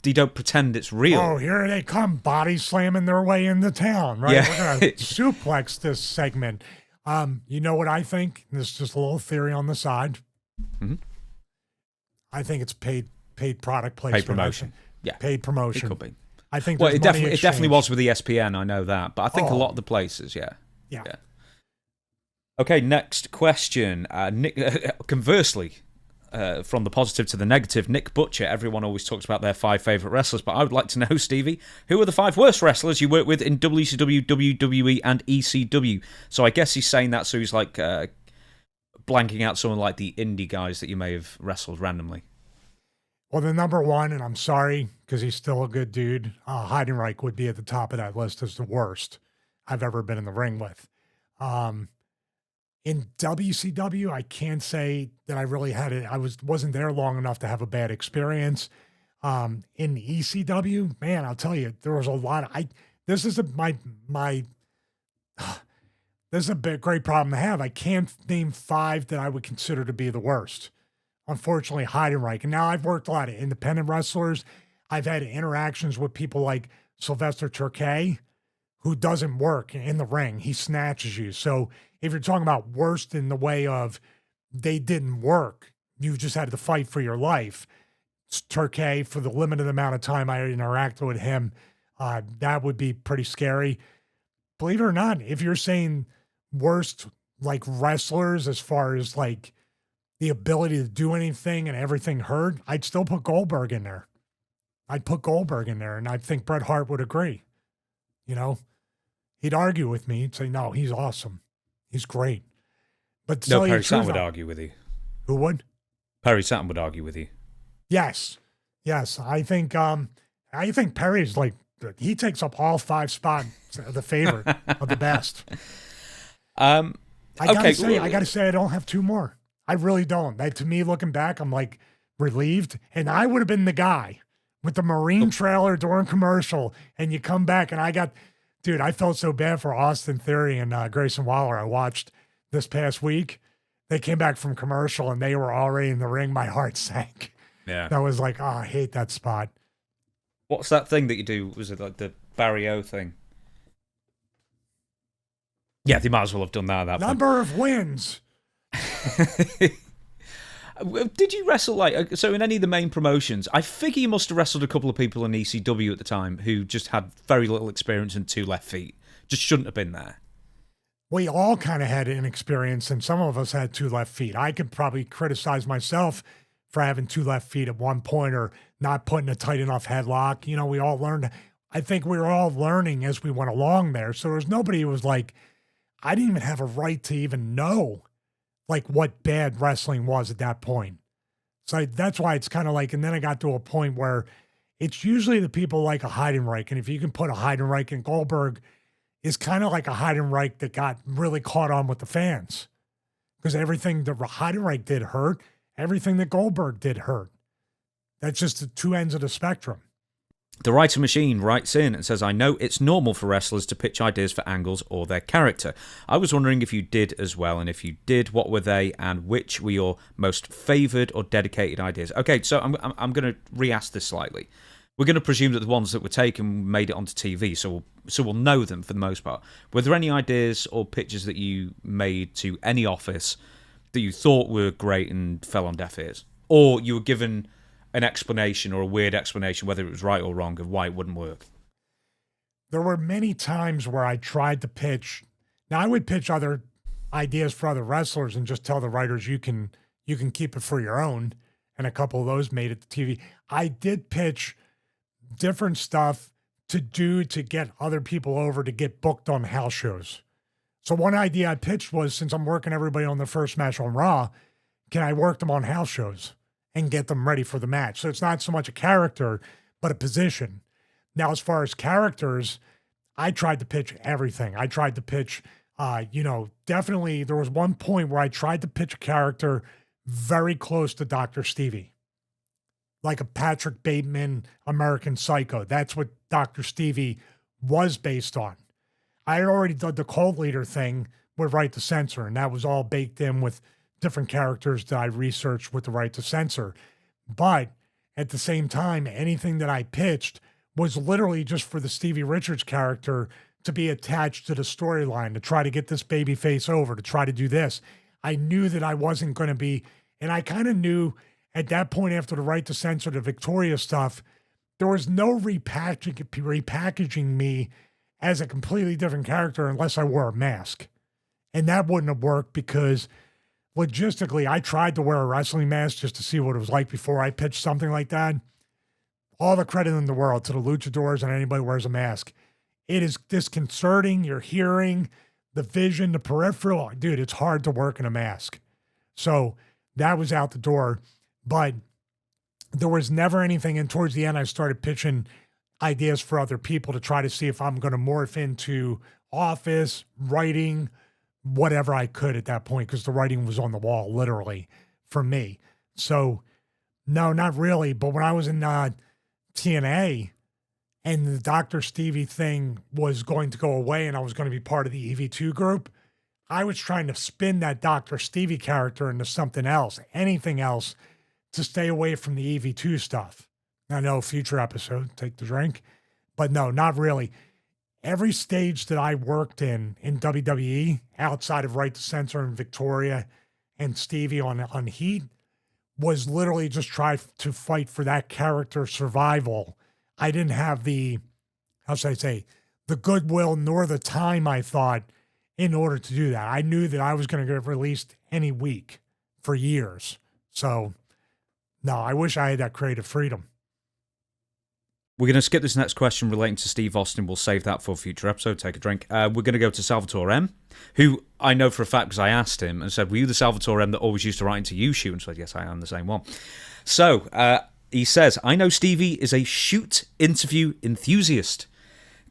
They don't pretend it's real. Oh, here they come, body slamming their way into town, right? Yeah. We're gonna suplex this segment. You know what I think? This is just a little theory on the side. Mm-hmm. I think it's paid product placement. Paid promotion. Yeah. Paid promotion. It could be. I think it definitely was with ESPN, I know that. But I think a lot of the places, yeah. Okay, next question. Nick, conversely, from the positive to the negative, Nick Butcher, everyone always talks about their 5 favourite wrestlers, but I would like to know, Stevie, who are the 5 worst wrestlers you work with in WCW, WWE, and ECW? So I guess he's saying that so he's like blanking out someone like the indie guys that you may have wrestled randomly. Well, the number one, and I'm sorry because he's still a good dude, Heidenreich would be at the top of that list as the worst I've ever been in the ring with. In WCW, I can't say that I really had it. I wasn't there long enough to have a bad experience. In ECW, man, I'll tell you, there was a lot. This is a great problem to have. I can't name 5 that I would consider to be the worst. Unfortunately, Heidenreich. And now I've worked a lot of independent wrestlers. I've had interactions with people like Sylvester Turkey, who doesn't work in the ring. He snatches you. So if you're talking about worst in the way of they didn't work, you just had to fight for your life. It's Turkey, for the limited amount of time I interacted with him, that would be pretty scary. Believe it or not, if you're saying worst like wrestlers as far as like the ability to do anything and everything hurt, I'd still put Goldberg in there. I'd put Goldberg in there, and I think Bret Hart would agree. He'd argue with me. He'd say, no, he's awesome. He's great. But no, Perry Saturn would argue with you. Who would? Perry Saturn would argue with you. Yes. I think Perry's like, he takes up all 5 spots of the favorite of the best. I gotta say, I don't have 2 more. I really don't. To me, looking back, I'm like relieved. And I would have been the guy with the Marine trailer during commercial. And you come back and I felt so bad for Austin Theory and Grayson Waller. I watched this past week. They came back from commercial and they were already in the ring. My heart sank. Yeah. That was like, oh, I hate that spot. What's that thing that you do? Was it like the Barry O thing? Yeah, they might as well have done that at that Number of wins. point. Did you wrestle so in any of the main promotions? I figure you must have wrestled a couple of people in ECW at the time who just had very little experience and 2 left feet. Just shouldn't have been there. We all kind of had an experience, and some of us had 2 left feet. I could probably criticize myself for having 2 left feet at one point or not putting a tight enough headlock. You know, we all learned. I think we were all learning as we went along there. So there was nobody who was like, I didn't even have a right to even know like what bad wrestling was at that point. So that's why it's kind of like, and then I got to a point where it's usually the people like a Heidenreich. And if you can put a Heidenreich in, Goldberg is kind of like a Heidenreich that got really caught on with the fans because everything that Heidenreich did hurt, everything that Goldberg did hurt. That's just the 2 ends of the spectrum. The Writer Machine writes in and says, I know it's normal for wrestlers to pitch ideas for angles or their character. I was wondering if you did as well, and if you did, what were they, and which were your most favoured or dedicated ideas? Okay, so I'm going to re-ask this slightly. We're going to presume that the ones that were taken made it onto TV, so we'll know them for the most part. Were there any ideas or pitches that you made to any office that you thought were great and fell on deaf ears? Or you were given an explanation or a weird explanation, whether it was right or wrong, of why it wouldn't work? There were many times where I tried to pitch. Now I would pitch other ideas for other wrestlers and just tell the writers you can keep it for your own. And a couple of those made it to TV. I did pitch different stuff to do to get other people over to get booked on house shows. So one idea I pitched was, since I'm working everybody on the first match on Raw, can I work them on house shows and get them ready for the match? So it's not so much a character, but a position. Now, as far as characters, I tried to pitch everything. I tried to pitch, definitely there was one point where I tried to pitch a character very close to Dr. Stevie, like a Patrick Bateman American Psycho. That's what Dr. Stevie was based on. I had already done the cult leader thing with Right to Censor, and that was all baked in with different characters that I researched with the Right to Censor. But at the same time, anything that I pitched was literally just for the Stevie Richards character to be attached to the storyline, to try to get this baby face over, to try to do this. I knew that I wasn't going to be, and I kind of knew at that point after the Right to Censor, the Victoria stuff, there was no repackaging me as a completely different character unless I wore a mask. And that wouldn't have worked because logistically, I tried to wear a wrestling mask just to see what it was like before I pitched something like that. All the credit in the world to the luchadors and anybody who wears a mask. It is disconcerting. Your hearing, the vision, the peripheral. Dude, it's hard to work in a mask. So that was out the door. But there was never anything. And towards the end, I started pitching ideas for other people to try to see if I'm going to morph into office, writing, whatever I could at that point, because the writing was on the wall, literally, for me. So, no, not really. But when I was in TNA and the Dr. Stevie thing was going to go away and I was going to be part of the EV2 group, I was trying to spin that Dr. Stevie character into something else, anything else, to stay away from the EV2 stuff. I know, future episode, take the drink. But no, not really. Every stage that I worked in WWE, outside of Right to Censor and Victoria and Stevie on Heat, was literally just try to fight for that character survival. I didn't have the, how should I say, the goodwill nor the time, I thought, in order to do that. I knew that I was going to get released any week for years. So, no, I wish I had that creative freedom. We're going to skip this next question relating to Steve Austin. We'll save that for a future episode. Take a drink. We're going to go to Salvatore M, who I know for a fact because I asked him and said, were you the Salvatore M that always used to write into You Shoot? And said, yes, I am the same one. So he says, I know Stevie is a shoot interview enthusiast.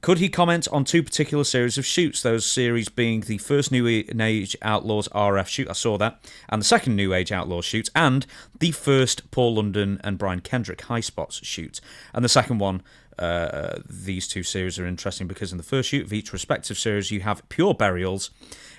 Could he comment on 2 particular series of shoots, those series being the first New Age Outlaws RF shoot, I saw that, and the second New Age Outlaws shoot, and the first Paul London and Brian Kendrick High Spots shoot. And the second one, these 2 series are interesting because in the first shoot of each respective series, you have pure burials,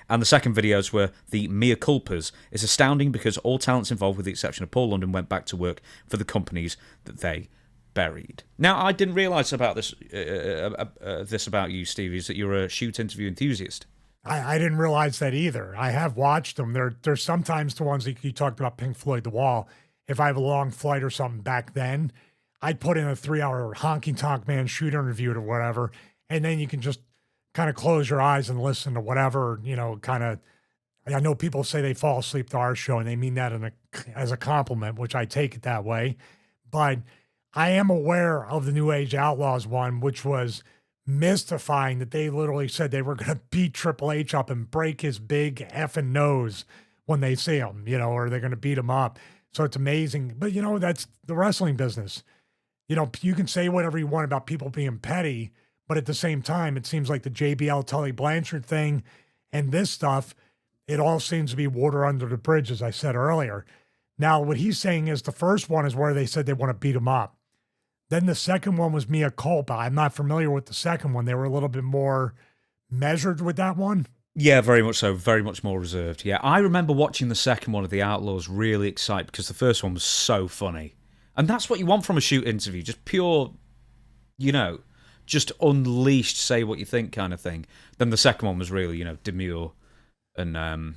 And the second videos were the mea culpas. It's astounding because all talents involved, with the exception of Paul London, went back to work for the companies that they buried. Now, I didn't realise about this about you, Stevie, is that you're a shoot interview enthusiast. I didn't realize that either. I have watched them. There's sometimes the ones that you talked about, Pink Floyd, The Wall. If I have a long flight or something back then, I'd put in a 3-hour honky tonk man shoot interview or whatever, and then you can just kind of close your eyes and listen to whatever, kind of. I know people say they fall asleep to our show, and they mean that as a compliment, which I take it that way. But I am aware of the New Age Outlaws one, which was mystifying, that they literally said they were going to beat Triple H up and break his big effing nose when they see him, or they're going to beat him up. So it's amazing. But, that's the wrestling business. You can say whatever you want about people being petty, but at the same time, it seems like the JBL Tully Blanchard thing and this stuff, it all seems to be water under the bridge, as I said earlier. Now, what he's saying is the first one is where they said they want to beat him up. Then the second one was mea culpa. I'm not familiar with the second one. They were a little bit more measured with that one. Yeah, very much so. Very much more reserved. Yeah, I remember watching the second one of The Outlaws really excited because the first one was so funny. And that's what you want from a shoot interview. Just pure, just unleashed, say what you think kind of thing. Then the second one was really, demure and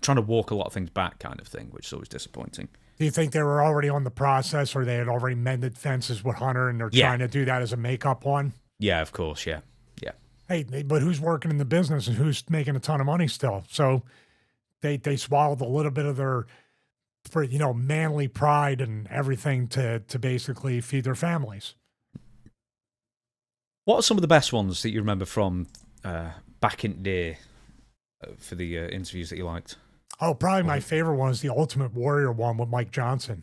trying to walk a lot of things back kind of thing, which is always disappointing. Do you think they were already on the process, or they had already mended fences with Hunter and they're trying to do that as a makeup one? Yeah, of course, yeah. Hey, but who's working in the business and who's making a ton of money still? So they swallowed a little bit of their, manly pride and everything to basically feed their families. What are some of the best ones that you remember from back in the day for the interviews that you liked? Oh, probably my favorite one is the Ultimate Warrior one with Mike Johnson,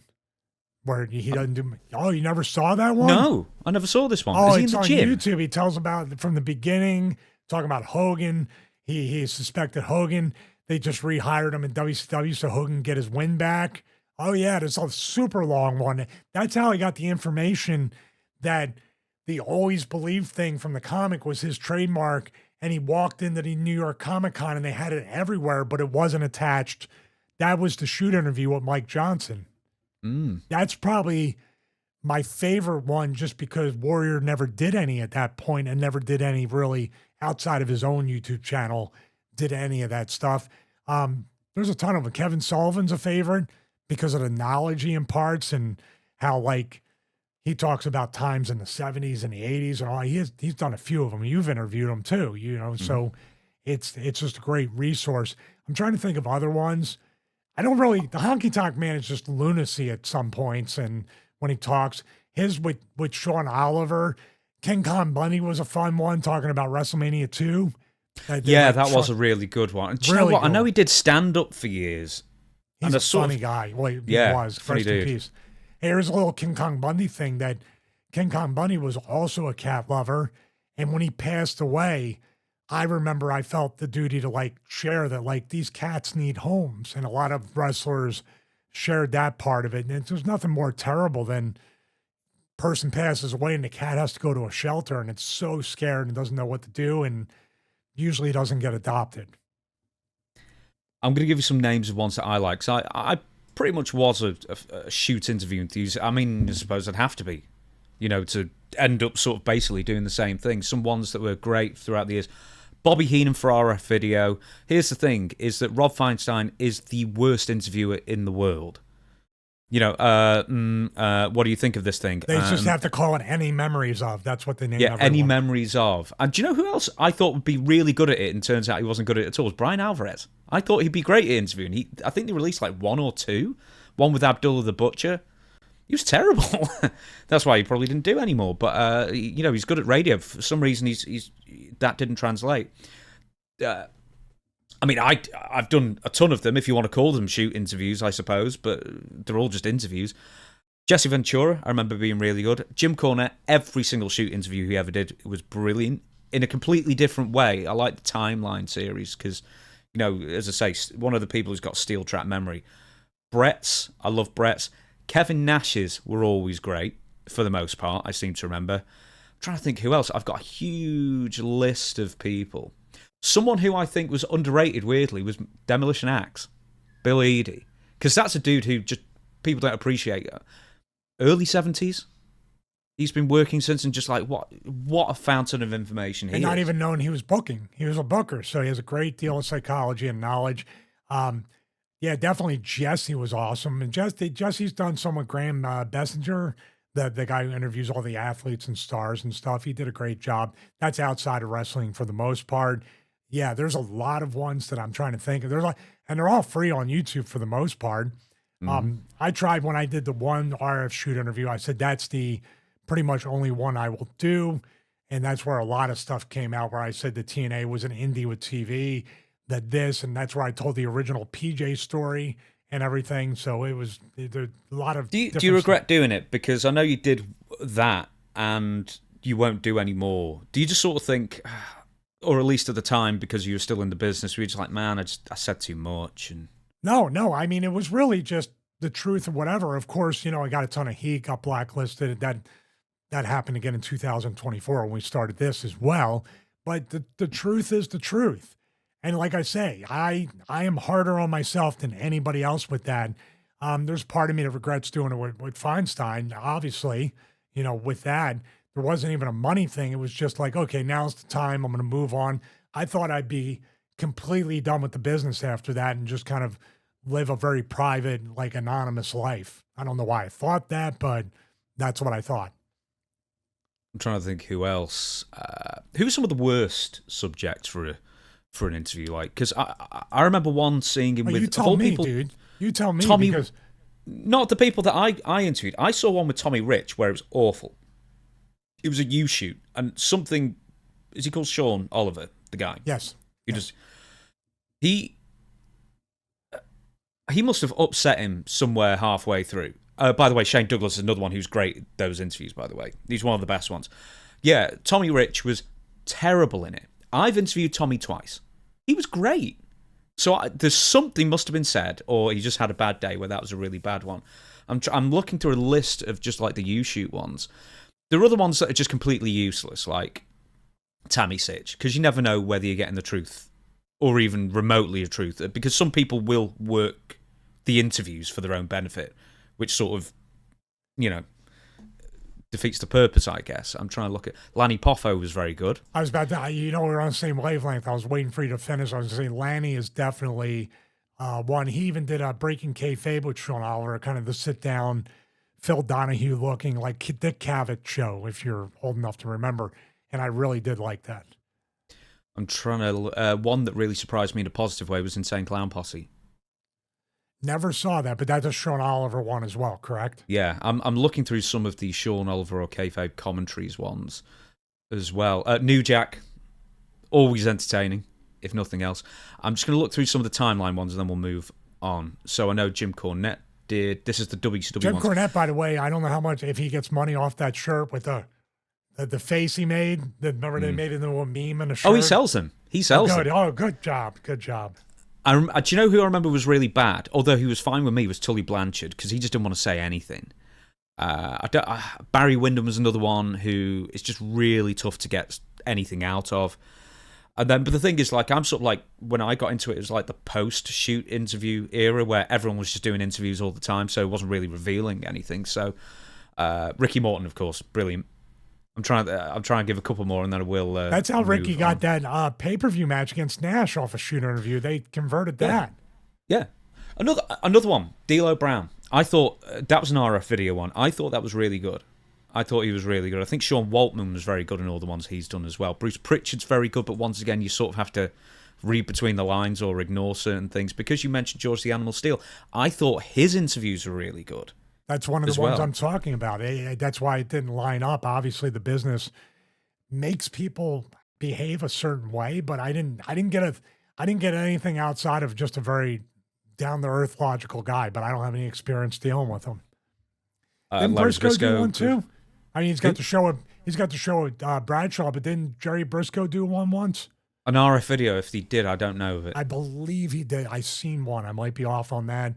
where he doesn't do. Oh, you never saw that one? No, I never saw this one. Oh, is he it's in the on gym? YouTube. He tells about it from the beginning, talking about Hogan. He suspected Hogan. They just rehired him in WCW so Hogan can get his win back. Oh yeah, it's a super long one. That's how he got the information that the Always Believe thing from the comic was his trademark. And he walked into the New York Comic Con and they had it everywhere, but it wasn't attached. That was the shoot interview with Mike Johnson. That's probably my favorite one, just because Warrior never did any at that point and never did any really outside of his own YouTube channel, did any of that stuff. There's a ton of them. Kevin Sullivan's a favorite because of the knowledge he imparts and how, he talks about times in the 70s and the 80s and all. He's done a few of them. You've interviewed him too, so it's just a great resource. I'm trying to think of other ones. The Honky Tonk Man is just lunacy at some points, and when he talks, his with Sean Oliver, King Kong Bundy was a fun one, talking about WrestleMania 2. That was a really good one. Do you know what? I know he did stand up for years. He's a funny guy. Well, he was. Rest in peace. Here's a little King Kong Bundy thing, that King Kong Bundy was also a cat lover. And when he passed away, I remember I felt the duty to share that these cats need homes. And a lot of wrestlers shared that part of it. And there's nothing more terrible than person passes away and the cat has to go to a shelter and it's so scared and doesn't know what to do and usually doesn't get adopted. I'm going to give you some names of ones that I like. So I pretty much was a shoot interview enthusiast. I mean, I suppose I'd have to be, to end up sort of basically doing the same thing. Some ones that were great throughout the years. Bobby Heenan for RF Video. Here's the thing, is that Rob Feinstein is the worst interviewer in the world. What do you think of this thing? They just have to call it Any Memories Of. That's what they name everyone. Any Memories Of. And do you know who else I thought would be really good at it, and turns out he wasn't good at it at all, was Brian Alvarez. I thought he'd be great at interviewing. I think they released one or two. One with Abdullah the Butcher. He was terrible. That's why he probably didn't do anymore. But, he's good at radio. For some reason, he's that didn't translate. I've done a ton of them, if you want to call them shoot interviews, I suppose, but they're all just interviews. Jesse Ventura, I remember being really good. Jim Cornette, every single shoot interview he ever did was brilliant in a completely different way. I like the Timeline series because, as I say, one of the people who's got steel trap memory. Brett's, I love Brett's. Kevin Nash's were always great, for the most part, I seem to remember. I'm trying to think who else. I've got a huge list of people. Someone who I think was underrated, weirdly, was Demolition Axe, Bill Eadie, because that's a dude who just people don't appreciate. Early 70s. He's been working since, and just like what a fountain of information he is. And not even knowing he was booking. He was a booker, so he has a great deal of psychology and knowledge. Yeah, definitely Jesse was awesome. And Jesse's done some with Graham Bessinger, the guy who interviews all the athletes and stars and stuff. He did a great job. That's outside of wrestling for the most part. Yeah, there's a lot of ones that I'm trying to think of. And they're all free on YouTube for the most part. I tried when I did the one RF shoot interview, I said that's the pretty much only one I will do. And that's where a lot of stuff came out, where I said the TNA was an indie with TV, that this, and that's where I told the original PJ story and everything. So there's a lot of. Do you regret doing it? Because I know you did that and you won't do any more. Do you just sort of think, or at least at the time, because you were still in the business, were you just like, man, I said too much? And No. I mean, it was really just the truth of whatever. Of course, I got a ton of heat, got blacklisted. That happened again in 2024 when we started this as well. But the truth is the truth. And like I say, I am harder on myself than anybody else with that. There's part of me that regrets doing it with Feinstein, obviously, with that. There wasn't even a money thing. It was just like, okay, now's the time. I'm going to move on. I thought I'd be completely done with the business after that and just kind of live a very private, like anonymous life. I don't know why I thought that, but that's what I thought. I'm trying to think who else. Who are some of the worst subjects for an interview? Like, because I remember one seeing him with. You tell me, dude. You tell me, Tommy, because not the people that I interviewed. I saw one with Tommy Rich where it was awful. It was a U shoot and something. Is he called Sean Oliver, the guy? Yes. He must have upset him somewhere halfway through. By the way, Shane Douglas is another one who's great at those interviews, by the way. He's one of the best ones. Yeah, Tommy Rich was terrible in it. I've interviewed Tommy twice. He was great. So there's something must have been said, or he just had a bad day where that was a really bad one. I'm looking through a list of just like the U-shoot ones. There are other ones that are just completely useless, like Tammy Sitch, because you never know whether you're getting the truth or even remotely a truth, because some people will work the interviews for their own benefit, which sort of, defeats the purpose, I guess. I'm trying to look at... Lanny Poffo was very good. I was about to... we're on the same wavelength. I was waiting for you to finish. I was going to say Lanny is definitely one. He even did a Breaking Kayfabe with Sean Oliver, kind of the sit-down, Phil Donahue looking, like Dick Cavett show, if you're old enough to remember. And I really did like that. I'm trying to... one that really surprised me in a positive way was Insane Clown Posse. Never saw that, but that's a Sean Oliver one as well, correct? Yeah, I'm looking through some of the Sean Oliver or Kayfabe commentaries ones as well. New Jack, always entertaining, if nothing else. I'm just going to look through some of the timeline ones and then we'll move on. So I know Jim Cornette did. This is the WCW Jim ones. Cornette, by the way, I don't know how much, if he gets money off that shirt with the face he made. Remember they made it into a meme and a shirt? Oh, he sells them. He sells them. Oh, good job. Good job. Do you know who I remember was really bad, although he was fine with me, was Tully Blanchard, because he just didn't want to say anything. Barry Windham was another one who is just really tough to get anything out of. And then, but the thing is, like, I'm sort of like, when I got into it, it was like the post-shoot interview era where everyone was just doing interviews all the time, so it wasn't really revealing anything. So, Ricky Morton, of course, brilliant. I'm trying to give a couple more, and then I will. That's how Ricky got that pay-per-view match against Nash off a shoot interview. They converted that. Yeah. Another one, D'Lo Brown. I thought that was an RF video one. I thought that was really good. I thought he was really good. I think Sean Waltman was very good in all the ones he's done as well. Bruce Pritchard's very good, but once again, you sort of have to read between the lines or ignore certain things. Because you mentioned George the Animal Steel, I thought his interviews were really good. That's one of the ones I'm talking about. That's why it didn't line up. Obviously, the business makes people behave a certain way, but I didn't get anything outside of just a very down to earth, logical guy. But I don't have any experience dealing with him. Didn't Briscoe do one too? I mean, he's got the show at Bradshaw, but didn't Jerry Briscoe do one once? An RF video, if he did, I don't know of it. I believe he did. I seen one. I might be off on that.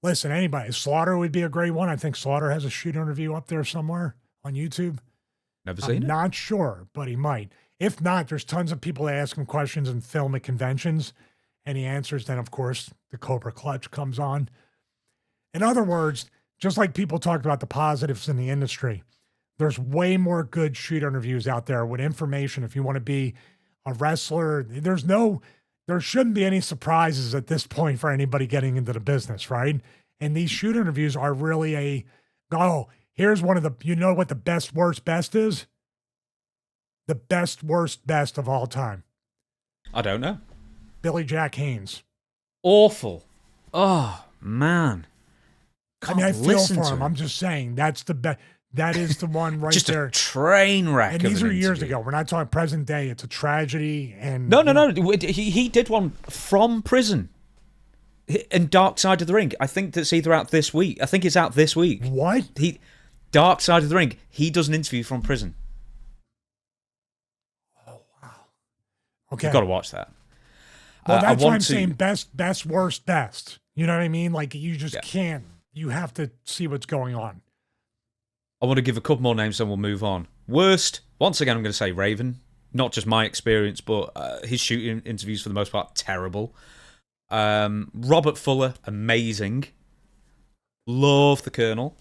Listen, anybody, Slaughter would be a great one. I think Slaughter has a shoot interview up there somewhere on YouTube. Never seen it. Not sure, but he might. If not, there's tons of people that ask him questions and film at conventions, and he answers. Then, of course, the Cobra Clutch comes on. In other words, just like people talked about the positives in the industry, there's way more good shoot interviews out there with information. If you want to be a wrestler, there shouldn't be any surprises at this point for anybody getting into the business, right? And these shoot interviews are really here's one of the, you know what the best, worst, best is? The best, worst, best of all time. I don't know. Billy Jack Haynes. Awful. Oh, man. I feel for him. I'm just saying that's the best. That is the one right just there. A train wreck. And these are years ago. We're not talking present day. It's a tragedy. And no. He did one from prison. In Dark Side of the Ring. I think that's either out this week. I think it's out this week. What? Dark Side of the Ring. He does an interview from prison. Oh wow. Okay. You've got to watch that. Well, that's why I'm saying best, worst, best. You know what I mean? Like you just can't. You have to see what's going on. I want to give a couple more names, then we'll move on. Worst, once again, I'm going to say Raven. Not just my experience, but his shooting interviews, for the most part, terrible. Robert Fuller, amazing. Love the Colonel.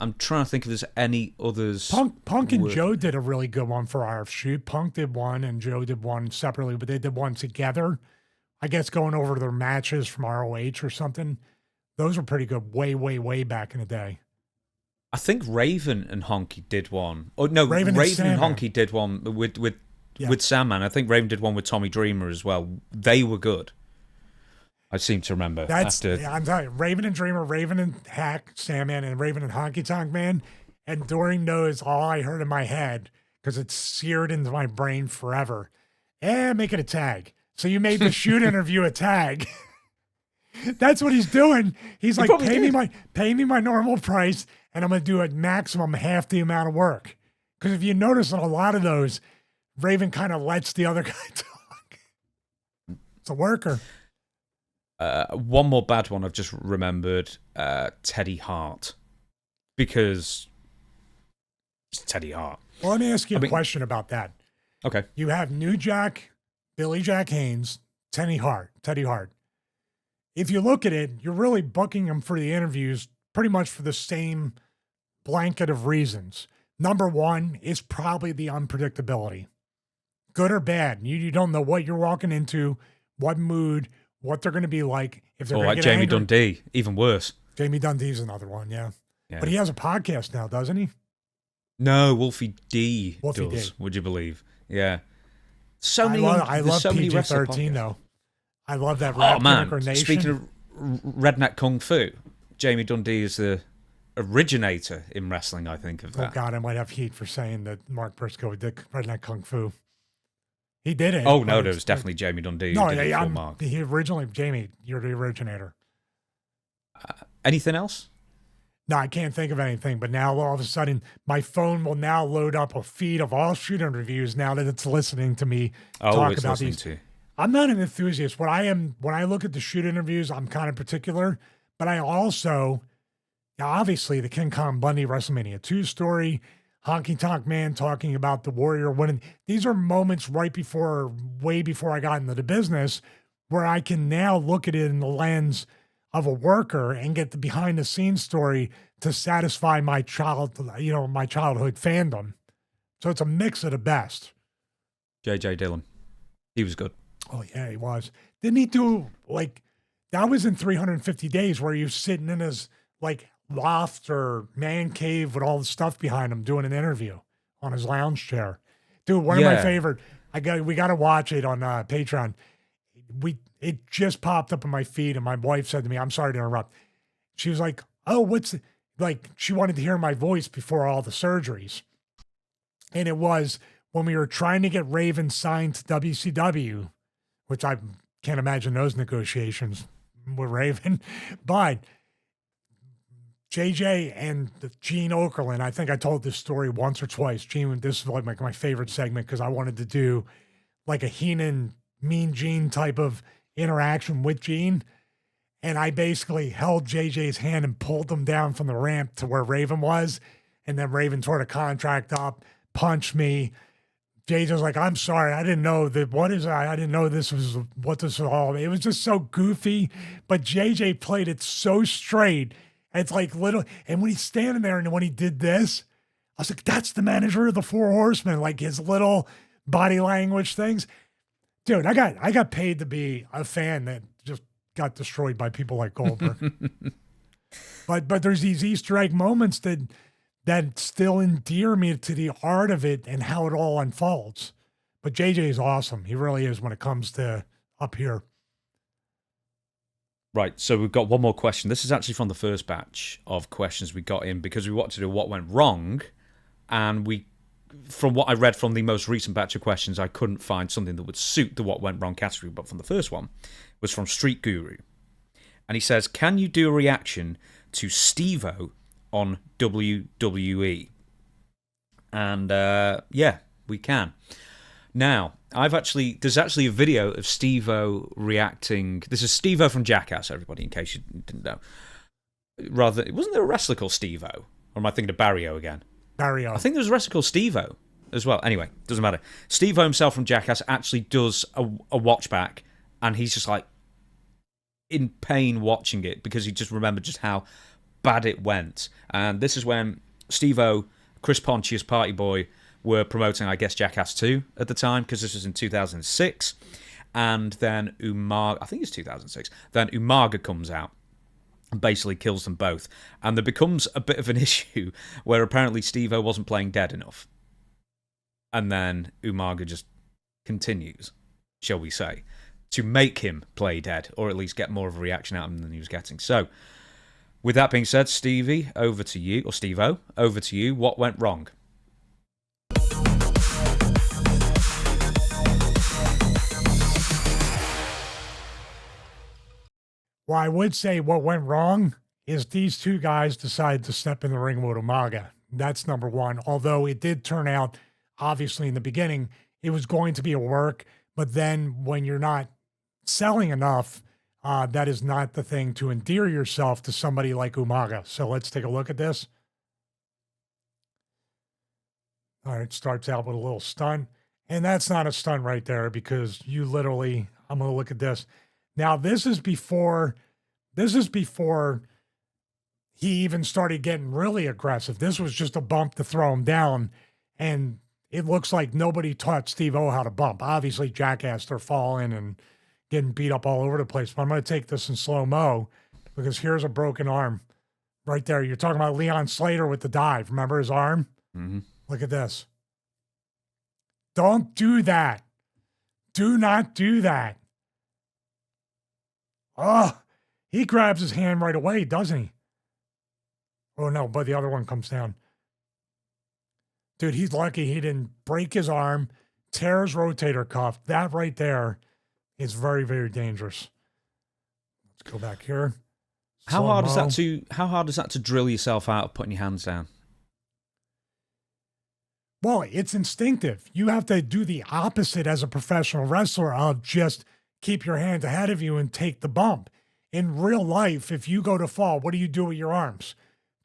I'm trying to think if there's any others. Punk and Joe did a really good one for our shoot. Punk did one and Joe did one separately, but they did one together. I guess going over their matches from ROH or something. Those were pretty good way, way, way back in the day. I think Raven and Honky did one. Oh no, Raven and Honky did one with Sandman. I think Raven did one with Tommy Dreamer as well. They were good. I seem to remember. I'm telling you, Raven and Dreamer, Raven and Hack, Sandman, and Raven and Honky Tonk Man. And during those, all I heard in my head, because it's seared into my brain forever, make it a tag. So you made the shoot interview a tag. That's what he's doing. He's like, pay me my normal price, and I'm going to do it maximum half the amount of work. Because if you notice in a lot of those, Raven kind of lets the other guy talk. It's a worker. One more bad one I've just remembered, Teddy Hart. Because it's Teddy Hart. Well, let me ask you a question about that. Okay. You have New Jack, Billy Jack Haynes, Teddy Hart. If you look at it, you're really booking him for the interviews pretty much for the same blanket of reasons. Number one is probably the unpredictability. Good or bad. You don't know what you're walking into, what mood, what they're going to be like. If they're like Jamie Dundee, even worse. Jamie Dundee's another one, yeah. But he has a podcast now, doesn't he? No, Wolfie D does, would you believe? Yeah. I love PG-13, though. I love that rap Nation. Speaking of redneck kung fu, Jamie Dundee is the originator in wrestling, I think, of that. Oh, God, I might have heat for saying that Mark Briscoe did redneck kung fu. He did it. Oh, no, there was definitely Jamie Dundee. No, he originally, Jamie, you're the originator. Anything else? No, I can't think of anything. But now, all of a sudden, my phone will now load up a feed of all shooting reviews now that it's listening to me talk about these. I'm not an enthusiast. What I am, when I look at the shoot interviews, I'm kind of particular. But I also, obviously, the King Kong Bundy WrestleMania 2 story, Honky Tonk Man talking about the Warrior winning. These are moments way before I got into the business where I can now look at it in the lens of a worker and get the behind the scenes story to satisfy my childhood fandom. So it's a mix of the best. J.J. Dillon. He was good. Oh, yeah, he was. Didn't he do, that was in 350 Days where you're sitting in his, loft or man cave with all the stuff behind him doing an interview on his lounge chair. Dude, one of my favorite, we got to watch it on Patreon. It just popped up in my feed, and my wife said to me, I'm sorry to interrupt. She was like, oh, she wanted to hear my voice before all the surgeries. And it was when we were trying to get Raven signed to WCW, which I can't imagine those negotiations with Raven, but JJ and Gene Okerlund, I think I told this story once or twice. Gene, this is my favorite segment because I wanted to do a Heenan, Mean Gene type of interaction with Gene. And I basically held JJ's hand and pulled him down from the ramp to where Raven was. And then Raven tore the contract up, punched me, JJ's like, I'm sorry, I didn't know that. What is that? I didn't know this was what this was all. It was just so goofy, but JJ played it so straight. It's like little, and when he's standing there and when he did this, I was like, that's the manager of the Four Horsemen, like his little body language things. Dude, I got paid to be a fan that just got destroyed by people like Goldberg. but there's these Easter egg moments that still endear me to the art of it and how it all unfolds. But JJ is awesome. He really is when it comes to up here. Right, so we've got one more question. This is actually from the first batch of questions we got in because we wanted to do what went wrong, and from what I read from the most recent batch of questions, I couldn't find something that would suit the what went wrong category, but from the first one was from Street Guru. And he says, can you do a reaction to Steve-O on WWE? And yeah, we can. Now, there's actually a video of Steve-O reacting. This is Steve-O from Jackass, everybody, in case you didn't know. Wasn't there a wrestler called Steve-O? Or am I thinking of Barrio again? Barrio. I think there was a wrestler called Steve-O as well. Anyway, doesn't matter. Steve-O himself from Jackass actually does a watch back, and he's just like in pain watching it because he just remembered just how bad it went. And this is when Steve-O, Chris Pontius, Party Boy, were promoting, I guess, Jackass 2 at the time, because this was in 2006. And then Umaga, I think it's 2006, then Umaga comes out and basically kills them both. And there becomes a bit of an issue where apparently Steve-O wasn't playing dead enough. And then Umaga just continues, shall we say, to make him play dead, or at least get more of a reaction out of him than he was getting. So, with that being said, Stevie, over to you, or Steve-O, over to you. What went wrong? Well, I would say what went wrong is these two guys decided to step in the ring with Umaga. That's number one. Although it did turn out, obviously, in the beginning, it was going to be a work. But then when you're not selling enough, that is not the thing to endear yourself to somebody like Umaga. So let's take a look at this. All right, starts out with a little stun. And that's not a stun right there because you literally, I'm going to look at this. Now, this is before he even started getting really aggressive. This was just a bump to throw him down. And it looks like nobody taught Steve-O how to bump. Obviously, Jackass, they're falling and getting beat up all over the place. But I'm going to take this in slow-mo because here's a broken arm right there. You're talking about Leon Slater with the dive. Remember his arm? Mm-hmm. Look at this. Don't do that. Do not do that. Oh, he grabs his hand right away, doesn't he? Oh, no, but the other one comes down. Dude, he's lucky he didn't break his arm, tear his rotator cuff. That right there is very, very dangerous. Let's go back here. How hard is that to drill yourself out of putting your hands down? Well, it's instinctive. You have to do the opposite as a professional wrestler of just keep your hands ahead of you and take the bump. In real life, if you go to fall, what do you do with your arms?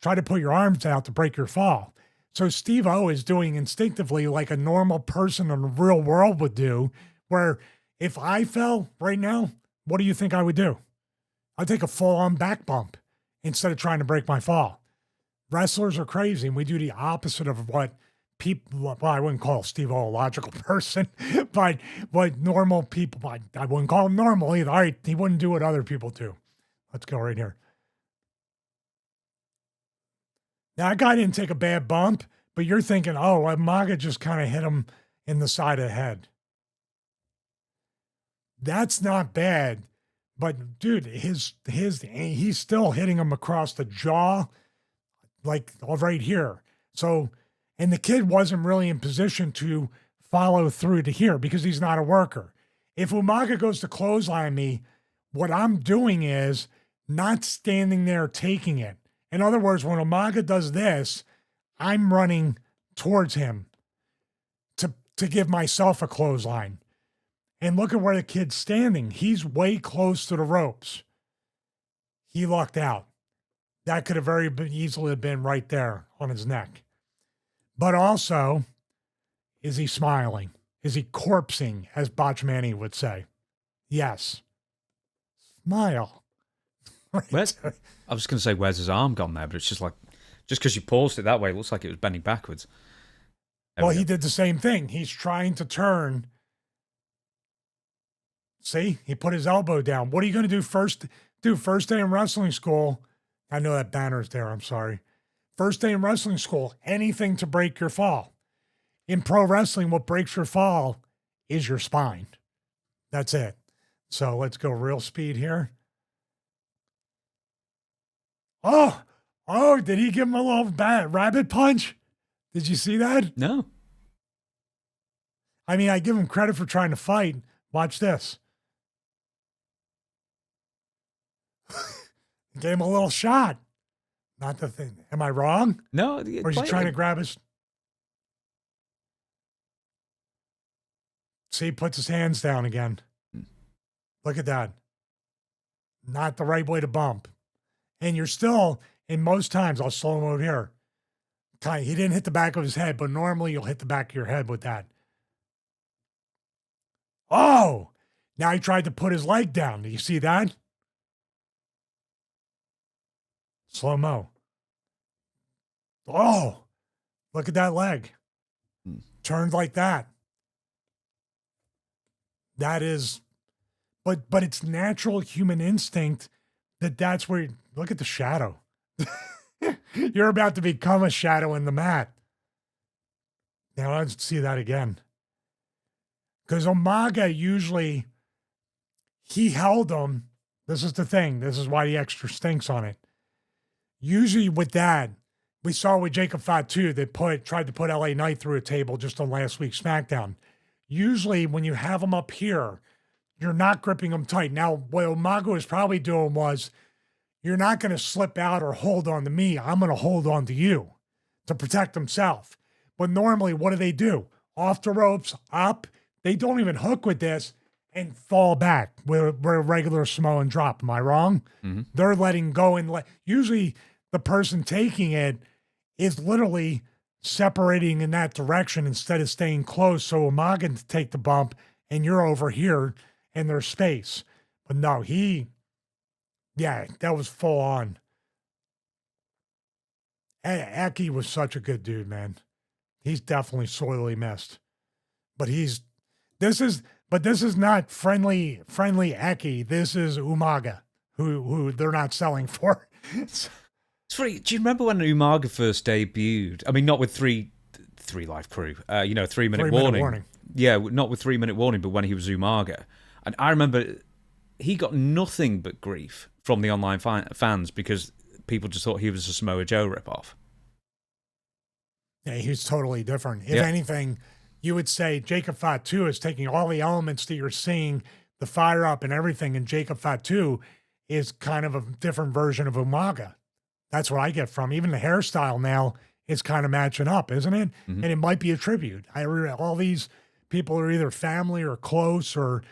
Try to put your arms out to break your fall. So Steve-O is doing instinctively like a normal person in the real world would do, where if I fell right now, what do you think I would do? I'd take a full-on back bump instead of trying to break my fall. Wrestlers are crazy, and we do the opposite of what people, well, I wouldn't call Steve-O a logical person, but what normal people, I wouldn't call him normal either. All right, he wouldn't do what other people do. Let's go right here. Now, that guy didn't take a bad bump, but you're thinking, oh, Umaga just kind of hit him in the side of the head. That's not bad, but dude, he's still hitting him across the jaw, like right here. So, and the kid wasn't really in position to follow through to here because he's not a worker. If Umaga goes to clothesline me, what I'm doing is not standing there taking it. In other words, when Umaga does this, I'm running towards him to give myself a clothesline. And look at where the kid's standing. He's way close to the ropes. He lucked out. That could have very easily been right there on his neck. But also, Is he smiling? Is he corpsing, as Botchmani would say? Yes. Smile. Where's, I was going to say, where's his arm gone there? But it's just like, just because you paused it that way, it looks like it was bending backwards. Well, he did the same thing. He's trying to turn. See, he put his elbow down. What are you going to do first? First day in wrestling school. I know that banner's there. I'm sorry. First day in wrestling school, anything to break your fall. In pro wrestling, what breaks your fall is your spine. That's it. So let's go real speed here. Oh, did he give him a little rabbit punch? Did you see that? No. I mean, I give him credit for trying to fight. Watch this. Gave him a little shot. Not the thing. Am I wrong? No. Or is he trying to grab his... See, he puts his hands down again. Look at that. Not the right way to bump. And you're still, in most times, I'll slow mode here. He didn't hit the back of his head, but normally you'll hit the back of your head with that. Oh! Now he tried to put his leg down. Do you see that? Slow-mo. Oh! Look at that leg. Turned like that. That is... But it's natural human instinct that's where... Look at the shadow. You're about to become a shadow in the mat. Now let's see that again. Because Umaga usually, he held them. This is the thing. This is why the extra stinks on it. Usually with that, we saw with Jacob Fatu, they tried to put LA Knight through a table just on last week's SmackDown. Usually when you have them up here, you're not gripping them tight. Now, what Umaga was probably doing was, you're not going to slip out or hold on to me. I'm going to hold on to you to protect himself. But normally, what do? Off the ropes, up. They don't even hook with this and fall back where a regular Samoan drop. Am I wrong? Mm-hmm. They're letting go and usually the person taking it is literally separating in that direction instead of staying close. So Umaga can take the bump and you're over here and there's space. But no, yeah, that was full on. Aki was such a good dude, man. He's definitely sorely missed. But this is not friendly Aki. This is Umaga, who they're not selling for. It's funny. Do you remember when Umaga first debuted? I mean, not with three live crew. 3 minute warning. Yeah, not with 3 minute warning, but when he was Umaga, and I remember he got nothing but grief from the online fans because people just thought he was a Samoa Joe ripoff. Yeah, he's totally different. If anything, you would say Jacob Fatu is taking all the elements that you're seeing, the fire up and everything, and Jacob Fatu is kind of a different version of Umaga. That's what I get from. Even the hairstyle now is kind of matching up, isn't it? Mm-hmm. And it might be a tribute. All these people are either family or close or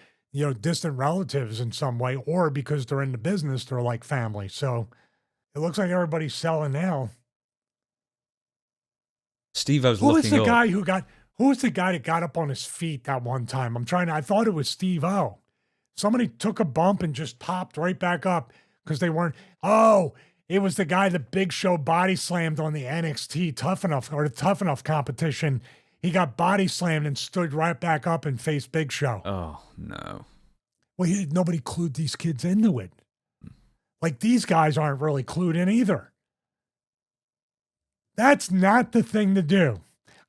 distant relatives in some way, or because they're in the business, they're like family. So it looks like everybody's selling now. Steve-O's Who was looking the up. guy who was the guy that got up on his feet that one time? I thought it was Steve-O. Somebody took a bump and just popped right back up because they weren't. Oh, it was the guy that Big Show body slammed on the NXT Tough Enough competition. He got body slammed and stood right back up and faced Big Show. Oh, no. Well, nobody clued these kids into it. Like, these guys aren't really clued in either. That's not the thing to do.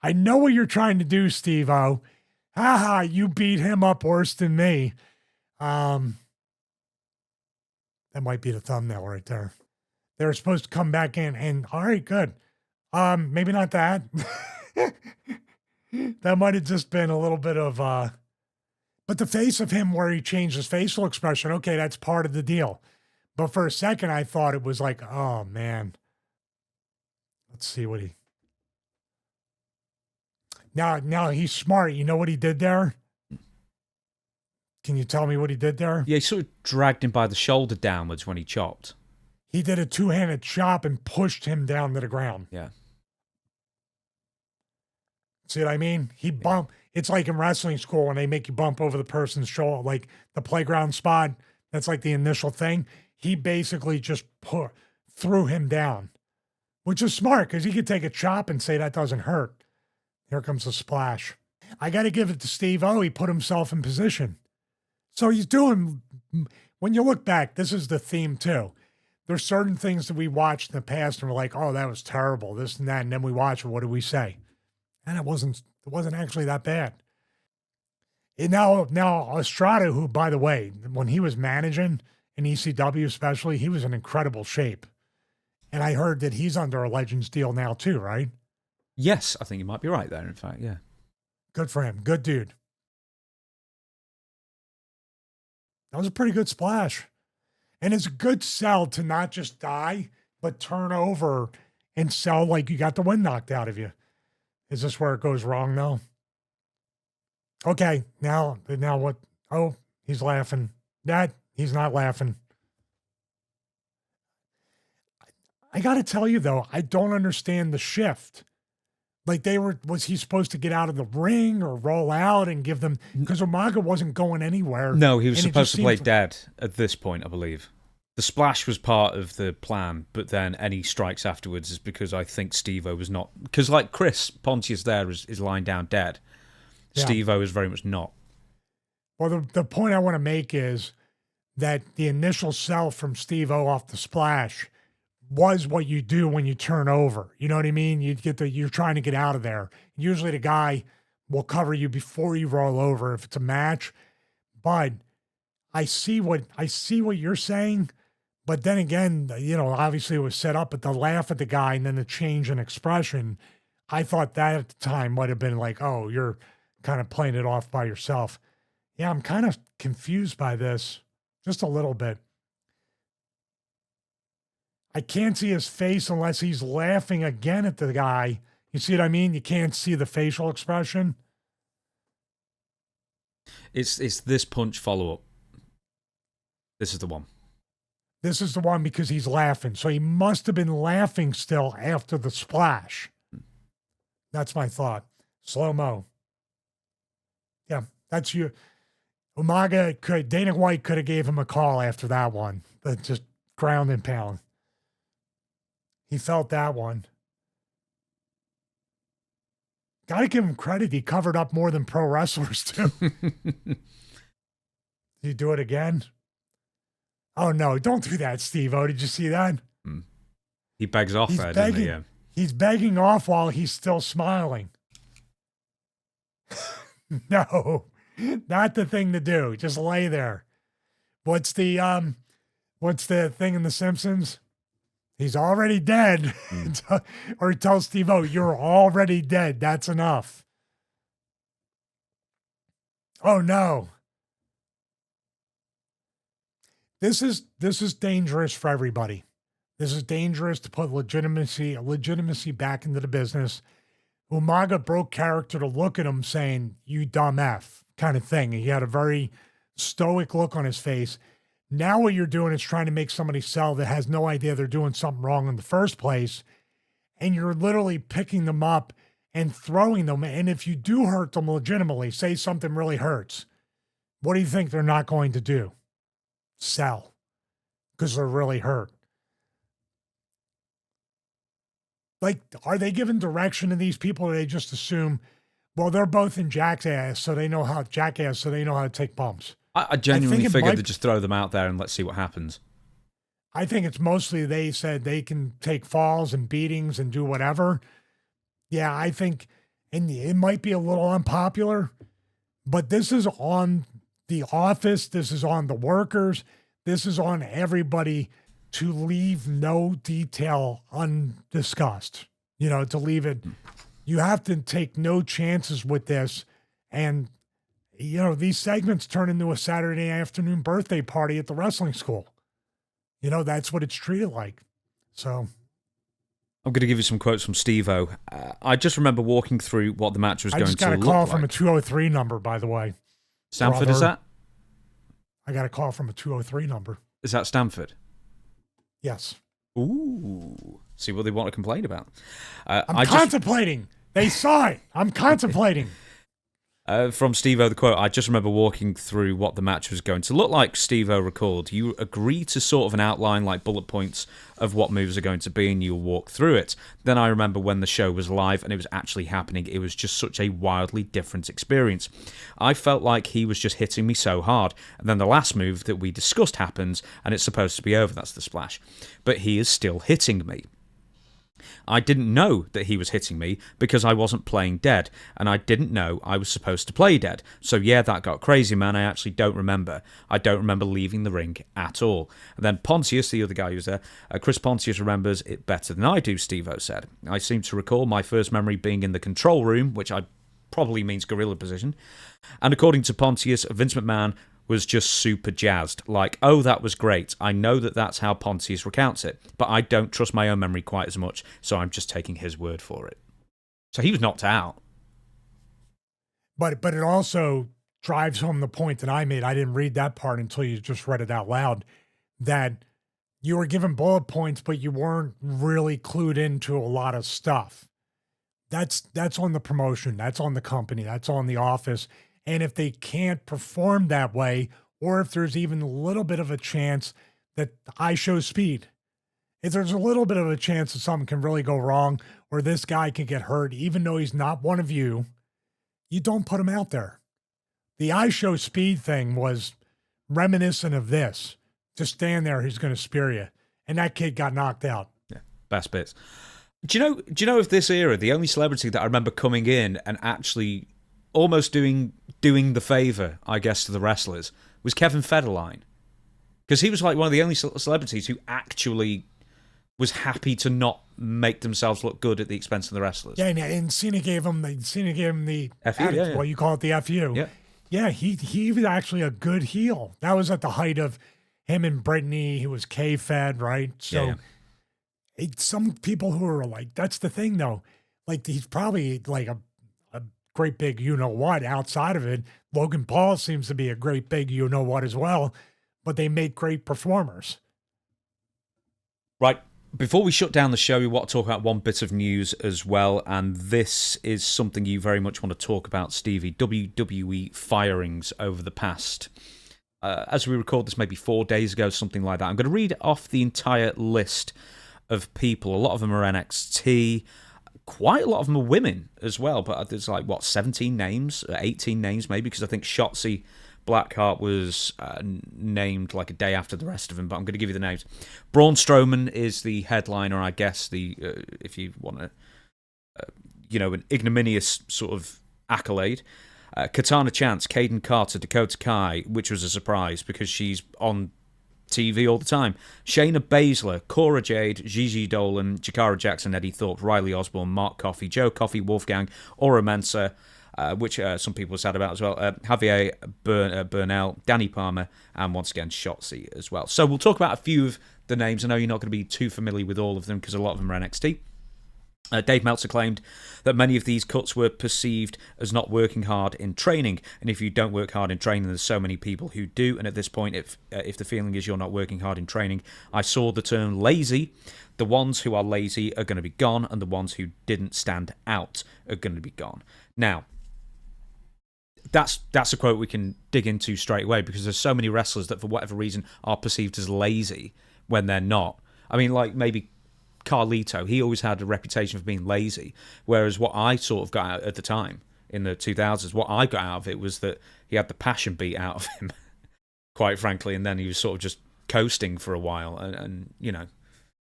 I know what you're trying to do, Steve-O. Ha, you beat him up worse than me. That might be the thumbnail right there. They were supposed to come back in and, all right, good. Maybe not that. That might have just been a little bit of, but the face of him where he changed his facial expression, okay, that's part of the deal. But for a second, I thought it was like, oh, man. Let's see what he... Now he's smart. You know what he did there? Can you tell me what he did there? Yeah, he sort of dragged him by the shoulder downwards when he chopped. He did a two-handed chop and pushed him down to the ground. Yeah. See what I mean? He bumped. It's like in wrestling school when they make you bump over the person's shoulder, like the playground spot. That's like the initial thing. He basically just threw him down, which is smart because he could take a chop and say that doesn't hurt. Here comes the splash. I got to give it to Steve-O. He put himself in position. So he's doing, when you look back, this is the theme too. There's certain things that we watched in the past and we're like, oh, that was terrible, this and that. And then we watch it. What do we say? And it wasn't actually that bad. And now Estrada, who, by the way, when he was managing in ECW especially, he was in incredible shape. And I heard that he's under a Legends deal now too, right? Yes, I think you might be right there, in fact, yeah. Good for him. Good dude. That was a pretty good splash. And it's a good sell to not just die, but turn over and sell like you got the wind knocked out of you. Is this where it goes wrong though? Okay, now what? Oh, he's laughing. He's not laughing. I got to tell you though, I don't understand the shift. Like was he supposed to get out of the ring or roll out and give them, because Umaga wasn't going anywhere. No, he was supposed to play dead at this point, I believe. The splash was part of the plan, but then any strikes afterwards is because I think Steve-O was not, because like Chris, Pontius there is lying down dead. Yeah. Steve-O is very much not. Well, the point I want to make is that the initial sell from Steve-O off the splash was what you do when you turn over. You know what I mean? You're trying to get out of there. Usually the guy will cover you before you roll over if it's a match. But I see what you're saying. But then again, obviously it was set up, but the laugh at the guy and then the change in expression, I thought that at the time might have been like, oh, you're kind of playing it off by yourself. Yeah, I'm kind of confused by this, just a little bit. I can't see his face unless he's laughing again at the guy. You see what I mean? You can't see the facial expression. It's this punch follow-up. This is the one. This is the one because he's laughing. So he must have been laughing still after the splash. That's my thought. Slow-mo. Yeah, that's you. Umaga Dana White could have gave him a call after that one. But just ground and pound. He felt that one. Got to give him credit. He covered up more than pro wrestlers too. Did you do it again? Oh, no. Don't do that, Steve-O. Did you see that? He begs off there, doesn't he? Yeah. He's begging off while he's still smiling. No, not the thing to do. Just lay there. What's the thing in The Simpsons? He's already dead. Or he tells Steve-O, you're already dead. That's enough. Oh, no. This is dangerous for everybody. This is dangerous to put legitimacy back into the business. Umaga broke character to look at him saying, you dumb F kind of thing. He had a very stoic look on his face. Now what you're doing is trying to make somebody sell that has no idea they're doing something wrong in the first place. And you're literally picking them up and throwing them. And if you do hurt them legitimately, say something really hurts, what do you think they're not going to do? Sell. Because they're really hurt. Like, are they giving direction to these people or they just assume, well, they're both in jackass, so they know how to take bumps? I genuinely figured to just throw them out there and let's see what happens. I think it's mostly they said they can take falls and beatings and do whatever. Yeah, I think, and it might be a little unpopular, but this is on the office. This is on the workers. This is on everybody to leave no detail undiscussed, to leave it. You have to take no chances with this. And, these segments turn into a Saturday afternoon birthday party at the wrestling school. That's what it's treated like. So I'm going to give you some quotes from Steve-O. I just remember walking through what the match was going to look like. I just got a call from a 203 number, by the way. Stanford, brother. Is that? I got a call from a 203 number. Is that Stanford? Yes. Ooh. See what they want to complain about. I'm contemplating. They saw it. I'm contemplating. From Steve-O, the quote, I just remember walking through what the match was going to look like. Steve-O recalled, you agree to sort of an outline, like bullet points of what moves are going to be, and you'll walk through it. Then I remember when the show was live and it was actually happening, it was just such a wildly different experience. I felt like he was just hitting me so hard. And then the last move that we discussed happens, and it's supposed to be over. That's the splash. But he is still hitting me. I didn't know that he was hitting me because I wasn't playing dead, and I didn't know I was supposed to play dead. So yeah, that got crazy, man. I actually don't remember. I don't remember leaving the ring at all. And then Pontius, the other guy who's there, Chris Pontius remembers it better than I do, Steve-O said. I seem to recall my first memory being in the control room, which I probably means gorilla position. And according to Pontius, Vince McMahon was just super jazzed. Like, oh, that was great. I know that that's how Pontius recounts it, but I don't trust my own memory quite as much, so I'm just taking his word for it. So he was knocked out. But it also drives home the point that I made. I didn't read that part until you just read it out loud, that you were given bullet points, but you weren't really clued into a lot of stuff. That's on the promotion. That's on the company. That's on the office. And if they can't perform that way, or if there's even a little bit of a chance that I show speed, if there's a little bit of a chance that something can really go wrong, or this guy can get hurt, even though he's not one of you, you don't put him out there. The I show speed thing was reminiscent of this. Just stand there, he's going to spear you. And that kid got knocked out. Yeah, best bits. Do you know of this era, the only celebrity that I remember coming in and actually almost doing the favour, I guess, to the wrestlers, was Kevin Federline. Because he was like one of the only celebrities who actually was happy to not make themselves look good at the expense of the wrestlers. Yeah, and Cena gave him the FU, yeah. Well, you call it the FU. Yeah. Yeah, he was actually a good heel. That was at the height of him and Brittany. He was K-Fed, right? So some people who are like, that's the thing though. Like, he's probably like a great big you-know-what outside of it. Logan Paul seems to be a great big you-know-what as well, but they make great performers. Right. Before we shut down the show, we want to talk about one bit of news as well, and this is something you very much want to talk about, Stevie. WWE firings over the past, as we record this maybe 4 days ago, something like that. I'm going to read off the entire list of people. A lot of them are NXT. Quite a lot of them are women as well, but there's like, 17 names, 18 names maybe, because I think Shotzi Blackheart was named like a day after the rest of them, but I'm going to give you the names. Braun Strowman is the headliner, I guess, if you want to, an ignominious sort of accolade. Katana Chance, Caden Carter, Dakota Kai, which was a surprise because she's on TV all the time. Shayna Baszler, Cora Jade, Gigi Dolan, Jakara Jackson, Eddie Thorpe, Riley Osborne, Mark Coffey, Joe Coffey, Wolfgang, Ora Mensa, which some people are sad about as well, Javier Burnell, Danny Palmer, and once again Shotzi as well. So we'll talk about a few of the names. I know you're not going to be too familiar with all of them because a lot of them are NXT. Dave Meltzer claimed that many of these cuts were perceived as not working hard in training, and if you don't work hard in training, there's so many people who do, and at this point, if the feeling is you're not working hard in training, I saw the term lazy. The ones who are lazy are going to be gone, and the ones who didn't stand out are going to be gone. Now, that's a quote we can dig into straight away, because there's so many wrestlers that for whatever reason are perceived as lazy when they're not. I mean, like maybe Carlito, he always had a reputation for being lazy, whereas what I sort of got out at the time in the 2000s, what I got out of it was that he had the passion beat out of him, quite frankly, and then he was sort of just coasting for a while, and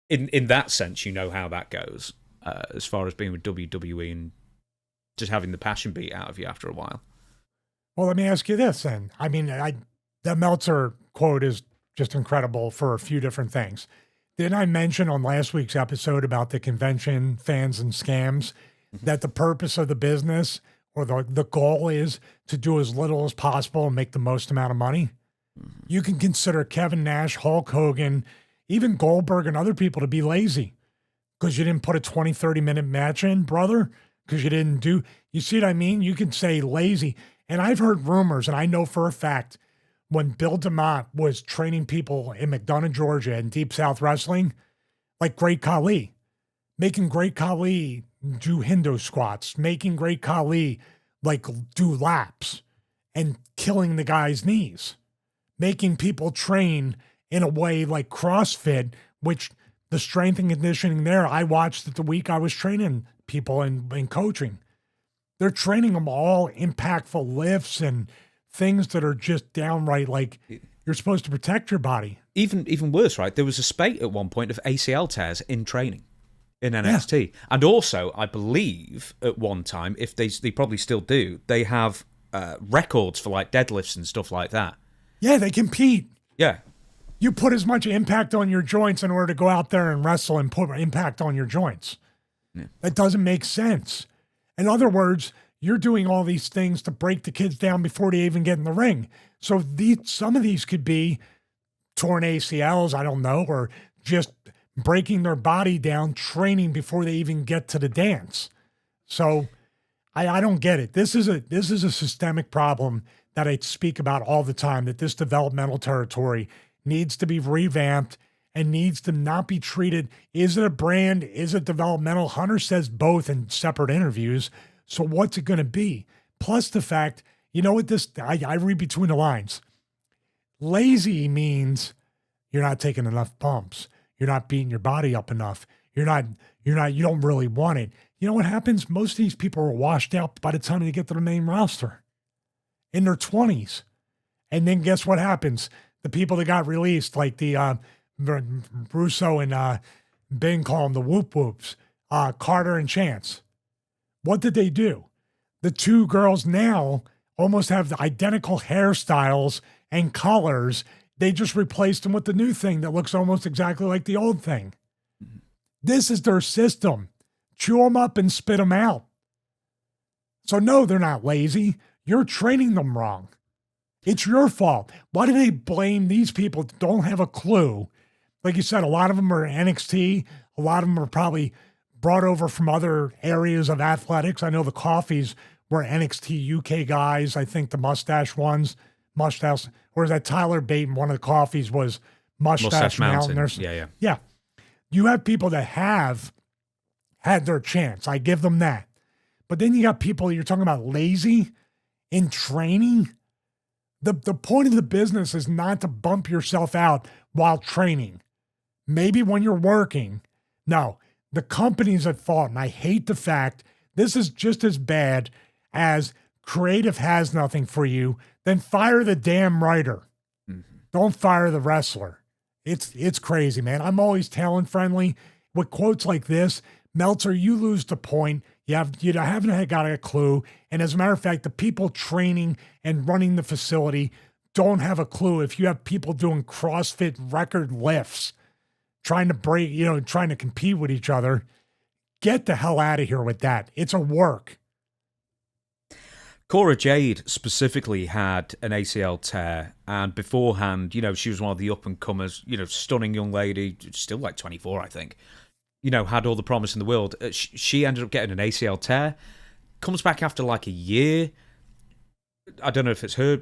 in that sense, you know how that goes, as far as being with WWE and just having the passion beat out of you after a while. Well, let me ask you this then. I mean, the Meltzer quote is just incredible for a few different things. Didn't I mention on last week's episode about the convention fans and scams that the purpose of the business or the goal is to do as little as possible and make the most amount of money? You can consider Kevin Nash, Hulk Hogan, even Goldberg and other people to be lazy because you didn't put a 20, 30-minute match in, brother, because you didn't do, you see what I mean? You can say lazy. And I've heard rumors, and I know for a fact, when Bill DeMott was training people in McDonough, Georgia, in Deep South Wrestling, like Great Khali, making Great Khali do Hindu squats, making Great Khali like do laps and killing the guy's knees, making people train in a way like CrossFit, which the strength and conditioning there, I watched it the week I was training people in coaching. They're training them all impactful lifts and things that are just downright like you're supposed to protect your body. Even worse, right? There was a spate at one point of ACL tears in training in NXT. Yeah. And also, I believe at one time, if they probably still do, they have records for like deadlifts and stuff like that. Yeah, they compete. Yeah. You put as much impact on your joints in order to go out there and wrestle and put impact on your joints. Yeah. That doesn't make sense. In other words, you're doing all these things to break the kids down before they even get in the ring. So some of these could be torn ACLs, I don't know, or just breaking their body down, training before they even get to the dance. So I don't get it. This is a systemic problem that I speak about all the time, that this developmental territory needs to be revamped and needs to not be treated. Is it a brand? Is it developmental? Hunter says both in separate interviews. So what's it going to be? Plus the fact, you know what this, I read between the lines. Lazy means you're not taking enough pumps. You're not beating your body up enough. You don't really want it. You know what happens? Most of these people are washed out by the time they get to the main roster in their 20s. And then guess what happens? The people that got released, like the Russo and Bing call them the whoop whoops, Carter and Chance. What did they do? The two girls now almost have the identical hairstyles and colors. They just replaced them with the new thing that looks almost exactly like the old thing. This is their system. Chew them up and spit them out. So no, they're not lazy. You're training them wrong. It's your fault. Why do they blame these people that don't have a clue? Like you said, a lot of them are NXT. A lot of them are probably brought over from other areas of athletics. I know the Coffees were NXT UK guys. I think the mustache ones, or is that Tyler Bate? One of the Coffees was Mustache Mountain. Yeah. You have people that have had their chance. I give them that. But then you got people, you're talking about lazy in training. The point of the business is not to bump yourself out while training. Maybe when you're working. No, the company's at fault. And I hate the fact this is just as bad as creative has nothing for you, then fire the damn writer. Mm-hmm. Don't fire the wrestler. It's crazy, man. I'm always talent friendly. With quotes like this, Meltzer, you lose the point. You haven't got a clue. And as a matter of fact, the people training and running the facility don't have a clue. If you have people doing CrossFit record lifts, trying to compete with each other, get the hell out of here with that. It's a work. Cora Jade specifically had an ACL tear, and beforehand, she was one of the up-and-comers, stunning young lady, still like 24, I think, had all the promise in the world. She ended up getting an ACL tear, comes back after like a year. I don't know if it's her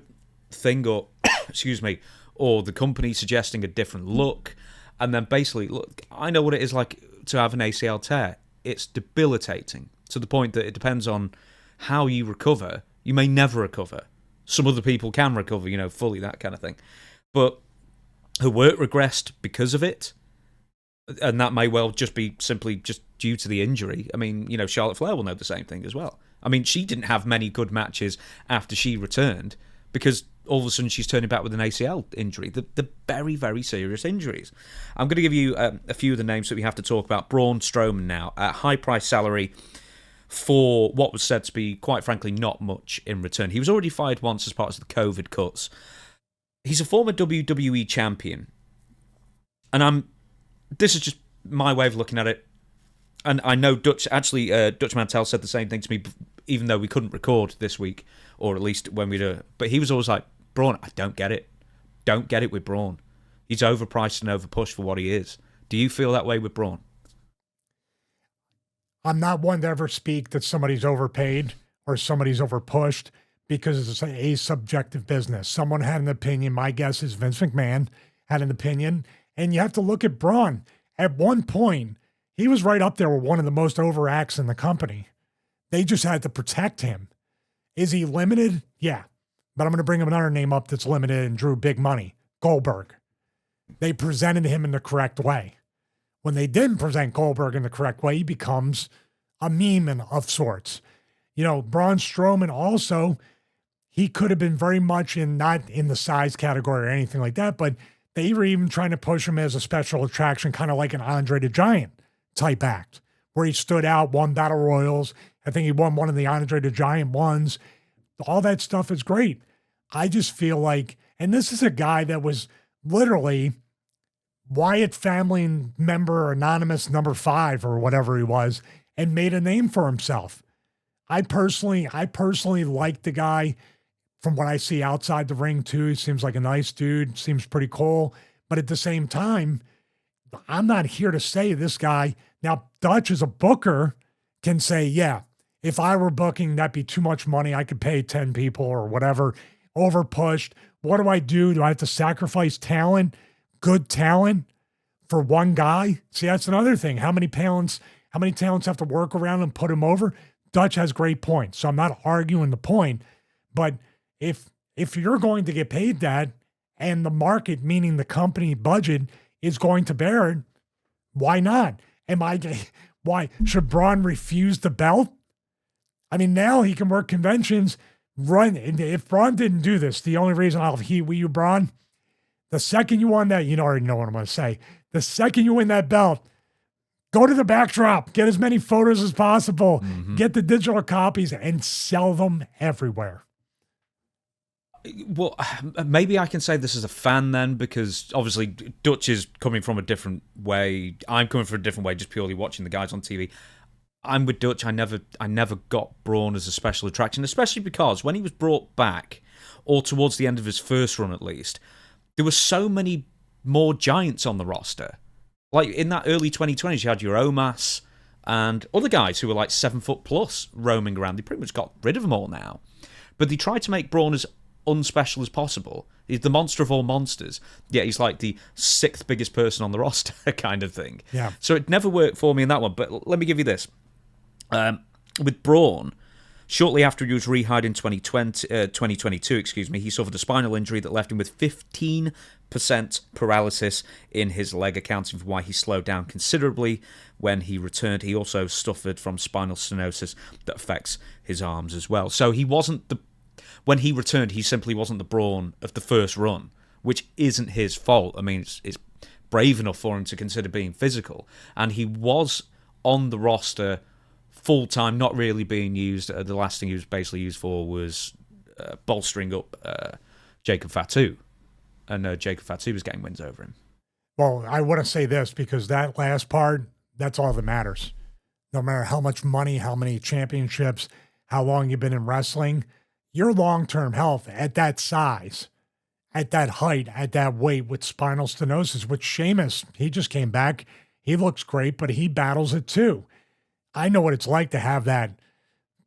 thing or, excuse me, or the company suggesting a different look. And then basically, look, I know what it is like to have an ACL tear. It's debilitating to the point that it depends on how you recover. You may never recover. Some other people can recover, fully, that kind of thing. But her work regressed because of it. And that may well just be simply just due to the injury. I mean, Charlotte Flair will know the same thing as well. I mean, she didn't have many good matches after she returned because all of a sudden she's turning back with an ACL injury. The very, very serious injuries. I'm going to give you a few of the names that we have to talk about. Braun Strowman now, at high price salary for what was said to be, quite frankly, not much in return. He was already fired once as part of the COVID cuts. He's a former WWE champion. And this is just my way of looking at it. And I know Dutch Mantel said the same thing to me, even though we couldn't record this week, or at least when we do. But he was always like, Braun, I don't get it. Don't get it with Braun. He's overpriced and overpushed for what he is. Do you feel that way with Braun? I'm not one to ever speak that somebody's overpaid or somebody's overpushed because it's a subjective business. Someone had an opinion. My guess is Vince McMahon had an opinion. And you have to look at Braun. At one point, he was right up there with one of the most over acts in the company. They just had to protect him. Is he limited? Yeah. But I'm going to bring another name up that's limited and drew big money. Goldberg. They presented him in the correct way. When they didn't present Goldberg in the correct way, he becomes a meme of sorts. You know, Braun Strowman also, he could have been very much not in the size category or anything like that, but they were even trying to push him as a special attraction, kind of like an Andre the Giant type act, where he stood out, won Battle Royals. I think he won one of the Andre the Giant ones. All that stuff is great. I just feel like, and this is a guy that was literally Wyatt family member, anonymous number 5 or whatever he was, and made a name for himself. I personally like the guy from what I see outside the ring too. He seems like a nice dude, seems pretty cool. But at the same time, I'm not here to say this guy. Now, Dutch as a booker can say, yeah, if I were booking, that'd be too much money. I could pay 10 people or whatever, over pushed. What do I do? Do I have to sacrifice talent, good talent, for one guy? See, that's another thing. How many talents have to work around and put him over? Dutch has great points. So I'm not arguing the point. But if you're going to get paid that and the market, meaning the company budget, is going to bear it, why not? Why should Braun refuse the belt? I mean, now he can work conventions, run. If Braun didn't do this, the only reason I'll heat with you, Braun, the second you won that, you already know what I'm going to say. The second you win that belt, go to the backdrop, get as many photos as possible, get the digital copies, and sell them everywhere. Well, maybe I can say this as a fan then, because obviously Dutch is coming from a different way. I'm coming from a different way, just purely watching the guys on TV. I'm with Dutch. I never got Braun as a special attraction, especially because when he was brought back, or towards the end of his first run at least, there were so many more giants on the roster. Like in that early 2020s, you had your Omas and other guys who were like 7 foot plus roaming around. They pretty much got rid of them all now. But they tried to make Braun as unspecial as possible. He's the monster of all monsters, yet he's like the 6th biggest person on the roster kind of thing. Yeah. So it never worked for me in that one. But let me give you this. With Braun, shortly after he was rehired in 2022, he suffered a spinal injury that left him with 15% paralysis in his leg, accounting for why he slowed down considerably when he returned. He also suffered from spinal stenosis that affects his arms as well. So when he returned, he simply wasn't the Braun of the first run, which isn't his fault. I mean, it's brave enough for him to consider being physical. And he was on the roster full-time, not really being used. The last thing he was basically used for was bolstering up Jacob Fatu. And Jacob Fatu was getting wins over him. Well, I want to say this, because that last part, that's all that matters. No matter how much money, how many championships, how long you've been in wrestling, your long-term health at that size, at that height, at that weight with spinal stenosis, which Sheamus, he just came back. He looks great, but he battles it too. I know what it's like to have that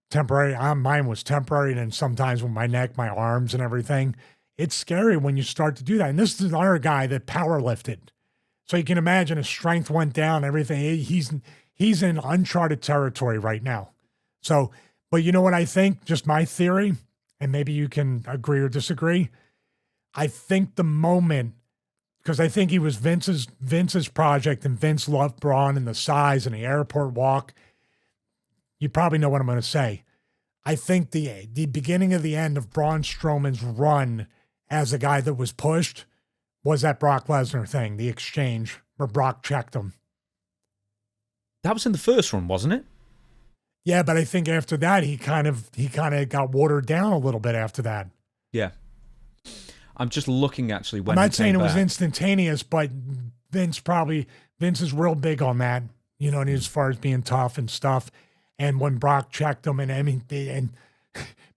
temporary. Mine was temporary, and then sometimes with my neck, my arms and everything. It's scary when you start to do that. And this is another guy that power lifted. So you can imagine his strength went down, everything. He's in uncharted territory right now. So, but you know what I think? Just my theory, and maybe you can agree or disagree. I think the moment, because I think he was Vince's project, and Vince loved Braun and the size and the airport walk. You probably know what I'm going to say. I think the beginning of the end of Braun Strowman's run as a guy that was pushed was that Brock Lesnar thing, the exchange where Brock checked him. That was in the first run, wasn't it? Yeah, but I think after that he kind of got watered down a little bit after that. Yeah. I'm just looking actually when I'm not saying it was instantaneous, but Vince is real big on that, you know, and as far as being tough and stuff. And when Brock checked him, and I mean, and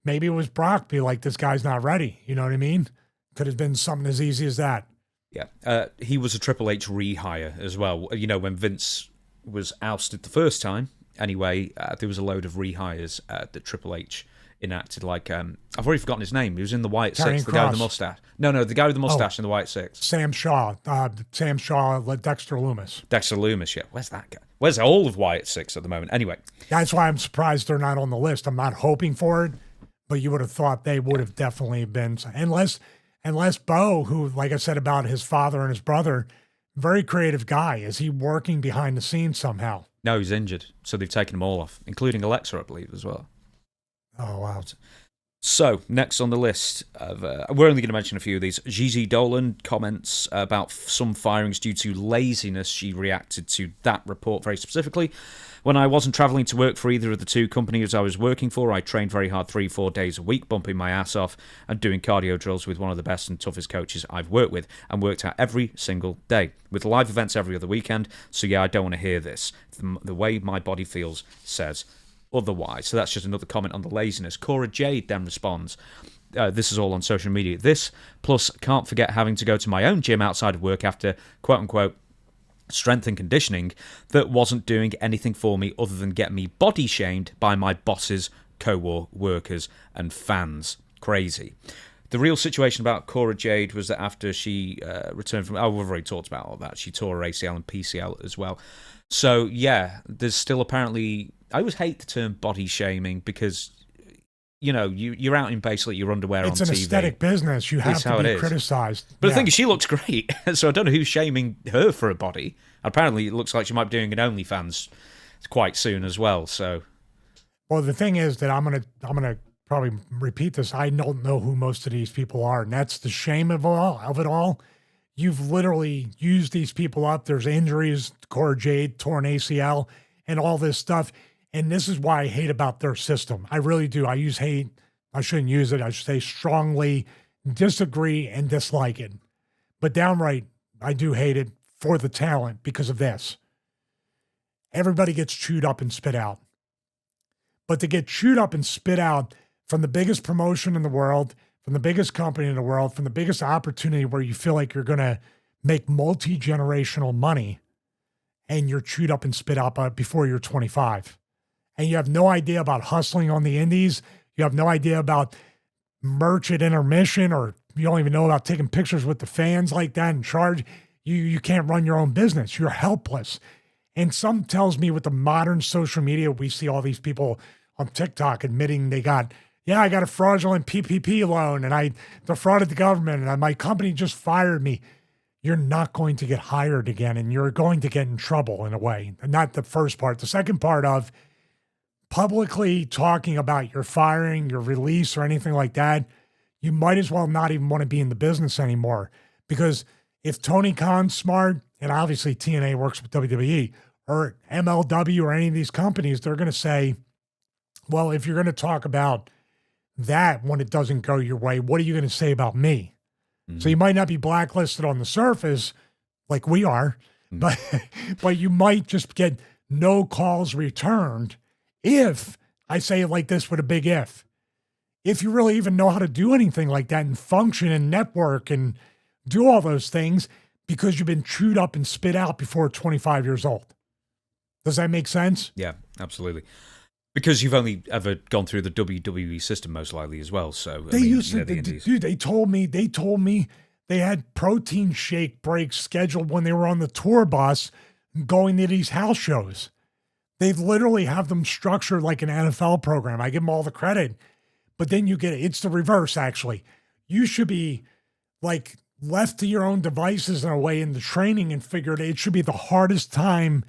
maybe it was Brock be like, this guy's not ready. You know what I mean? Could have been something as easy as that. Yeah. He was a Triple H rehire as well. You know, when Vince was ousted the first time, anyway, there was a load of rehires that Triple H enacted. Like, I've already forgotten his name. He was in the White Six, the guy with the mustache. No, the guy with the mustache in the White Six. Sam Shaw, Dexter Loomis. Dexter Loomis, yeah. Where's that guy? Where's all of Wyatt Six at the moment? Anyway. That's why I'm surprised they're not on the list. I'm not hoping for it, but you would have thought they would have definitely been. Unless Bo, who, like I said about his father and his brother, very creative guy. Is he working behind the scenes somehow? No, he's injured, so they've taken him all off, including Alexa, I believe, as well. Oh, wow. So, next on the list, we're only going to mention a few of these. Gigi Dolan comments about some firings due to laziness. She reacted to that report very specifically. When I wasn't travelling to work for either of the two companies I was working for, I trained very hard 3-4 days a week, bumping my ass off and doing cardio drills with one of the best and toughest coaches I've worked with, and worked out every single day, with live events every other weekend. So yeah, I don't want to hear this. The way my body feels says otherwise. So that's just another comment on the laziness. Cora Jade then responds, this is all on social media. This, plus can't forget having to go to my own gym outside of work after quote-unquote strength and conditioning that wasn't doing anything for me other than get me body shamed by my bosses, co-workers and fans. Crazy. The real situation about Cora Jade was that after she returned from... Oh, we've already talked about all that. She tore her ACL and PCL as well. So, yeah, there's still apparently... I always hate the term body shaming because, you know, you're out in basically your underwear on TV. It's an aesthetic business. You have to be criticized. But the thing is, she looks great. So I don't know who's shaming her for her body. Apparently, it looks like she might be doing an OnlyFans quite soon as well. So, well, the thing is that I'm gonna probably repeat this. I don't know who most of these people are, and that's the shame of it all. You've literally used these people up. There's injuries, Cora Jade, torn ACL, and all this stuff. And this is why I hate about their system. I really do. I use hate. I shouldn't use it. I should say strongly disagree and dislike it. But downright, I do hate it for the talent because of this. Everybody gets chewed up and spit out. But to get chewed up and spit out from the biggest promotion in the world, from the biggest company in the world, from the biggest opportunity where you feel like you're going to make multi-generational money, and you're chewed up and spit out before you're 25. And you have no idea about hustling on the indies. You have no idea about merch at intermission, or you don't even know about taking pictures with the fans like that and charge. You can't run your own business. You're helpless. And some tells me with the modern social media, we see all these people on TikTok admitting I got a fraudulent PPP loan and I defrauded the government and my company just fired me. You're not going to get hired again, and you're going to get in trouble in a way. Not the first part. The second part of publicly talking about your firing, your release, or anything like that, you might as well not even want to be in the business anymore. Because if Tony Khan's smart, and obviously TNA works with WWE, or MLW, or any of these companies, they're going to say, well, if you're going to talk about that when it doesn't go your way, what are you going to say about me? Mm-hmm. So you might not be blacklisted on the surface like we are, but you might just get no calls returned. If I say it like this with a big if you really even know how to do anything like that and function and network and do all those things, because you've been chewed up and spit out before 25 years old. Does that make sense? Yeah, absolutely. Because you've only ever gone through the WWE system most likely as well. So they told me they had protein shake breaks scheduled when they were on the tour bus going to these house shows. They literally have them structured like an NFL program. I give them all the credit, but then it's the reverse, actually. You should be like left to your own devices in a way in the training and figured it should be the hardest time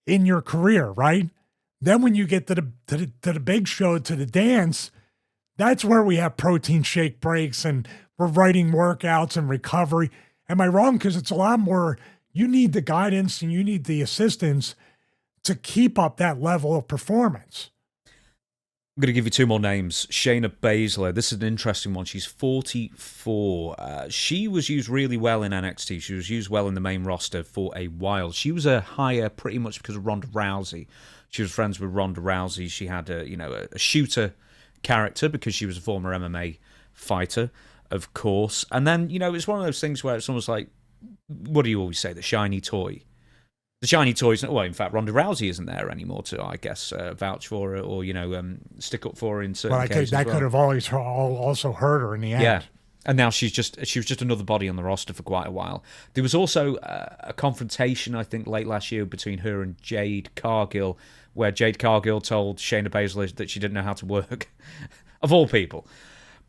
in your career, right? Then when you get to the big show, to the dance, that's where we have protein shake breaks and we're writing workouts and recovery. Am I wrong? Because it's a lot more, you need the guidance and you need the assistance to keep up that level of performance. I'm going to give you two more names. Shayna Baszler. This is an interesting one. She's 44. She was used really well in NXT. She was used well in the main roster for a while. She was a hire pretty much because of Ronda Rousey. She was friends with Ronda Rousey. She had a shooter character because she was a former MMA fighter, of course. And then, it's one of those things where it's almost like, what do you always say? The shiny toy. The shiny toys, well, in fact, Ronda Rousey isn't there anymore to, I guess, vouch for her or, stick up for her in certain cases. That could have always also hurt her in the end. Yeah, And now she was just another body on the roster for quite a while. There was also a confrontation, I think, late last year between her and Jade Cargill, where Jade Cargill told Shayna Baszler that she didn't know how to work, of all people.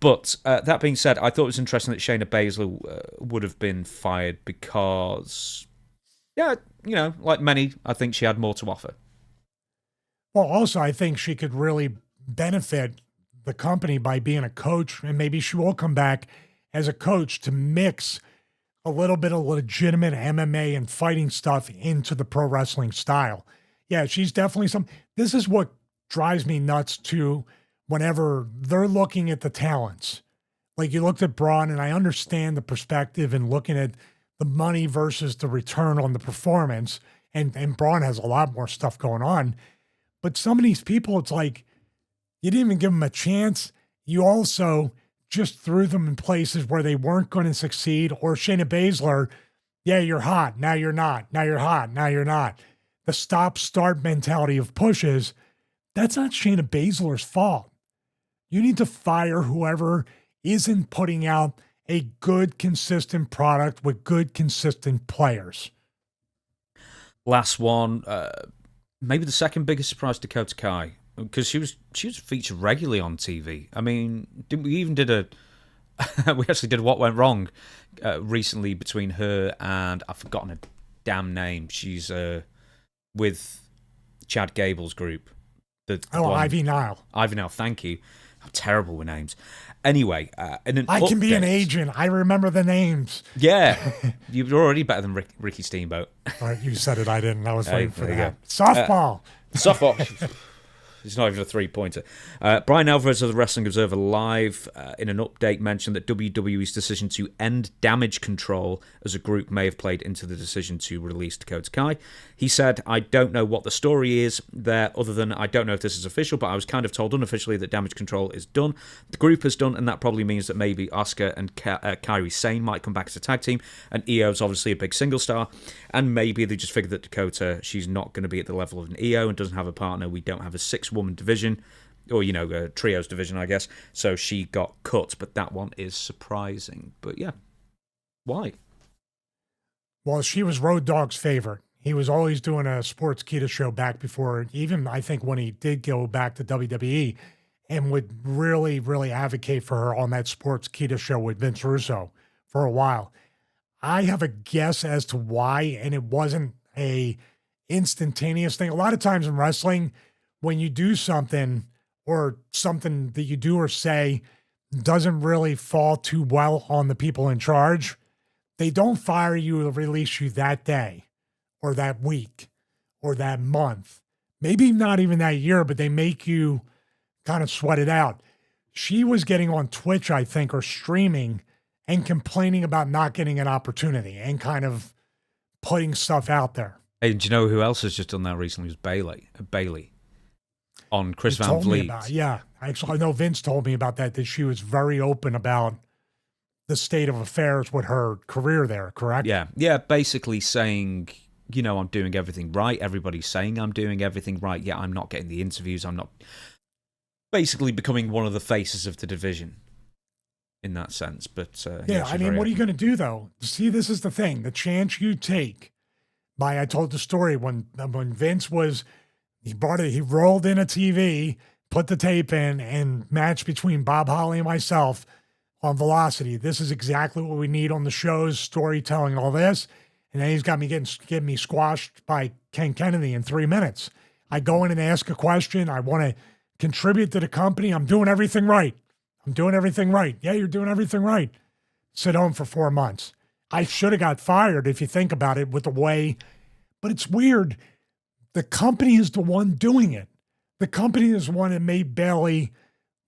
But that being said, I thought it was interesting that Shayna Baszler would have been fired because, yeah, like many, I think she had more to offer. Well, also, I think she could really benefit the company by being a coach, and maybe she will come back as a coach to mix a little bit of legitimate MMA and fighting stuff into the pro wrestling style. Yeah, she's definitely this is what drives me nuts too whenever they're looking at the talents. Like you looked at Braun, and I understand the perspective and looking at the money versus the return on the performance. And Braun has a lot more stuff going on. But some of these people, it's like, you didn't even give them a chance. You also just threw them in places where they weren't going to succeed. Or Shayna Baszler, yeah, you're hot. Now you're not. Now you're hot. Now you're not. The stop-start mentality of pushes, that's not Shayna Baszler's fault. You need to fire whoever isn't putting out a good, consistent product with good, consistent players. Last one, maybe the second biggest surprise, Dakota Kai, because she was featured regularly on TV. I mean, we actually did What Went Wrong recently between her and, I've forgotten her damn name. She's with Chad Gable's group. Ivy Nile. Ivy Nile, thank you. I'm terrible with names. Anyway, in an I can be an update- agent. I remember the names. Yeah, you're already better than Ricky Steamboat. All right, you said it. I didn't. I was waiting for there you that. Softball. Softball. It's not even a three-pointer. Brian Alvarez of the Wrestling Observer Live, in an update, mentioned that WWE's decision to end Damage Control as a group may have played into the decision to release Dakota Kai. He said, I don't know what the story is there, other than I don't know if this is official, but I was kind of told unofficially that Damage Control is done. The group is done, and that probably means that maybe Asuka and Kairi Sane might come back as a tag team, and Io's obviously a big single star, and maybe they just figured that Dakota, she's not going to be at the level of an Io and doesn't have a partner. We don't have a six-woman division, or, a trios division, I guess, so she got cut, but that one is surprising. But yeah, why? Well, she was Road Dogg's favorite. He was always doing a Sports Keto show back before, even I think when he did go back to WWE, and would really, really advocate for her on that Sports Keto show with Vince Russo for a while. I have a guess as to why, and it wasn't a instantaneous thing. A lot of times in wrestling, when you do something or something that you do or say doesn't really fall too well on the people in charge, they don't fire you or release you that day or that week or that month. Maybe not even that year, but they make you kind of sweat it out. She was getting on Twitch, I think, or streaming and complaining about not getting an opportunity and kind of putting stuff out there. Hey, do you know who else has just done that recently? It was Bailey on Chris Van Vliet. Yeah, actually, I know Vince told me about that she was very open about the state of affairs with her career there, correct? Yeah, basically saying, I'm doing everything right. Everybody's saying I'm doing everything right. Yeah, I'm not getting the interviews. I'm not. Basically becoming one of the faces of the division in that sense. But I mean, what are you going to do, though? See, this is the thing. The chance you take I told the story when Vince he rolled in a TV, put the tape in, and match between Bob Holly and myself on Velocity. This is exactly what we need on the shows, storytelling, all this. And then he's got me getting me squashed by Ken Kennedy in 3 minutes. I go in and ask a question. I want to contribute to the company. I'm doing everything right. Yeah, you're doing everything right. Sit home for 4 months. I should have got fired if you think about it with the way, but it's weird. The company is the one doing it. The company is the one that made Bailey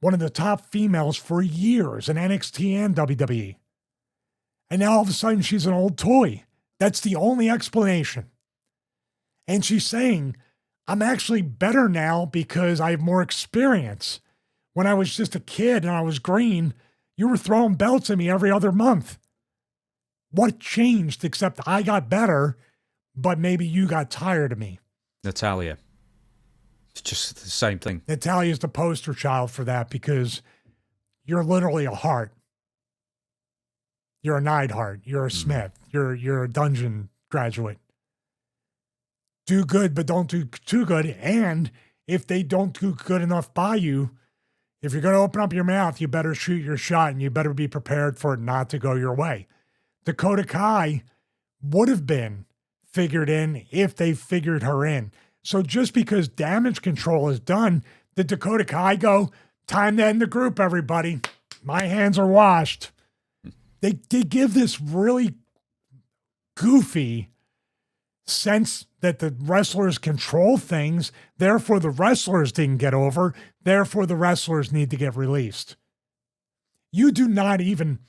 one of the top females for years in NXT and WWE. And now all of a sudden she's an old toy. That's the only explanation. And she's saying, I'm actually better now because I have more experience. When I was just a kid and I was green, you were throwing belts at me every other month. What changed except I got better, but maybe you got tired of me? Natalia. It's just the same thing. Natalia's the poster child for that because you're literally a heart. You're a Neidhart. You're a Smith. You're a dungeon graduate. Do good, but don't do too good. And if they don't do good enough by you, if you're going to open up your mouth, you better shoot your shot and you better be prepared for it not to go your way. Dakota Kai would have been figured in if they figured her in. So just because damage control is done, did Dakota Kai go, time to end the group, everybody. My hands are washed. They give this really goofy sense that the wrestlers control things, therefore the wrestlers didn't get over, therefore the wrestlers need to get released. You do not even,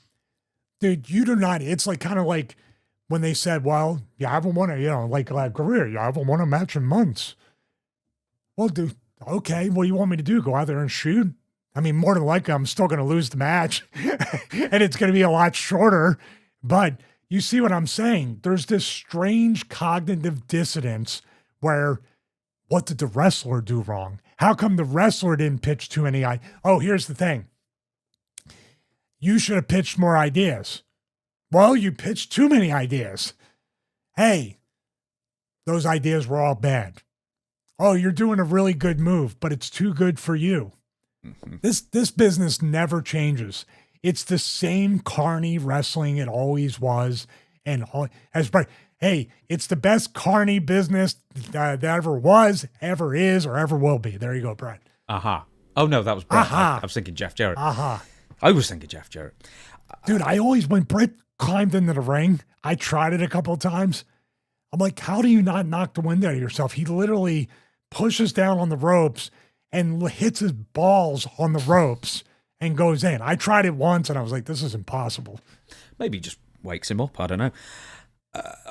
dude, you do not, it's like kind of like when they said, well, you haven't won a career, you haven't won a match in months. Well, dude, okay, what do you want me to do? Go out there and shoot? I mean, more than likely, I'm still going to lose the match and it's going to be a lot shorter, but you see what I'm saying? There's this strange cognitive dissonance where what did the wrestler do wrong? How come the wrestler didn't pitch too many? Oh, here's the thing. You should have pitched more ideas. Well, you pitched too many ideas. Hey, those ideas were all bad. Oh, you're doing a really good move, but it's too good for you. Mm-hmm. This business never changes. It's the same carny wrestling it always was. And hey, it's the best carny business that ever was, ever is, or ever will be. There you go, Brett. Aha. Oh, no, that was Brett. Aha. I was thinking Jeff Jarrett. Aha. I was thinking Jeff Jarrett. Dude, I always, when Brett climbed into the ring, I tried it a couple of times. I'm like, how do you not knock the wind out of yourself? He literally pushes down on the ropes and hits his balls on the ropes and goes in. I tried it once and I was like, this is impossible. Maybe he just wakes him up. I don't know.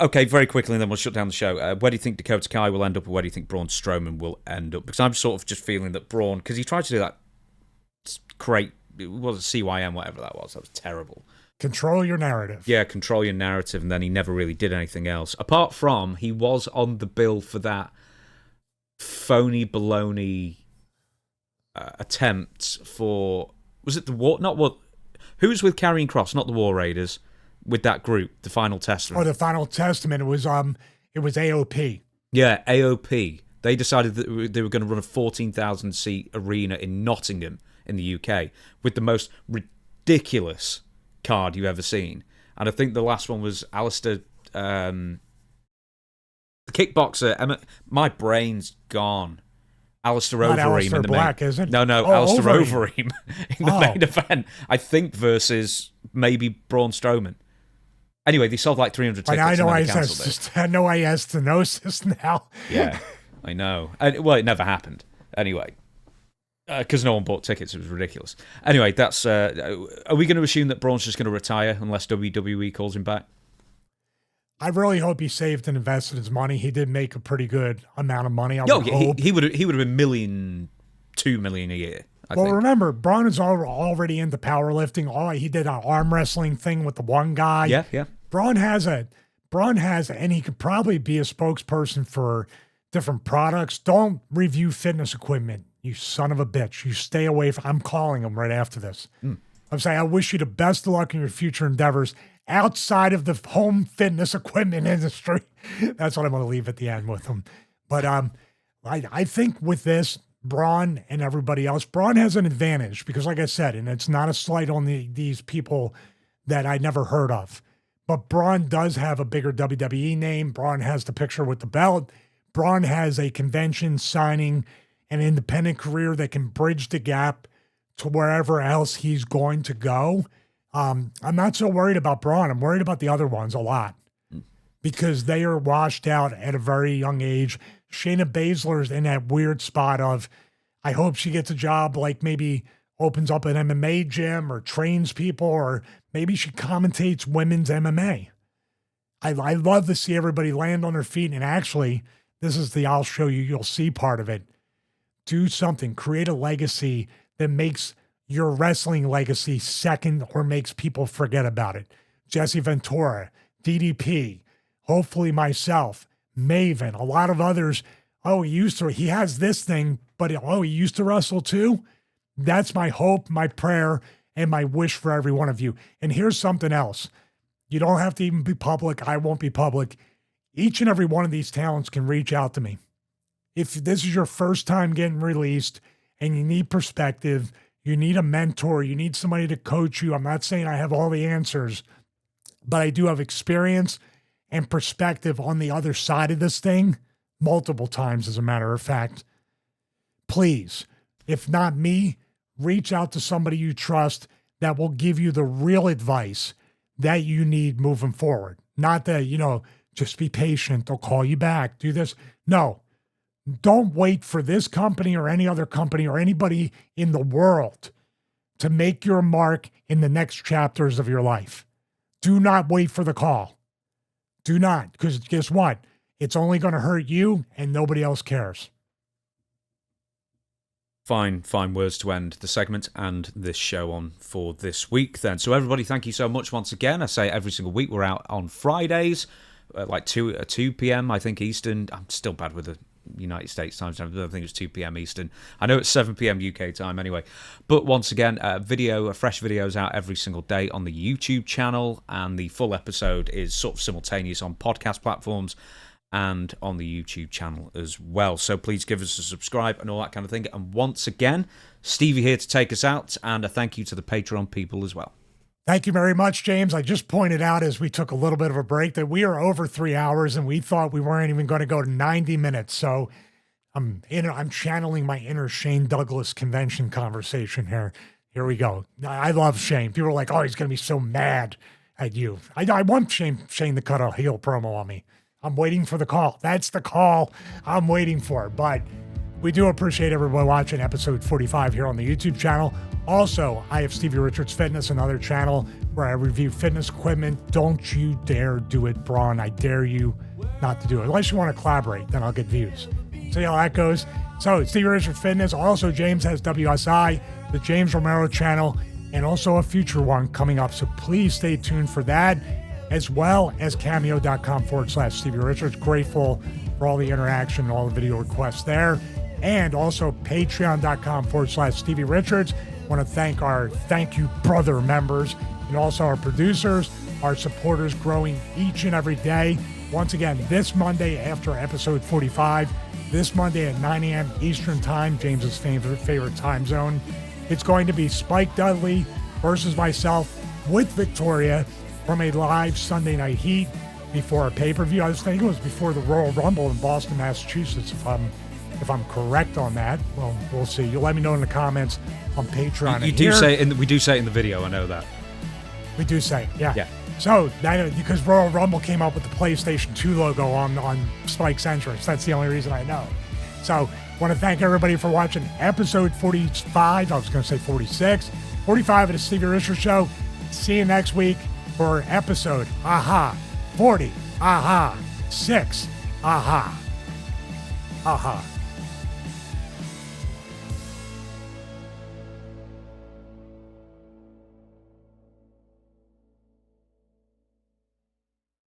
Okay, very quickly, and then we'll shut down the show. Where do you think Dakota Kai will end up, or where do you think Braun Strowman will end up? Because I'm sort of just feeling that Braun, because he tried to do that great, it was CYM, whatever that was terrible. Control your narrative. Yeah, control your narrative, and then he never really did anything else. Apart from, he was on the bill for that phony baloney attempt for, was it the War, not what, who's with Karrion Kross, not the War Raiders, with that group, the Final Testament. Oh, the Final Testament, it was AOP. Yeah, AOP. They decided that they were going to run a 14,000 seat arena in Nottingham in the UK with the most ridiculous card you've ever seen. And I think the last one was Alistair, the kickboxer. My brain's gone. Alistair Not Overeem Alistair in the Black, main. is it? No, Alistair Overeem. Overeem in the main event. I think versus maybe Braun Strowman. Anyway, they sold like 300 tickets. I know and I then they cancelled it. I know I has stenosis now. Yeah, I know. Well, it never happened. Anyway, because no one bought tickets. It was ridiculous. Anyway, that's. Are we going to assume that Braun's just going to retire unless WWE calls him back? I really hope he saved and invested his money. He did make a pretty good amount of money. He would have been $2 million a year. I think. Remember, Braun is already into powerlifting. He did an arm wrestling thing with the one guy. Yeah. Braun has, and he could probably be a spokesperson for different products. Don't review fitness equipment, you son of a bitch. You stay away from. I'm calling him right after this. I'm saying I wish you the best of luck in your future endeavors outside of the home fitness equipment industry. That's what I'm going to leave at the end with him. But I think with this, Braun and everybody else, Braun has an advantage because, like I said, and it's not a slight on these people that I never heard of, but Braun does have a bigger WWE name. Braun has the picture with the belt. Braun has a convention signing, an independent career that can bridge the gap to wherever else he's going to go. I'm not so worried about Braun. I'm worried about the other ones a lot because they are washed out at a very young age. Shayna Baszler's in that weird spot of, I hope she gets a job, like maybe opens up an MMA gym or trains people, or maybe she commentates women's MMA. I love to see everybody land on their feet. And actually, this is the I'll show you, you'll see part of it. Do something, create a legacy that makes your wrestling legacy second or makes people forget about it. Jesse Ventura, DDP, hopefully myself, Maven, a lot of others. He has this thing, but he used to wrestle too. That's my hope, my prayer, and my wish for every one of you. And here's something else. You don't have to even be public. I won't be public. Each and every one of these talents can reach out to me. If this is your first time getting released and you need perspective, you need a mentor, you need somebody to coach you. I'm not saying I have all the answers, but I do have experience and perspective on the other side of this thing multiple times, as a matter of fact. Please, if not me, reach out to somebody you trust that will give you the real advice that you need moving forward. Not that, just be patient. They'll call you back. Do this. No, don't wait for this company or any other company or anybody in the world to make your mark in the next chapters of your life. Do not wait for the call. Do not, because guess what? It's only going to hurt you and nobody else cares. Fine words to end the segment and this show on for this week then. So everybody, thank you so much once again. I say every single week we're out on Fridays, like 2 p.m. I think Eastern. I'm still bad with the United States time. I don't think it's 2 p.m. Eastern. I know it's 7 p.m. UK time anyway. But once again, fresh videos out every single day on the YouTube channel, and the full episode is sort of simultaneous on podcast platforms and on the YouTube channel as well. So please give us a subscribe and all that kind of thing. And once again, Stevie here to take us out, and a thank you to the Patreon people as well. Thank you very much, James. I just pointed out as we took a little bit of a break that we are over 3 hours, and we thought we weren't even going to go to 90 minutes. So I'm channeling my inner Shane Douglas convention conversation here. Here we go. I love Shane. People are like, oh, he's going to be so mad at you. I want Shane to cut a heel promo on me. I'm waiting for the call. That's the call I'm waiting for. But we do appreciate everybody watching episode 45 here on the YouTube channel. Also, I have Stevie Richards Fitness, another channel where I review fitness equipment. Don't you dare do it, Braun. I dare you not to do it. Unless you want to collaborate, then I'll get views. See how that goes? So, Stevie Richards Fitness. Also, James has WSI, the James Romero channel, and also a future one coming up. So please stay tuned for that, as well as cameo.com/Stevie Richards. Grateful for all the interaction and all the video requests there. And also patreon.com/Stevie Richards. Want to thank our Thank You Brother members, and also our producers, our supporters growing each and every day. Once again, this Monday after episode 45, this Monday at 9 a.m. Eastern Time, James's favorite time zone, it's going to be Spike Dudley versus myself with Victoria from a live Sunday Night Heat before a pay-per-view. I was thinking it was before the Royal Rumble in Boston, Massachusetts, if I'm correct on that. Well, we'll see. You'll let me know in the comments on Patreon. We do say it in the video. I know that. We do say it, yeah. Yeah. So, because Royal Rumble came up with the PlayStation 2 logo on Spike's entrance. That's the only reason I know. So, want to thank everybody for watching episode 45. I was going to say 46. 45 of the Stevie Richards Show. See you next week for episode 40, 6,